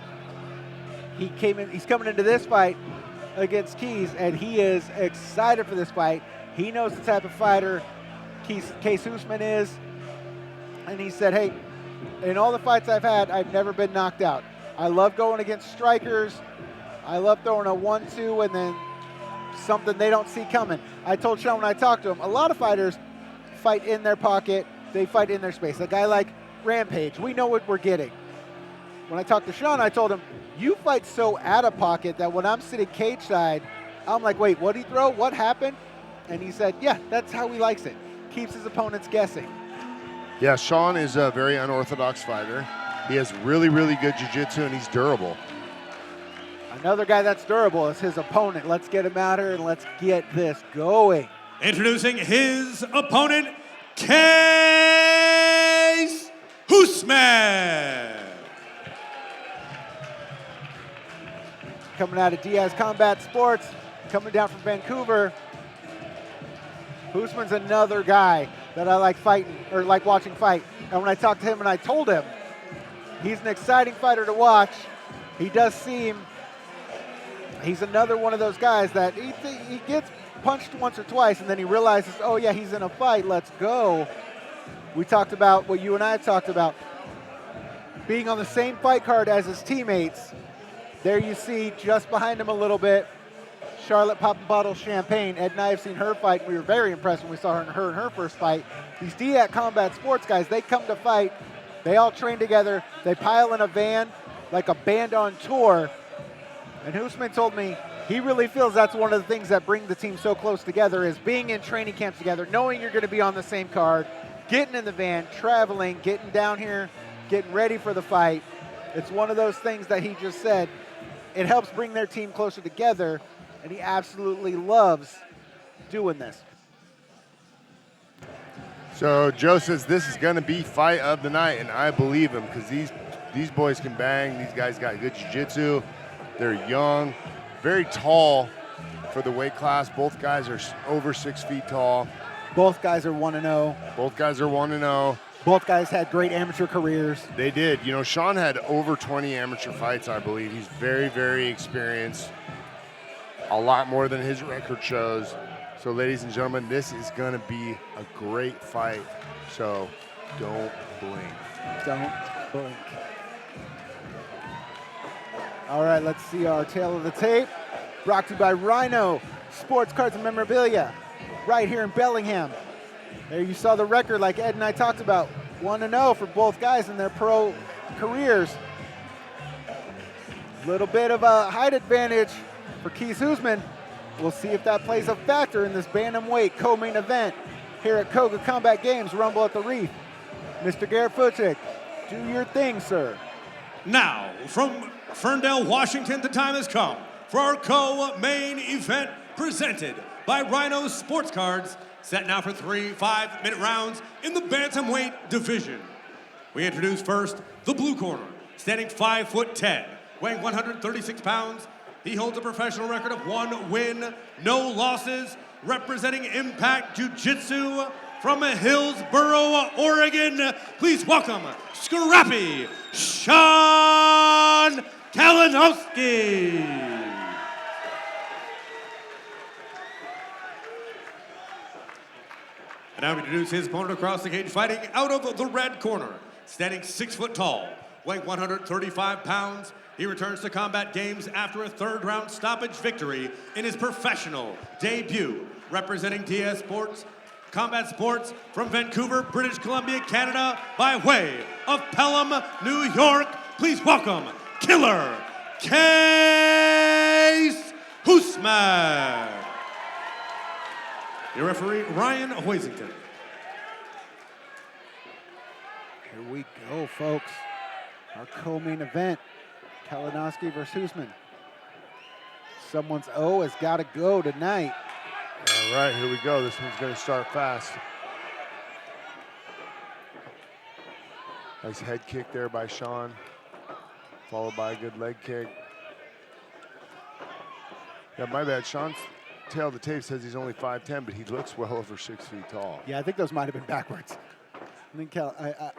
He's coming into this fight against Kees, and he is excited for this fight. He knows the type of fighter Kees Huisman is, and he said, hey, in all the fights I've had, I've never been knocked out. I love going against strikers. I love throwing a 1-2 and then something they don't see coming. I told Sean when I talked to him, a lot of fighters fight in their pocket. They fight in their space. A guy like Rampage, we know what we're getting. When I talked to Sean, I told him, you fight so out of pocket that when I'm sitting cage side, I'm like, wait, what did he throw? What happened? And he said, yeah, that's how he likes it. Keeps his opponents guessing. Yeah, Sean is a very unorthodox fighter. He has really, really good jiu-jitsu, and he's durable. Another guy that's durable is his opponent. Let's get him out here and let's get this going. Introducing his opponent, Kees Huisman. Coming out of Diaz Combat Sports, coming down from Vancouver. Huisman's another guy that I like fighting, or like watching fight. And when I talked to him and I told him, he's an exciting fighter to watch. He does seem, he's another one of those guys that he gets punched once or twice and then he realizes, oh yeah, he's in a fight, let's go. We talked about what you and I talked about, being on the same fight card as his teammates. There you see, just behind him a little bit, Charlotte popping bottles of champagne. Ed and I have seen her fight. We were very impressed when we saw her in her first fight. These Diaz Combat Sports guys, they come to fight. They all train together. They pile in a van like a band on tour. And Huisman told me he really feels that's one of the things that bring the team so close together is being in training camps together, knowing you're going to be on the same card, getting in the van, traveling, getting down here, getting ready for the fight. It's one of those things that he just said. It helps bring their team closer together, and he absolutely loves doing this. So Joe says this is going to be fight of the night, and I believe him because these boys can bang. These guys got good jiu-jitsu. They're young, very tall for the weight class. Both guys are over 6 feet tall. Both guys are 1-0. Both guys are 1-0. Both guys had great amateur careers. They did. You know, Sean had over 20 amateur fights, I believe. He's very, very experienced. A lot more than his record shows. So, ladies and gentlemen, this is going to be a great fight. So, don't blink. Don't blink. All right, let's see our tail of the tape. Brought to you by Rhino Sports Cards and Memorabilia, right here in Bellingham. There you saw the record like Ed and I talked about. 1-0 for both guys in their pro careers. Little bit of a height advantage for Kees Huisman. We'll see if that plays a factor in this bantamweight co-main event here at Coga Combat Games, Rumble at the Reef. Mr. Garrett Fuchik, do your thing, sir. Now, from Ferndale, Washington, the time has come for our co-main event presented by Rhino Sports Cards, set now for 3 5-minute rounds in the bantamweight division. We introduce first the blue corner, standing 5'10", weighing 136 pounds. He holds a professional record of 1 win, no losses, representing Impact Jiu-Jitsu from Hillsboro, Oregon. Please welcome Scrappy Sean Kalinoski. And now we introduce his opponent across the cage, fighting out of the red corner, standing 6 foot tall, weighing 135 pounds. He returns to Combat Games after a third-round stoppage victory in his professional debut, representing DS Sports, Combat Sports from Vancouver, British Columbia, Canada, by way of Pelham, New York. Please welcome Killer Kees Huisman. Your referee, Ryan Hoisington. Here we go, folks. Our co-main event, Kalinoski versus Huisman. Someone's O has got to go tonight. All right, here we go. This one's going to start fast. Nice head kick there by Sean, followed by a good leg kick. Yeah, my bad. Sean's tail of the tape says he's only 5'10", but he looks well over 6 feet tall. Yeah, I think those might have been backwards. I think I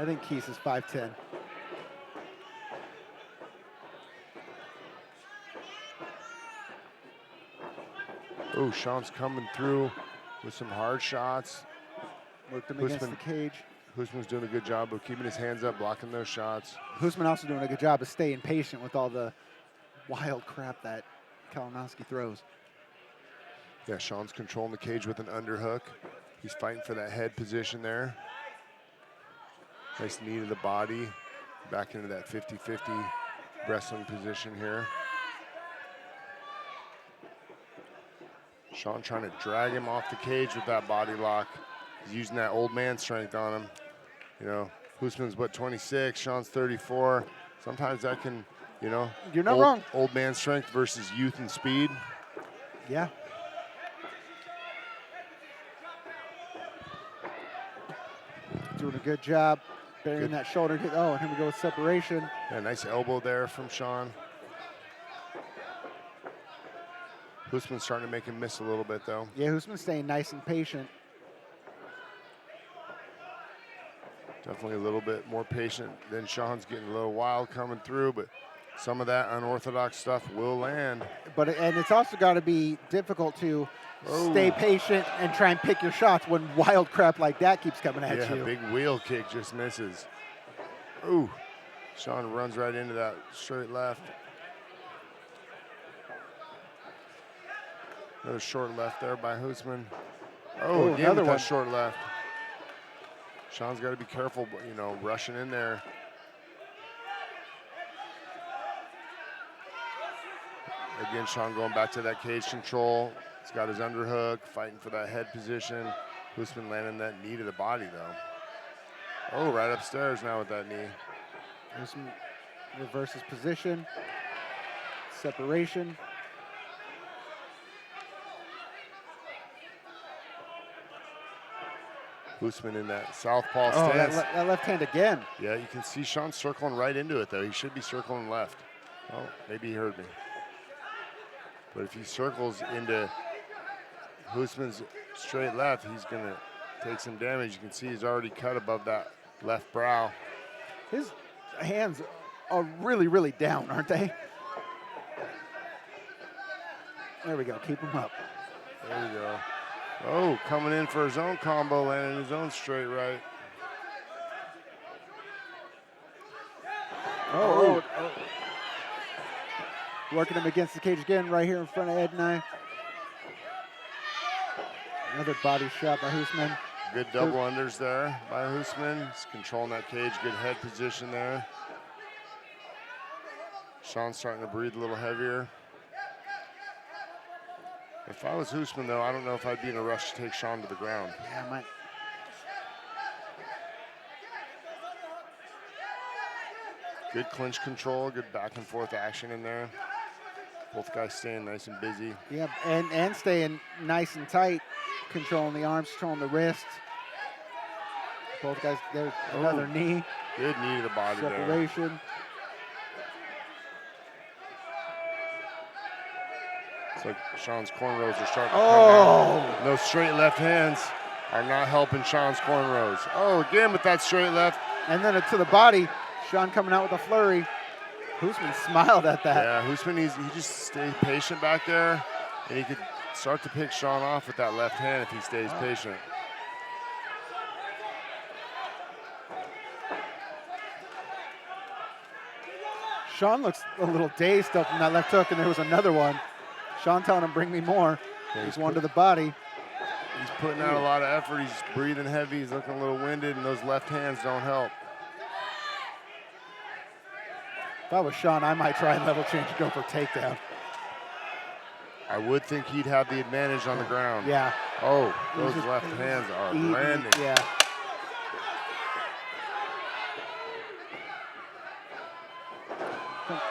think Kees is 5'10". Oh, Sean's coming through with some hard shots. Worked him against the cage. Huisman's doing a good job of keeping his hands up, blocking those shots. Huisman also doing a good job of staying patient with all the wild crap that Kalinoski throws. Yeah, Sean's controlling the cage with an underhook. He's fighting for that head position there. Nice knee to the body. Back into that 50-50 wrestling position here. Sean trying to drag him off the cage with that body lock. He's using that old man strength on him. You know, Huisman's what, 26, Sean's 34. Sometimes that can You know? You're not wrong. Old man strength versus youth and speed. Yeah. Doing a good job burying that shoulder. Oh, and here we go with separation. Yeah, nice elbow there from Sean. Huisman's starting to make him miss a little bit, though. Yeah, Huisman's staying nice and patient. Definitely a little bit more patient than Sean's, getting a little wild coming through, but some of that unorthodox stuff will land. And it's also got to be difficult to stay patient and try and pick your shots when wild crap like that keeps coming at you. Yeah, big wheel kick just misses. Ooh, Sean runs right into that straight left. Another short left there by Huisman. Oh, again with that short left. Sean's got to be careful, you know, rushing in there. Again, Sean going back to that cage control. He's got his underhook, fighting for that head position. Huisman landing that knee to the body, though. Oh, right upstairs now with that knee. Huisman reverses position. Separation. Huisman in that southpaw stance. That left hand again. Yeah, you can see Sean circling right into it, though. He should be circling left. Oh, maybe he heard me. But if he circles into Huisman's straight left, he's going to take some damage. You can see he's already cut above that left brow. His hands are really, really down, aren't they? There we go. Keep him up. There we go. Oh, coming in for his own combo, landing his own straight right. Oh. Working him against the cage again right here in front of Ed and I. Another body shot by Huisman. Good double unders there by Huisman. He's controlling that cage, good head position there. Sean's starting to breathe a little heavier. If I was Huisman, though, I don't know if I'd be in a rush to take Sean to the ground. Yeah, I might. Good clinch control, good back and forth action in there. Both guys staying nice and busy. Yeah, and staying nice and tight, controlling the arms, controlling the wrist. Both guys, there's another knee. Good knee to the body there. Separation. It's like Sean's cornrows are starting to come out. Those straight left hands are not helping Sean's cornrows. Oh, again with that straight left. And then to the body. Sean coming out with a flurry. Huisman smiled at that. Yeah, Huisman, he just stays patient back there, and he could start to pick Sean off with that left hand if he stays patient. Sean looks a little dazed up from that left hook, and there was another one. Sean telling him, bring me more. Yeah, he's one to the body. He's putting out a lot of effort. He's breathing heavy. He's looking a little winded, and those left hands don't help. If I was Sean, I might try and level change and go for takedown. I would think he'd have the advantage on the ground. Yeah. Oh, those left hands are landing. Yeah.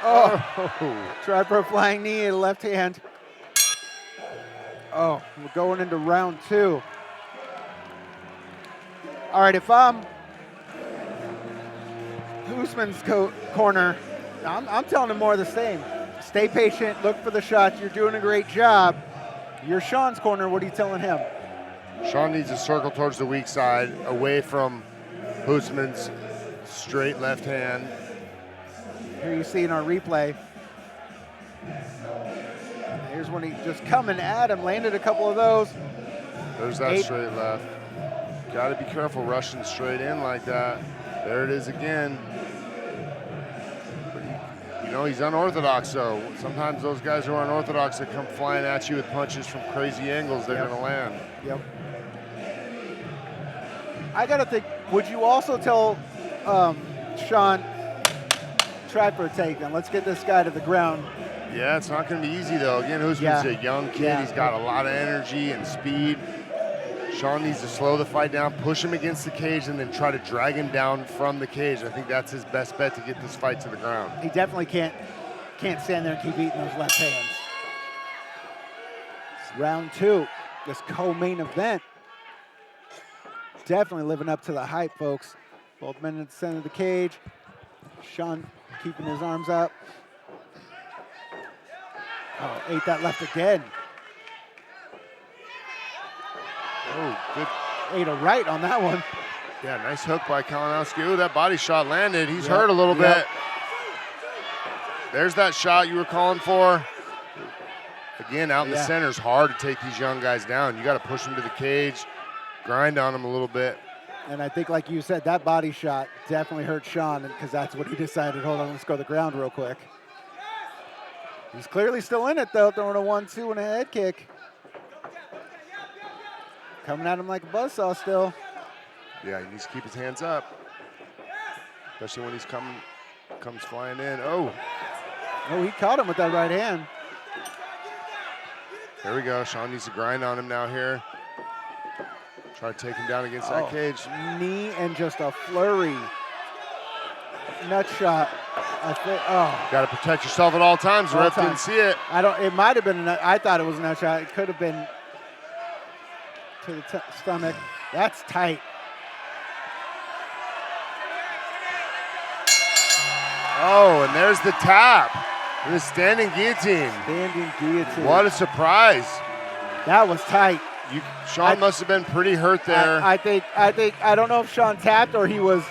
Oh, try for a flying knee and left hand. Oh, we're going into round 2. All right, if I'm Huisman's corner, I'm telling him more of the same. Stay patient, look for the shots. You're doing a great job. You're Sean's corner. What are you telling him? Sean needs to circle towards the weak side, away from Huisman's straight left hand. Here you see in our replay. Here's when he just coming at him, landed a couple of those. There's that straight left. Got to be careful rushing straight in like that. There it is again. You know, he's unorthodox, so sometimes those guys who are unorthodox that come flying at you with punches from crazy angles, they're going to land. Yep. I got to think, would you also tell Sean, try for a takedown? Let's get this guy to the ground. Yeah, it's not going to be easy, though. Again, Huisman's a young kid. Yeah. He's got a lot of energy and speed. Sean needs to slow the fight down, push him against the cage, and then try to drag him down from the cage. I think that's his best bet to get this fight to the ground. He definitely can't stand there and keep eating those left hands. It's round 2, this co-main event. Definitely living up to the hype, folks. Both men at the center of the cage. Sean keeping his arms up. Oh, ate that left again. Oh, good. Ate a right on that one. Yeah, nice hook by Kalinoski. Ooh, that body shot landed. He's hurt a little bit. There's that shot you were calling for. Again, out in the center is hard to take these young guys down. You got to push them to the cage, grind on them a little bit. And I think, like you said, that body shot definitely hurt Sean because that's what he decided. Hold on, let's go to the ground real quick. He's clearly still in it, though, throwing a 1-2 and a head kick. Coming at him like a buzzsaw still. Yeah, he needs to keep his hands up, especially when he's comes flying in. Oh, he caught him with that right hand. There we go. Sean needs to grind on him now here. Try to take him down against that cage. Knee and just a flurry. Nut shot. I think. Oh. Got to protect yourself at all times. The ref didn't see it. It might have been. I thought it was a nut shot. It could have been to the stomach. That's tight. Oh, and there's the tap. The standing guillotine. Standing guillotine. What a surprise. That was tight. Sean must have been pretty hurt there. I don't know if Sean tapped or he was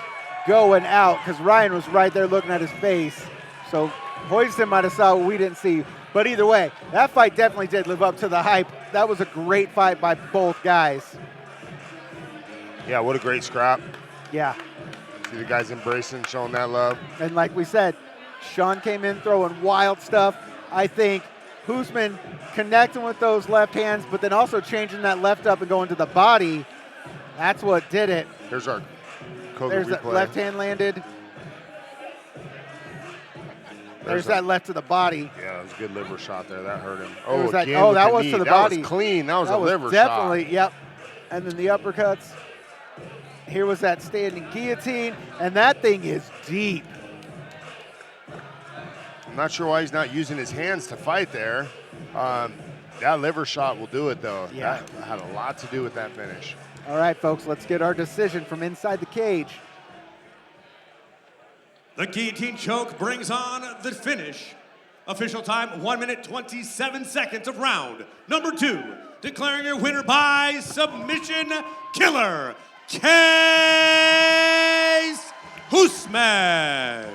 going out because Ryan was right there looking at his face. So Huisman might have saw what we didn't see. But either way, that fight definitely did live up to the hype. That was a great fight by both guys. Yeah, what a great scrap. Yeah. See the guys embracing, showing that love. And like we said, Sean came in throwing wild stuff. I think Huisman connecting with those left hands, but then also changing that left up and going to the body. That's what did it. There's our Coga There's replay. that left hand landed. There's that left to the body. Yeah, it was a good liver shot there. That hurt him. That was to the body. That was clean. That was a liver definitely, shot. Yep. And then the uppercuts. Here was that standing guillotine, and that thing is deep. I'm not sure why he's not using his hands to fight there. That liver shot will do it, though. Yeah. That had a lot to do with that finish. All right, folks, let's get our decision from inside the cage. The guillotine choke brings on the finish. Official time, 1 minute, 27 seconds of round number 2. Declaring your winner by submission killer, Kees Huisman.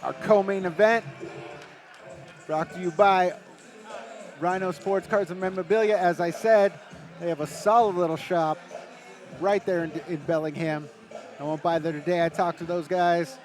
Our co-main event brought to you by Rhino Sports Cards and Memorabilia. As I said, they have a solid little shop right there in Bellingham. I went by there today. I talked to those guys.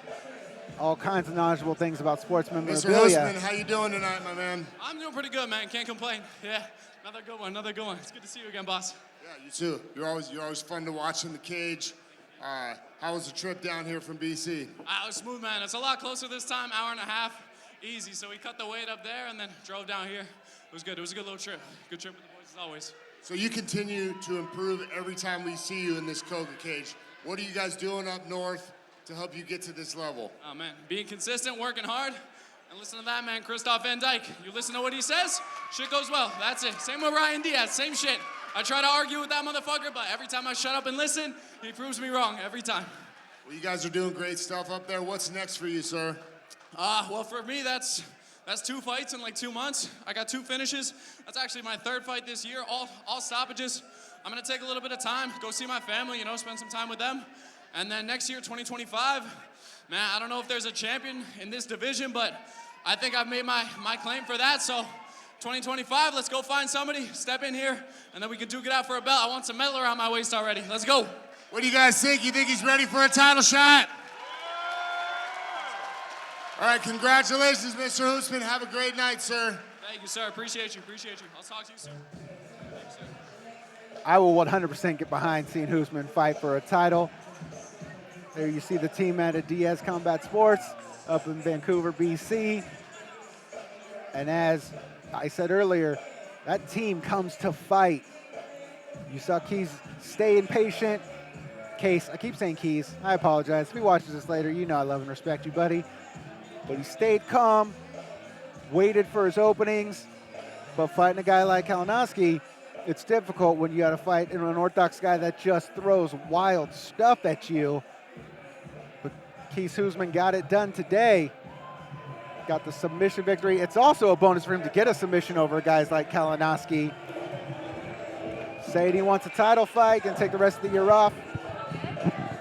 All kinds of knowledgeable things about sports memorabilia. Mr. Huisman, how you doing tonight, my man? I'm doing pretty good, man. Can't complain. Yeah, another good one, another good one. It's good to see you again, boss. Yeah, you too. You're always fun to watch in the cage. How was the trip down here from BC? It was smooth, man. It's a lot closer this time, hour and a half. Easy. So we cut the weight up there and then drove down here. It was good. It was a good little trip. Good trip with the boys as always. So you continue to improve every time we see you in this Coga cage. What are you guys doing up north to help you get to this level? Oh, man. Being consistent, working hard. And listen to that, man, Christoph Van Dyke. You listen to what he says, shit goes well. That's it. Same with Ryan Diaz, same shit. I try to argue with that motherfucker, but every time I shut up and listen, he proves me wrong every time. Well, you guys are doing great stuff up there. What's next for you, sir? Well, for me, that's 2 fights in like 2 months. I got 2 finishes. That's actually my 3rd fight this year, all stoppages. I'm gonna take a little bit of time, go see my family, spend some time with them. And then next year, 2025, man, I don't know if there's a champion in this division, but I think I've made my claim for that. So 2025, let's go find somebody, step in here, and then we can duke it out for a belt. I want some metal around my waist already. Let's go. What do you guys think? You think he's ready for a title shot? All right, congratulations, Mr. Huisman. Have a great night, sir. Thank you, sir. Appreciate you. I'll talk to you soon. Thank you, sir. I will 100% get behind seeing Huisman fight for a title. There you see the team at Diaz Combat Sports. up in Vancouver, BC. And as I said earlier, that team comes to fight. You saw Kees staying patient. Case, I keep saying Kees, I apologize. If he watches this later, you know I love and respect you, buddy. But he stayed calm, waited for his openings. But fighting a guy like Kalinoski, it's difficult when you got to fight an unorthodox guy that just throws wild stuff at you. But Kees Huisman got it done today. Got the submission victory. It's also a bonus for him to get a submission over guys like Kalinoski. Saying he wants a title fight, gonna take the rest of the year off.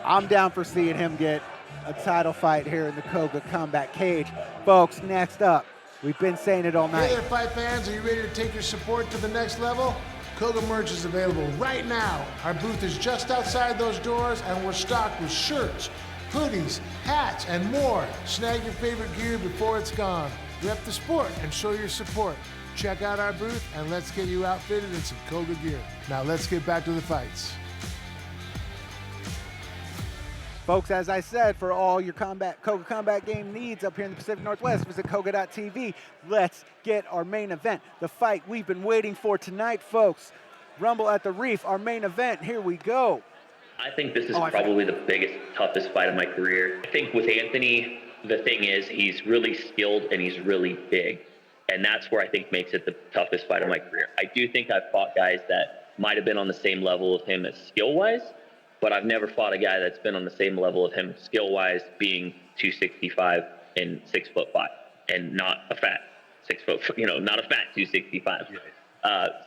I'm down for seeing him get a title fight here in the Coga Combat Cage. Folks, next up, we've been saying it all night. Hey there, fight fans. Are you ready to take your support to the next level? Coga merch is available right now. Our booth is just outside those doors, and we're stocked with shirts, hoodies, hats, and more. Snag your favorite gear before it's gone. Rep the sport and show your support. Check out our booth, and let's get you outfitted in some Coga gear. Now let's get back to the fights. Folks, as I said, for all your Coga Combat game needs up here in the Pacific Northwest, visit Coga.tv. Let's get our main event, the fight we've been waiting for tonight, folks. Rumble at the Reef, our main event. Here we go. I think this is probably the biggest, toughest fight of my career. I think with Anthony, the thing is he's really skilled and he's really big. And that's where I think makes it the toughest fight of my career. I do think I've fought guys that might have been on the same level of him as skill-wise, but I've never fought a guy that's been on the same level of him skill-wise, being 265 and 6'5", and not a fat 6 foot, not a fat 265.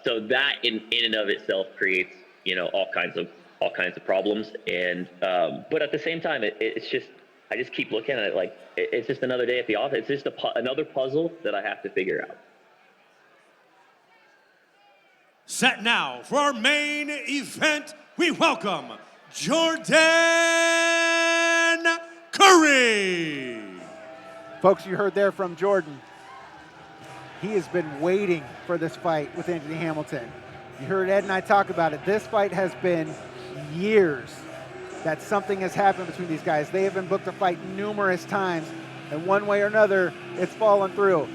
So that in and of itself creates, all kinds of problems. And but at the same time, it's just, I just keep looking at it like it's just another day at the office. It's just another puzzle that I have to figure out. Set now for our main event. We welcome Jordan Currie. Folks, you heard there from Jordan. He has been waiting for this fight with Anthony Hamilton. You heard Ed and I talk about it. This fight has been years that something has happened between these guys. They have been booked to fight numerous times, and one way or another, it's fallen through.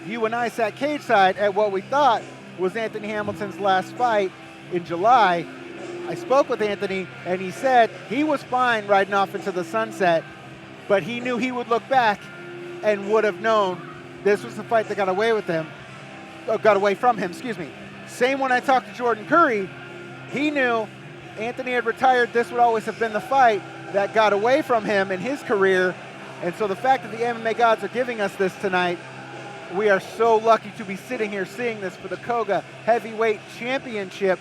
You and I sat cage side at what we thought was Anthony Hamilton's last fight in July. I spoke with Anthony, and he said he was fine riding off into the sunset, but he knew he would look back and would have known this was the fight that got away from him, Same when I talked to Jordan Currie, he knew Anthony had retired. This would always have been the fight that got away from him in his career. And so the fact that the MMA gods are giving us this tonight, we are so lucky to be sitting here seeing this for the Coga Heavyweight Championship.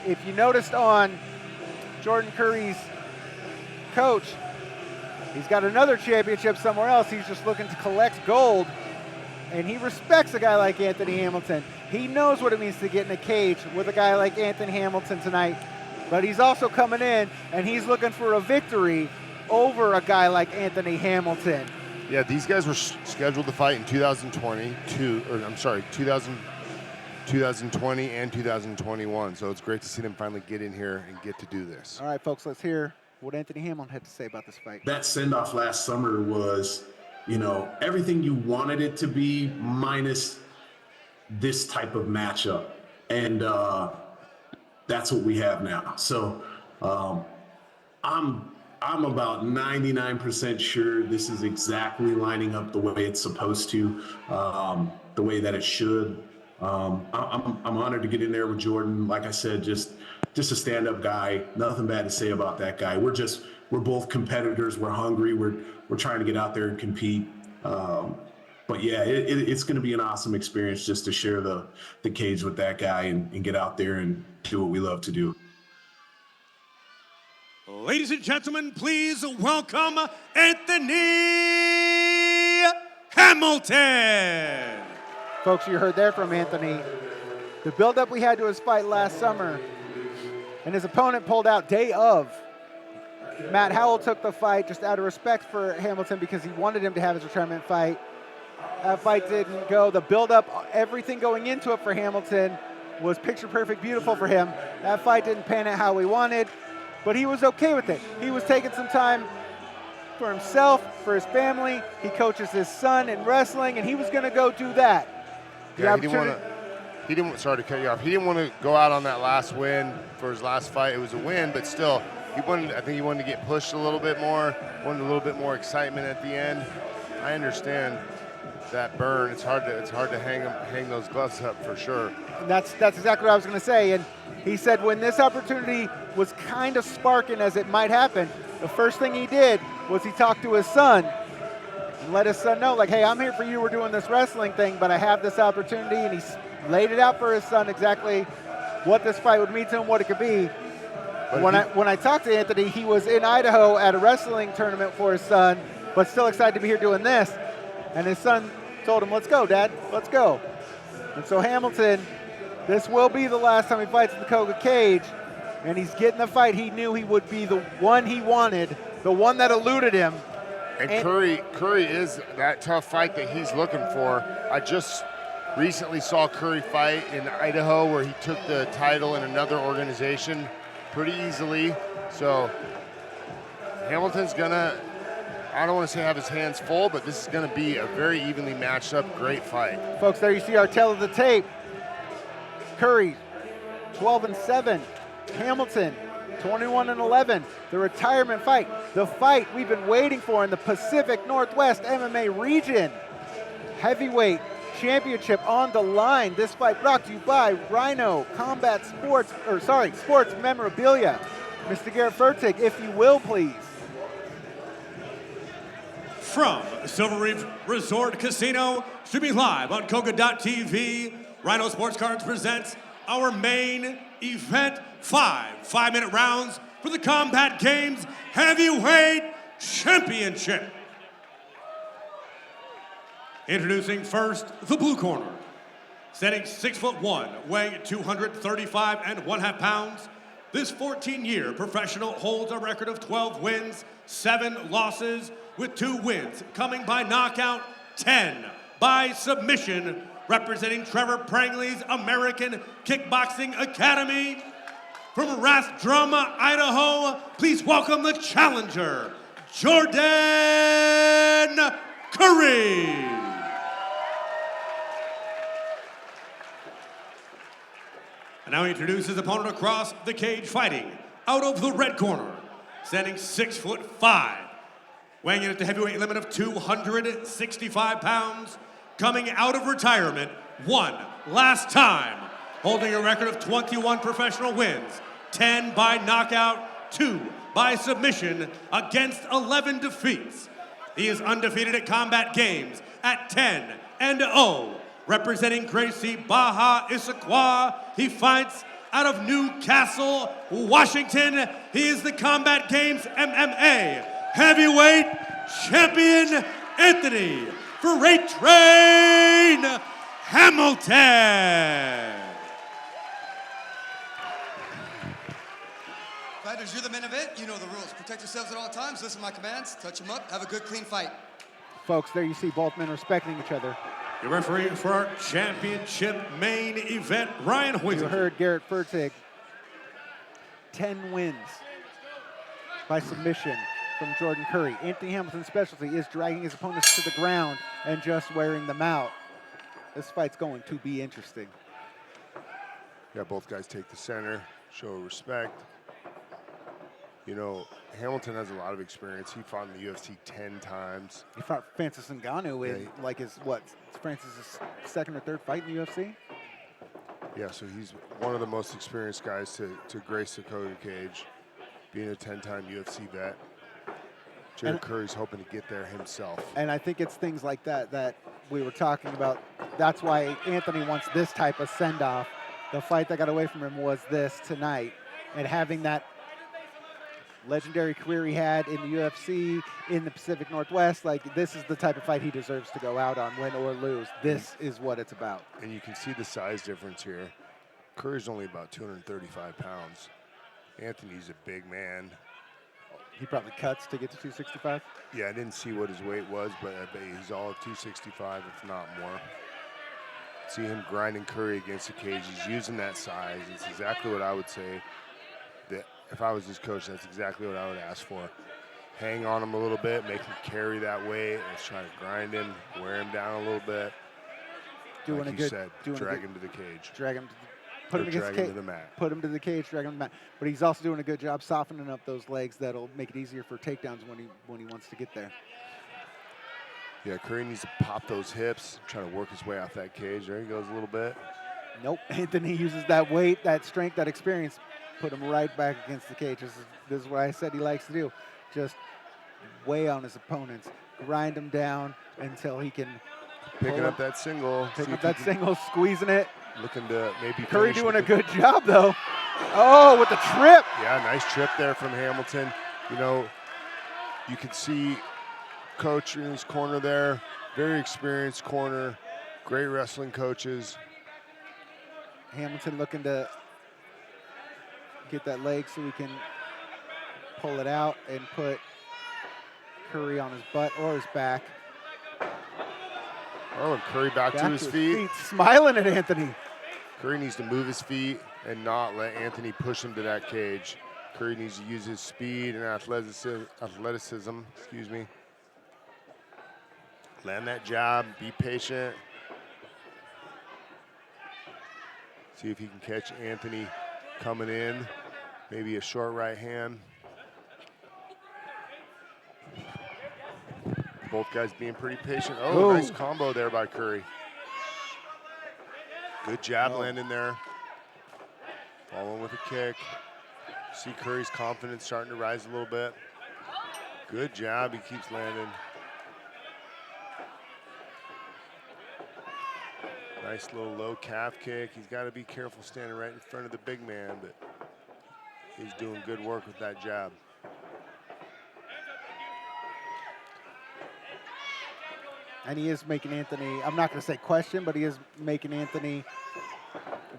If you noticed on Jordan Currie's coach, he's got another championship somewhere else. He's just looking to collect gold. And he respects a guy like Anthony Hamilton. He knows what it means to get in a cage with a guy like Anthony Hamilton tonight. But he's also coming in, and he's looking for a victory over a guy like Anthony Hamilton. Yeah, these guys were scheduled to fight in 2020 and 2021. So it's great to see them finally get in here and get to do this. All right, folks, let's hear what Anthony Hamilton had to say about this fight. That send-off last summer was, everything you wanted it to be minus this type of matchup. And that's what we have now. So I'm about 99% sure this is exactly lining up the way it's supposed to, the way that it should. I'm honored to get in there with Jordan. Like I said, just a stand-up guy. Nothing bad to say about that guy. We're both competitors. We're hungry. We're trying to get out there and compete. But yeah, it's going to be an awesome experience just to share the cage with that guy and get out there and do what we love to do. Ladies and gentlemen, please welcome Anthony Hamilton. Folks, you heard there from Anthony. The buildup we had to his fight last summer, and his opponent pulled out day of. Matt Howell took the fight just out of respect for Hamilton because he wanted him to have his retirement fight. That fight didn't go. The buildup, everything going into it for Hamilton was picture perfect, beautiful for him. That fight didn't pan out how we wanted, but he was okay with it. He was taking some time for himself, for his family. He coaches his son in wrestling, and he was going to go do that. Yeah, he didn't sorry to cut you off. He didn't want to go out on that last win for his last fight. It was a win, but still, I think he wanted to get pushed a little bit more, wanted a little bit more excitement at the end. I understand that burn. It's hard to hang those gloves up for sure. And that's exactly what I was going to say. And he said when this opportunity was kind of sparking as it might happen, the first thing he did was he talked to his son and let his son know, like, hey, I'm here for you. We're doing this wrestling thing, but I have this opportunity. And he laid it out for his son exactly what this fight would mean to him, what it could be. When I talked to Anthony, he was in Idaho at a wrestling tournament for his son, but still excited to be here doing this. And his son told him, let's go, Dad, let's go. And so Hamilton, this will be the last time he fights in the Coga cage, and he's getting the fight he knew he would be the one he wanted, the one that eluded him. And Currie is that tough fight that he's looking for. I just recently saw Currie fight in Idaho where he took the title in another organization pretty easily. So Hamilton's gonna, I don't want to say have his hands full, but this is going to be a very evenly matched up, great fight. Folks, there you see our tell of the tape. Currie, 12-7. Hamilton, 21-11. The retirement fight, the fight we've been waiting for in the Pacific Northwest MMA region. Heavyweight championship on the line. This fight brought to you by Rhino Combat Sports Memorabilia. Mr. Garrett Fertig, if you will, please. From Silver Reef Resort Casino, streaming live on Coga.tv, Rhino Sports Cards presents our main event, 5-minute rounds for the Combat Games Heavyweight Championship. Introducing first, the blue corner. Standing 6'1", weighing 235 1/2 pounds, this 14-year professional holds a record of 12 wins, 7 losses, with 2 wins coming by knockout, 10 by submission, representing Trevor Prangley's American Kickboxing Academy. From Rathdrum, Idaho, please welcome the challenger, Jordan Currie. And now he introduces his opponent across the cage, fighting out of the red corner, standing 6'5", weighing in at the heavyweight limit of 265 pounds, coming out of retirement one last time, holding a record of 21 professional wins, 10 by knockout, 2 by submission, against 11 defeats. He is undefeated at Combat Games at 10-0. Representing Gracie Baja Issaquah, he fights out of Newcastle, Washington. He is the Combat Games MMA Heavyweight Champion, Anthony Ratr Hamilton. Fighters, you're the main event. You know the rules. Protect yourselves at all times. Listen to my commands. Touch them up. Have a good, clean fight. Folks, there you see both men respecting each other. Your referee for our championship main event, Ryan Huisman. You heard Garrett Fertig. 10 wins by submission from Jordan Currie. Anthony Hamilton's specialty is dragging his opponents to the ground and just wearing them out. This fight's going to be interesting. Yeah, both guys take the center, show respect. You know, Hamilton has a lot of experience. He fought in the UFC 10 times. He fought Francis Ngannou in like his, Francis' second or third fight in the UFC? Yeah, so he's one of the most experienced guys to grace the Coga cage, being a 10-time UFC vet. Jordan Currie's hoping to get there himself. And I think it's things like that that we were talking about. That's why Anthony wants this type of send-off. The fight that got away from him was this tonight. And having that legendary career he had in the UFC, in the Pacific Northwest, like this is the type of fight he deserves to go out on, win or lose. This is what it's about. And you can see the size difference here. Currie's only about 235 pounds. Anthony's a big man. He probably cuts to get to 265? Yeah, I didn't see what his weight was, but I bet he's all of 265, if not more. See him grinding Currie against the cage. He's using that size. It's exactly what I would say. That if I was his coach, that's exactly what I would ask for. hang on him a little bit, make him carry that weight. Let's try to grind him, wear him down a little bit. Doing like a good, said, drag him to the cage. Drag him, put him against the cage, to the mat. Put him to the cage, drag him to the mat. But he's also doing a good job softening up those legs. That'll make it easier for takedowns when he wants to get there. Yeah, Currie needs to pop those hips, trying to work his way off that cage. There he goes a little bit. Nope. Anthony uses that weight, that strength, that experience, put him right back against the cage. This is what I said he likes to do. Just weigh on his opponents, grind him down until he can Picking up that single. Picking up that single, squeezing it. Looking to maybe Currie doing a good job, though. Oh, with the trip. Yeah, nice trip there from Hamilton. You know, you can see Coach in his corner there. Very experienced corner. Great wrestling coaches. Hamilton looking to get that leg so he can pull it out and put Currie on his butt or his back. Oh, and Currie back to his feet. Smiling at Anthony. Currie needs to move his feet and not let Anthony push him to that cage. Currie needs to use his speed and athleticism, excuse me. Land that jab, be patient. See if he can catch Anthony coming in. Maybe a short right hand. Both guys being pretty patient. Oh, nice combo there by Currie. Good jab landing there. Following with a kick. See Currie's confidence starting to rise a little bit. Good jab, he keeps landing. Nice little low calf kick. He's got to be careful standing right in front of the big man, but he's doing good work with that jab. And he is making Anthony, I'm not going to say question, but he is making Anthony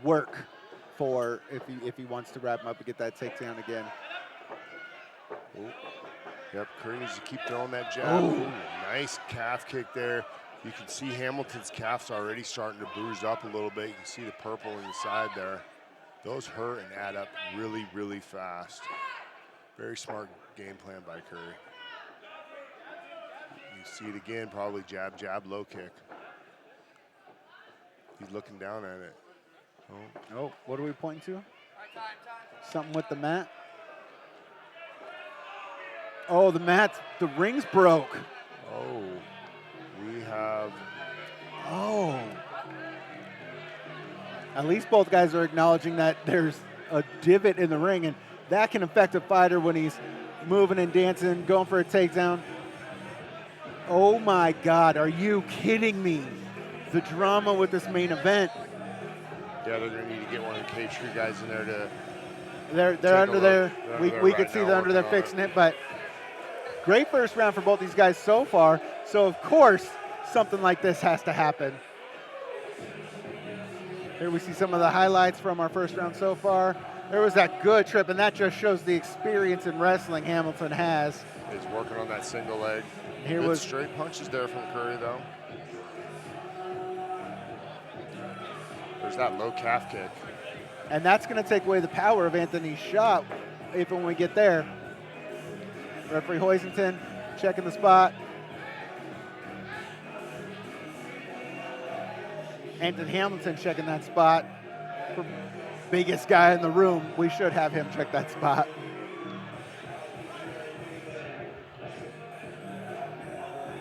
work for if he wants to wrap him up and get that takedown again. Ooh. Yep, Currie needs to keep throwing that jab. Ooh, nice calf kick there. You can see Hamilton's calf's already starting to bruise up a little bit. You can see the purple in the side there. Those hurt and add up really, really fast. Very smart game plan by Currie. You see it again, probably jab, jab, low kick. He's looking down at it. Oh, what are we pointing to? Something with the mat. Oh, the mat, the rings broke. Oh, we have. Oh. At least both guys are acknowledging that there's a divot in the ring, and that can affect a fighter when he's moving and dancing, going for a takedown. Oh my God, are you kidding me? The drama with this main event. Yeah, they're gonna need to get one of the cage crew guys in there to. They're under there. We could see they're under there fixing it, but great first round for both these guys so far. So of course, something like this has to happen. Here we see some of the highlights from our first round so far. There was that good trip, and that just shows the experience in wrestling Hamilton has. He's working on that single leg. Here Good was straight punches there from Currie, though. There's that low calf kick. and that's going to take away the power of Anthony's shot if and when we get there. Referee Huisman checking the spot. Anthony Hamilton checking that spot. Biggest guy in the room, we should have him check that spot.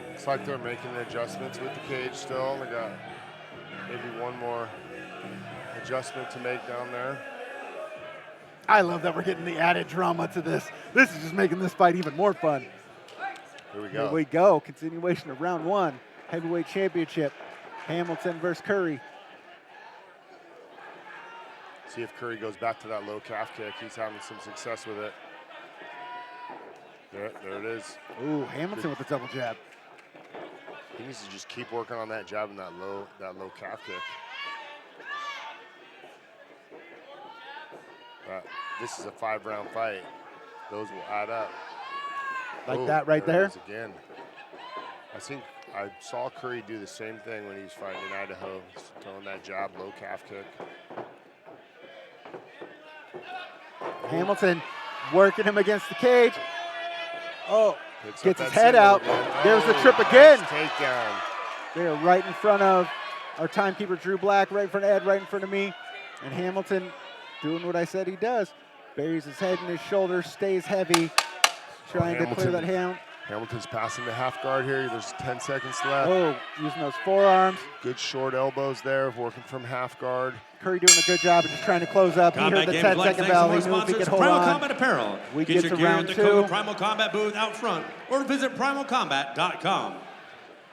Looks like they're making adjustments with the cage still. They got maybe one more adjustment to make down there. I love that we're getting the added drama to this. This is just making this fight even more fun. Here we go. Here we go. Continuation of round one. Heavyweight championship. Hamilton versus Currie. See if Currie goes back to that low calf kick. He's having some success with it. There it is. Ooh, Hamilton with the double jab. He needs to just keep working on that jab and that low calf kick. This is a 5-round fight. Those will add up. Like that right there? Again. I saw Currie do the same thing when he was fighting in Idaho. He's throwing that jab, low calf kick. Hamilton working him against the cage. Oh, Picks up gets his that head single out. again. There's the Oh, trip nice again. Takedown. They're right in front of our timekeeper, Drew Black, right in front of Ed, right in front of me. And Hamilton doing what I said he does. Buries his head in his shoulders, stays heavy, trying to clear that hand. Hamilton's passing the half guard here. There's 10 seconds left. Oh, using those forearms. Good short elbows there, working from half guard. Currie doing a good job of just trying to close up. He Combat heard the Games 10 would like to second thank some bell. of He our knew if he sponsors, could hold Primal on. Combat Apparel. We Get get your to gear round at the 2. Coga Primal Combat booth out front or visit primalcombat.com.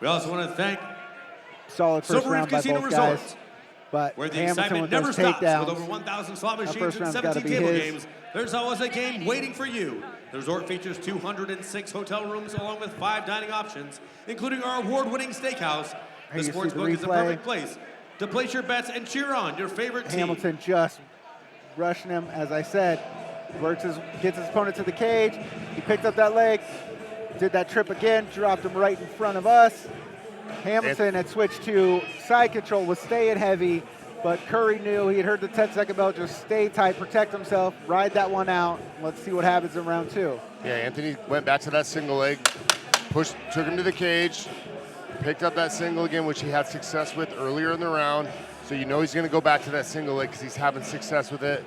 We also want to thank Solid first Silver Reef round by Casino both Resort, guys. But where the Hamilton excitement with never those stops. takedowns. With over 1,000 slot That machines first and round's gotta 17 be table his. games, there's always a game waiting for you. The resort features 206 hotel rooms along with 5 dining options, including our award-winning steakhouse. The you see sports the book is the replay. perfect place to place your bets and cheer on your favorite team. Hamilton just rushing him, as I said. Gets his opponent to the cage. He picked up that leg, did that trip again, dropped him right in front of us. Hamilton had switched to side control, was staying heavy, but Currie knew he had heard the 10-second bell, just stay tight, protect himself, ride that one out. Let's see what happens in round 2. Yeah, Anthony went back to that single leg, took him to the cage, picked up that single again, which he had success with earlier in the round. So you know he's going to go back to that single leg because he's having success with it.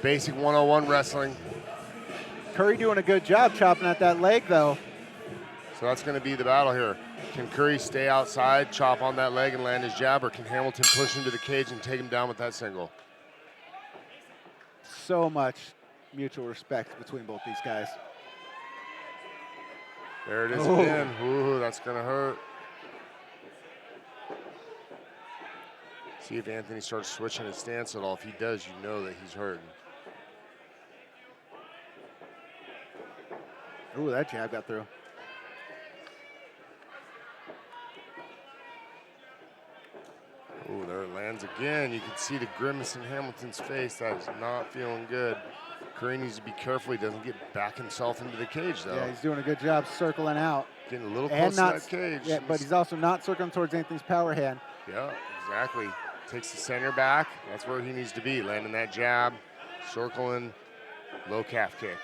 Basic one-on-one wrestling. Currie doing a good job chopping at that leg, though. So that's going to be the battle here. Can Currie stay outside, chop on that leg and land his jab, or can Hamilton push him to the cage and take him down with that single? So much mutual respect between both these guys. There it is Oh. again. Ooh, that's going to hurt. See if Anthony starts switching his stance at all. If he does, you know that he's hurting. Ooh, that jab got through. Ooh, there it lands again. You can see the grimace in Hamilton's face. That is not feeling good. Currie needs to be careful he doesn't get back himself into the cage, though. Yeah, he's doing a good job circling out. Getting a little And close to not, that cage. yeah, but he's also not circling towards Anthony's power hand. Yeah, exactly. Takes the center back. That's where he needs to be, landing that jab, circling, low calf kick.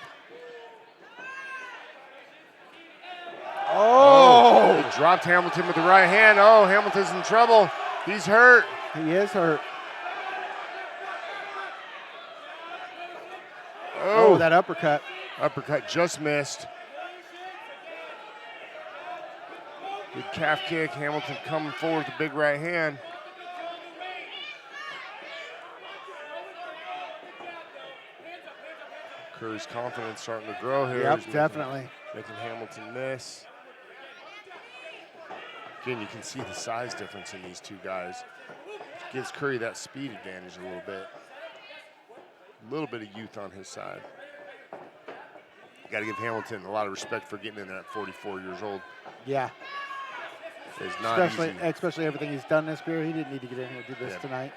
Oh! He dropped Hamilton with the right hand. Oh, Hamilton's in trouble. He's hurt. He is hurt. Oh, that uppercut. Uppercut just missed. Good calf kick. Hamilton coming forward with a big right hand. Currie's confidence starting to grow here. Yep, He's definitely. Making Hamilton miss. Again, you can see the size difference in these two guys. Gives Currie that speed advantage a little bit. A little bit of youth on his side. Got to give Hamilton a lot of respect for getting in there at 44 years old. Yeah. It's not easy. Especially everything he's done in his career. He didn't need to get in here and do this Yeah. tonight.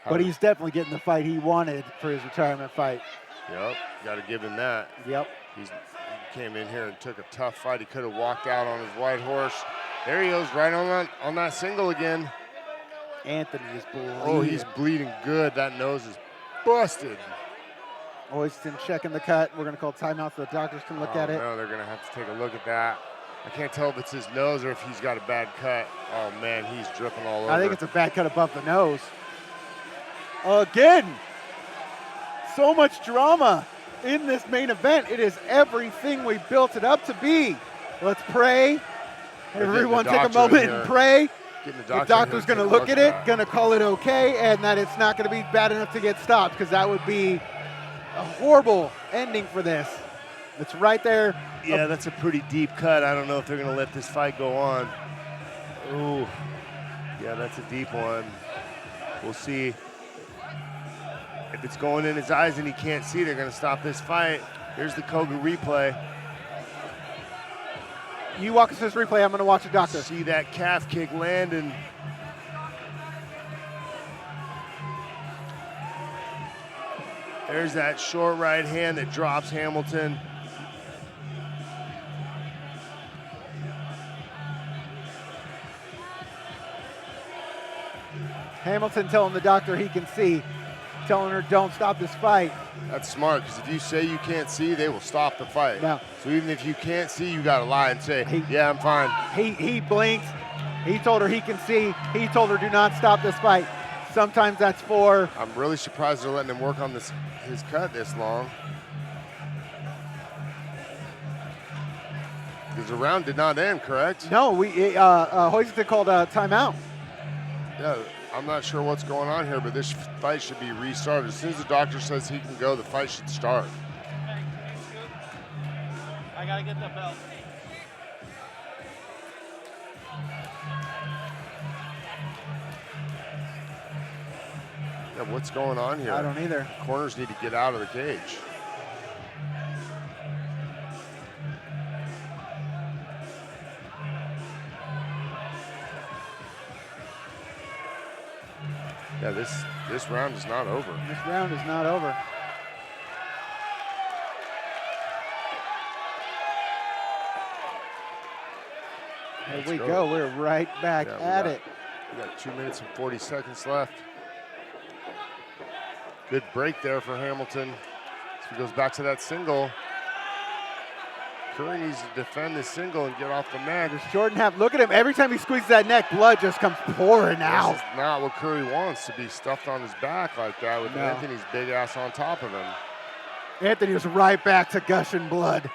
How But did- he's definitely getting the fight he wanted for his retirement fight. Yep, got to give him that. Yep. He came in here and took a tough fight. He could have walked out on his white horse. There he goes, right on that single again. Anthony is bleeding. Oh, he's bleeding good. That nose is busted. Oyston checking the cut. We're going to call timeout so the doctors can look at it. No, they're going to have to take a look at that. I can't tell if it's his nose or if he's got a bad cut. Oh, man, he's dripping all over. I think it's a bad cut above the nose. Again, so much drama in this main event. It is everything we built it up to be. Let's pray. Everyone take a moment and pray. The doctor's going to look at it, going to call it okay, and that it's not going to be bad enough to get stopped, because that would be a horrible ending for this. It's right there. Yeah, that's a pretty deep cut. I don't know if they're going to let this fight go on. Ooh, yeah, that's a deep one. We'll see. If it's going in his eyes and he can't see, they're going to stop this fight. Here's the Coga replay. You walk us through this replay. I'm going to watch the doctor. See that calf kick landing. There's that short right hand that drops Hamilton. Hamilton telling the doctor he can see. telling her, don't stop this fight. That's smart, because if you say you can't see, they will stop the fight. No. So even if you can't see, you got to lie and say, yeah, I'm fine. He blinked. He told her he can see. He told her, do not stop this fight. Sometimes that's for... I'm really surprised they're letting him work on his cut this long. Because the round did not end, correct? No, Huisman called a timeout. Yeah, I'm not sure what's going on here, but this fight should be restarted. As soon as the doctor says he can go, the fight should start. I gotta get the belt. Yeah, what's going on here? I don't either. Corners need to get out of the cage. Yeah, this round is not over. This round is not over. Here we go. We're right back at it. We got 2 minutes and 40 seconds left. Good break there for Hamilton. So he goes back to that single. Currie needs to defend the single and get off the mat. Jordan look at him. Every time he squeezes that neck, blood just comes pouring out. This is not what Currie wants, to be stuffed on his back like that with Anthony's big ass on top of him. Anthony was right back to gushing blood.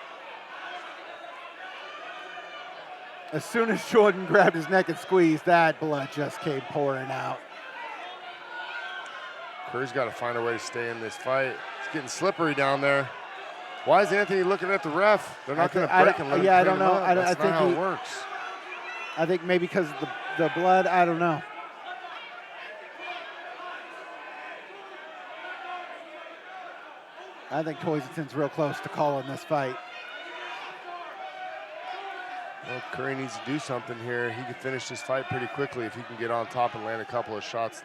As soon as Jordan grabbed his neck and squeezed, that blood just came pouring out. Curry's got to find a way to stay in this fight. It's getting slippery down there. Why is Anthony looking at the ref? They're not going to break and let him I clean don't know. him up. That's not how it works. I think maybe because of the blood, I don't know. I think Huisman's real close to calling this fight. Well, Currie needs to do something here. He could finish this fight pretty quickly if he can get on top and land a couple of shots.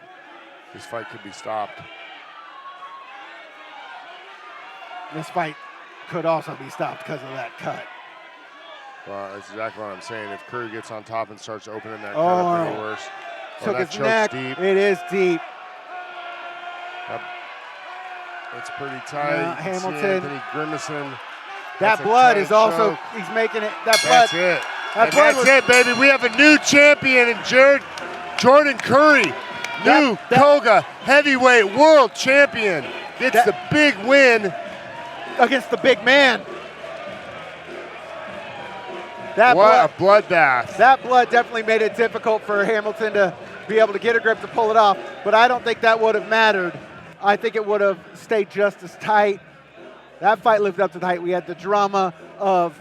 This fight could be stopped. This fight could also be stopped because of that cut. Well, that's exactly what I'm saying. If Currie gets on top and starts opening that cut up any worse. Took that his neck. deep. It is deep. It's pretty tight. Now, you can see Hamilton. Anthony grimacing. That blood is also, he's making it, that blood. That's it. That's it, baby. We have a new champion in Jordan Currie. New Coga heavyweight world champion. Gets the big win. Against the big man. What a bloodbath. That blood definitely made it difficult for Hamilton to be able to get a grip to pull it off, but I don't think that would have mattered. I think it would have stayed just as tight. That fight lived up to the hype. We had the drama of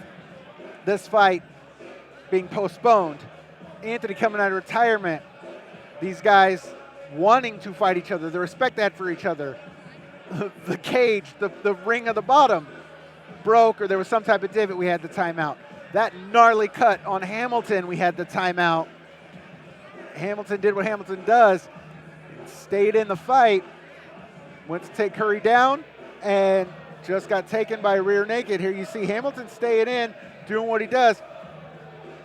this fight being postponed. Anthony coming out of retirement. These guys wanting to fight each other, the respect they had for each other. The cage, the ring of the bottom broke, or there was some type of divot, we had the timeout. That gnarly cut on Hamilton, we had the timeout. Hamilton did what Hamilton does, stayed in the fight, went to take Currie down, and just got taken by rear naked. Here you see Hamilton staying in, doing what he does,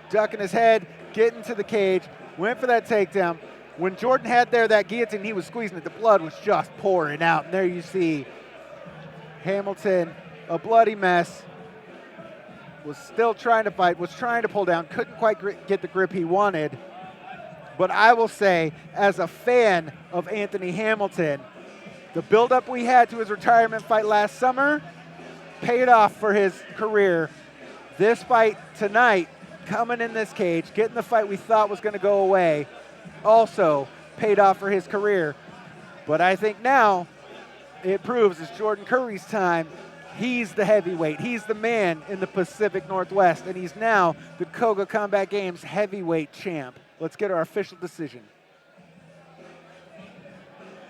ducking his head, getting to the cage, went for that takedown. When Jordan had there that guillotine, he was squeezing it. The blood was just pouring out. And there you see Hamilton, a bloody mess, was still trying to fight, was trying to pull down, couldn't quite get the grip he wanted. But I will say, as a fan of Anthony Hamilton, the buildup we had to his retirement fight last summer paid off for his career. This fight tonight, coming in this cage, getting the fight we thought was going to go away, also paid off for his career. But I think now it proves it's Jordan Currie's time. He's the heavyweight. He's the man in the Pacific Northwest, and he's now the Coga Combat Games heavyweight champ. Let's get our official decision.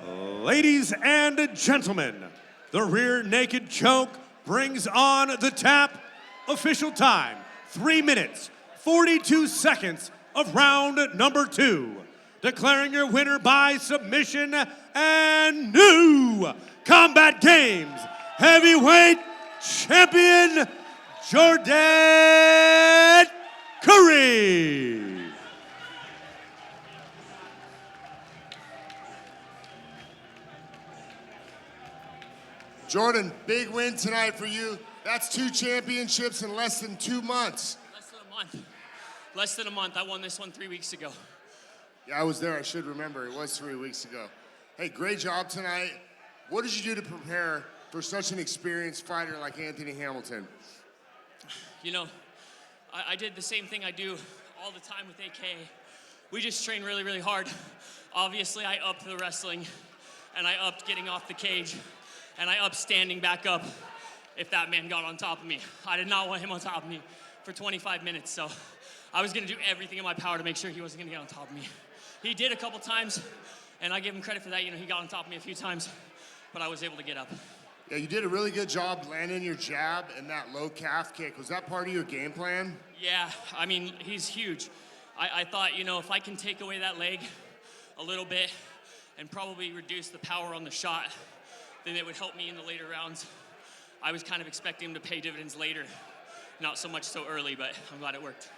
Ladies and gentlemen, the rear naked choke brings on the tap. Official time, 3 minutes, 42 seconds of round number 2. Declaring your winner by submission and new Combat Games heavyweight champion, Jordan Currie. Jordan, big win tonight for you. That's 2 championships in less than 2 months. Less than a month. Less than a month. I won this one 3 weeks ago. Yeah, I was there. I should remember. It was 3 weeks ago. Hey, great job tonight. What did you do to prepare for such an experienced fighter like Anthony Hamilton? You know, I did the same thing I do all the time with AK. We just train really, really hard. Obviously, I upped the wrestling, and I upped getting off the cage, and I upped standing back up if that man got on top of me. I did not want him on top of me for 25 minutes, so I was gonna do everything in my power to make sure he wasn't gonna get on top of me. He did a couple times, and I give him credit for that. You know, he got on top of me a few times, but I was able to get up. Yeah, you did a really good job landing your jab and that low calf kick. Was that part of your game plan? Yeah, I mean, he's huge. I thought, you know, if I can take away that leg a little bit and probably reduce the power on the shot, then it would help me in the later rounds. I was kind of expecting him to pay dividends later, not so much so early, but I'm glad it worked.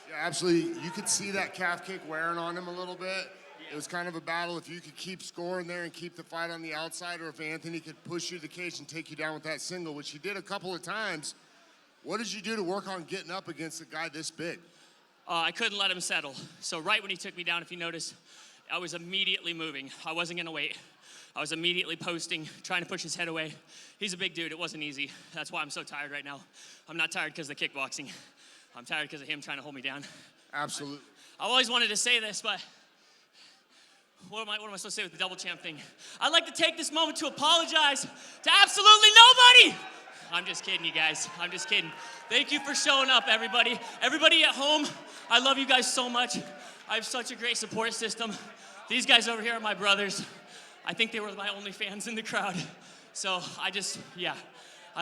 Yeah, absolutely. You could see that calf kick wearing on him a little bit. It was kind of a battle if you could keep scoring there and keep the fight on the outside, or if Anthony could push you to the cage and take you down with that single, which he did a couple of times. What did you do to work on getting up against a guy this big? I couldn't let him settle. So right when he took me down, if you notice, I was immediately moving. I wasn't gonna wait. I was immediately posting, trying to push his head away. He's a big dude, it wasn't easy. That's why I'm so tired right now. I'm not tired because of the kickboxing. I'm tired because of him trying to hold me down. Absolutely. I've always wanted to say this, but what am I supposed to say with the double champ thing? I'd like to take this moment to apologize to absolutely nobody. I'm just kidding, you guys. I'm just kidding. Thank you for showing up, everybody. Everybody at home, I love you guys so much. I have such a great support system. These guys over here are my brothers. I think they were my only fans in the crowd. So I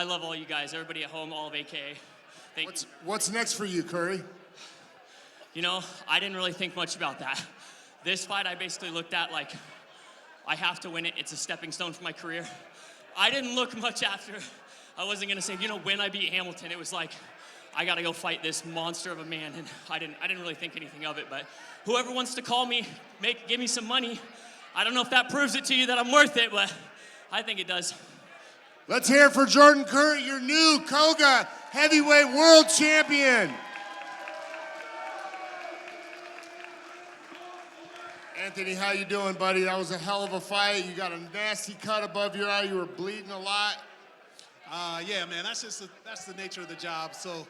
love all you guys. Everybody at home, all of AKA. Thank you. What's next for you, Currie? You know, I didn't really think much about that. This fight, I basically looked at like, I have to win it. It's a stepping stone for my career. I didn't look much after. I wasn't gonna say, you know, when I beat Hamilton, it was like, I gotta go fight this monster of a man, and I didn't really think anything of it, but whoever wants to call me, give me some money. I don't know if that proves it to you that I'm worth it, but I think it does. Let's hear it for Jordan Currie, your new Coga heavyweight world champion. Anthony, how you doing, buddy? That was a hell of a fight. You got a nasty cut above your eye. You were bleeding a lot. Yeah, man, that's the nature of the job. So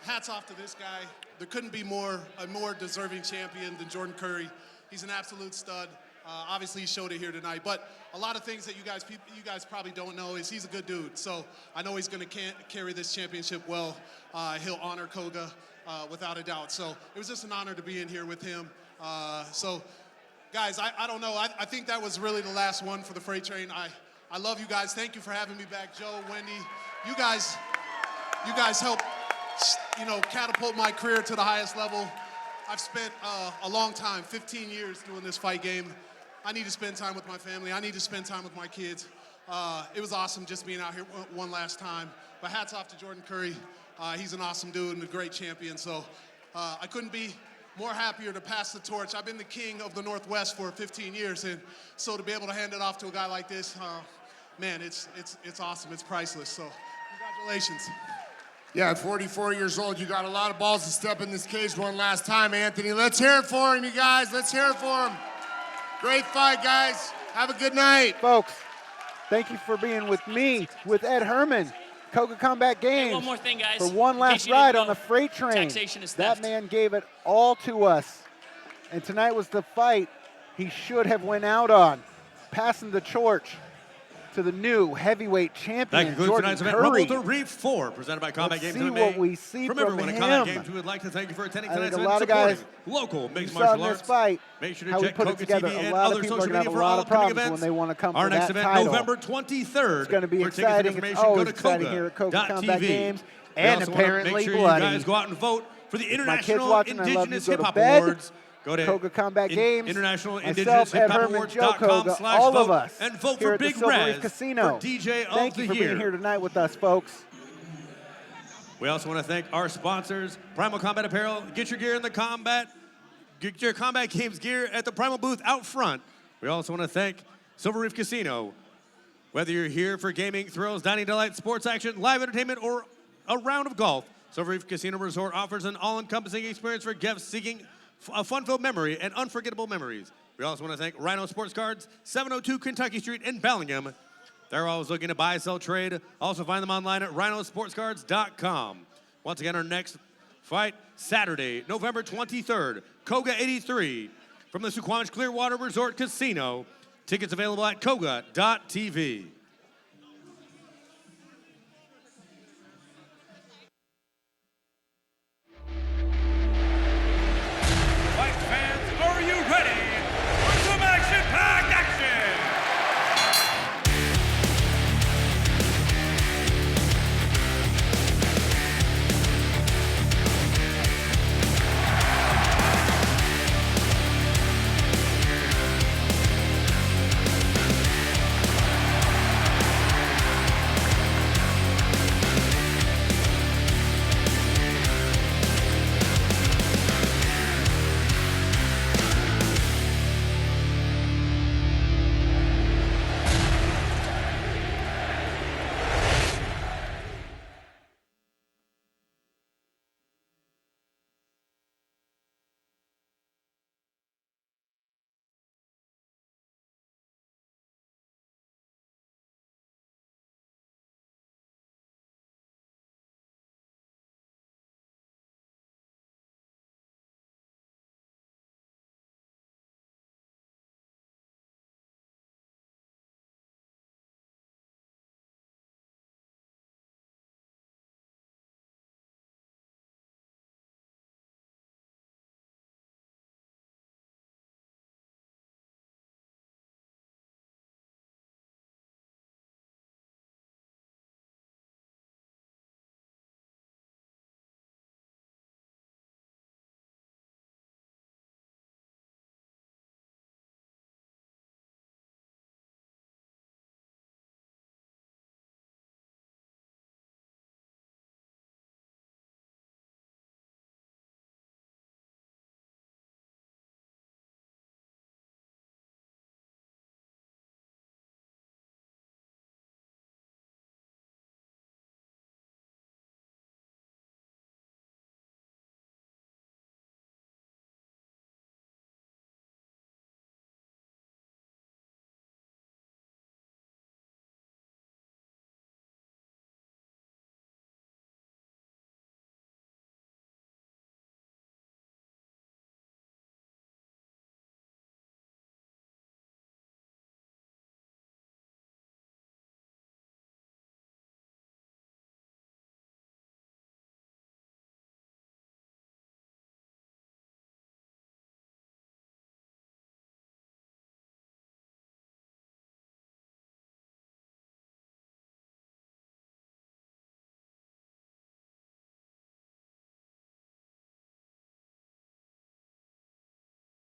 hats off to this guy. There couldn't be a more deserving champion than Jordan Currie. He's an absolute stud. Obviously, he showed it here tonight. But a lot of things that you guys probably don't know is he's a good dude. So I know he's going to carry this championship well. He'll honor Coga without a doubt. So it was just an honor to be in here with him. Guys, I don't know. I think that was really the last one for the freight train. I love you guys. Thank you for having me back. Joe, Wendy, you guys helped, you know, catapult my career to the highest level. I've spent a long time, 15 years doing this fight game. I need to spend time with my family. I need to spend time with my kids. It was awesome just being out here one last time. But hats off to Jordan Currie. He's an awesome dude and a great champion. So I couldn't be more happier to pass the torch. I've been the king of the Northwest for 15 years, and so to be able to hand it off to a guy like this, man, it's awesome. It's priceless. So congratulations. Yeah, at 44 years old, you got a lot of balls to step in this cage one last time, Anthony. Let's hear it for him, you guys. Let's hear it for him. Great fight, guys. Have a good night. Folks, thank you for being with me, with Ed Herman, Coga Combat Games. Hey, one more thing, guys. For one last ride on the freight train. Taxation is theft. That man gave it all to us. And tonight was the fight he should have went out on, passing the torch to the new heavyweight That champion, concludes Jordan tonight's event, Currie. Rumble to Reef 4, presented by Combat Let's Games see MMA. what we see From from everyone at him. Combat Games, we would like to thank you for attending I think tonight's a event lot of and guys supporting local mixed saw martial in this arts. fight Make sure how to we check put it Coga together. TV A and lot of other people are social going to media have a for lot all of upcoming problems events. when they want to come Our for next that event, title. November 23rd. It's going to be For tickets exciting. and It's information, always go to exciting here at Coga Combat Coga.tv. Games. We And also wanna apparently make sure bloody. you guys go out and vote for the My kids International watching, I love you. Indigenous Go Hip to Hop bed. Awards. Go to Coga Combat Games. International Myself, Indigenous Ed Hip Hop Herman, Joe Coga, Awards.com/vote all of us and vote here for at the Big Silver Raz Reef Casino. for DJ Thank of you the for Year. being here tonight with us, folks. We also want to thank our sponsors, Primal Combat Apparel. Get your gear in the combat. Get your Combat Games gear at the Primal booth out front. We also want to thank Silver Reef Casino, Whether you're here for gaming, thrills, dining delight, sports action, live entertainment, or a round of golf, Silver Reef Casino Resort offers an all-encompassing experience for guests seeking a fun-filled memory and unforgettable memories. We also want to thank Rhino Sports Cards, 702 Kentucky Street in Bellingham. They're always looking to buy, sell, trade. Also find them online at rhinosportscards.com. Once again, our next fight, Saturday, November 23rd, Coga 83 from the Suquamish Clearwater Resort Casino. Tickets available at Coga.tv.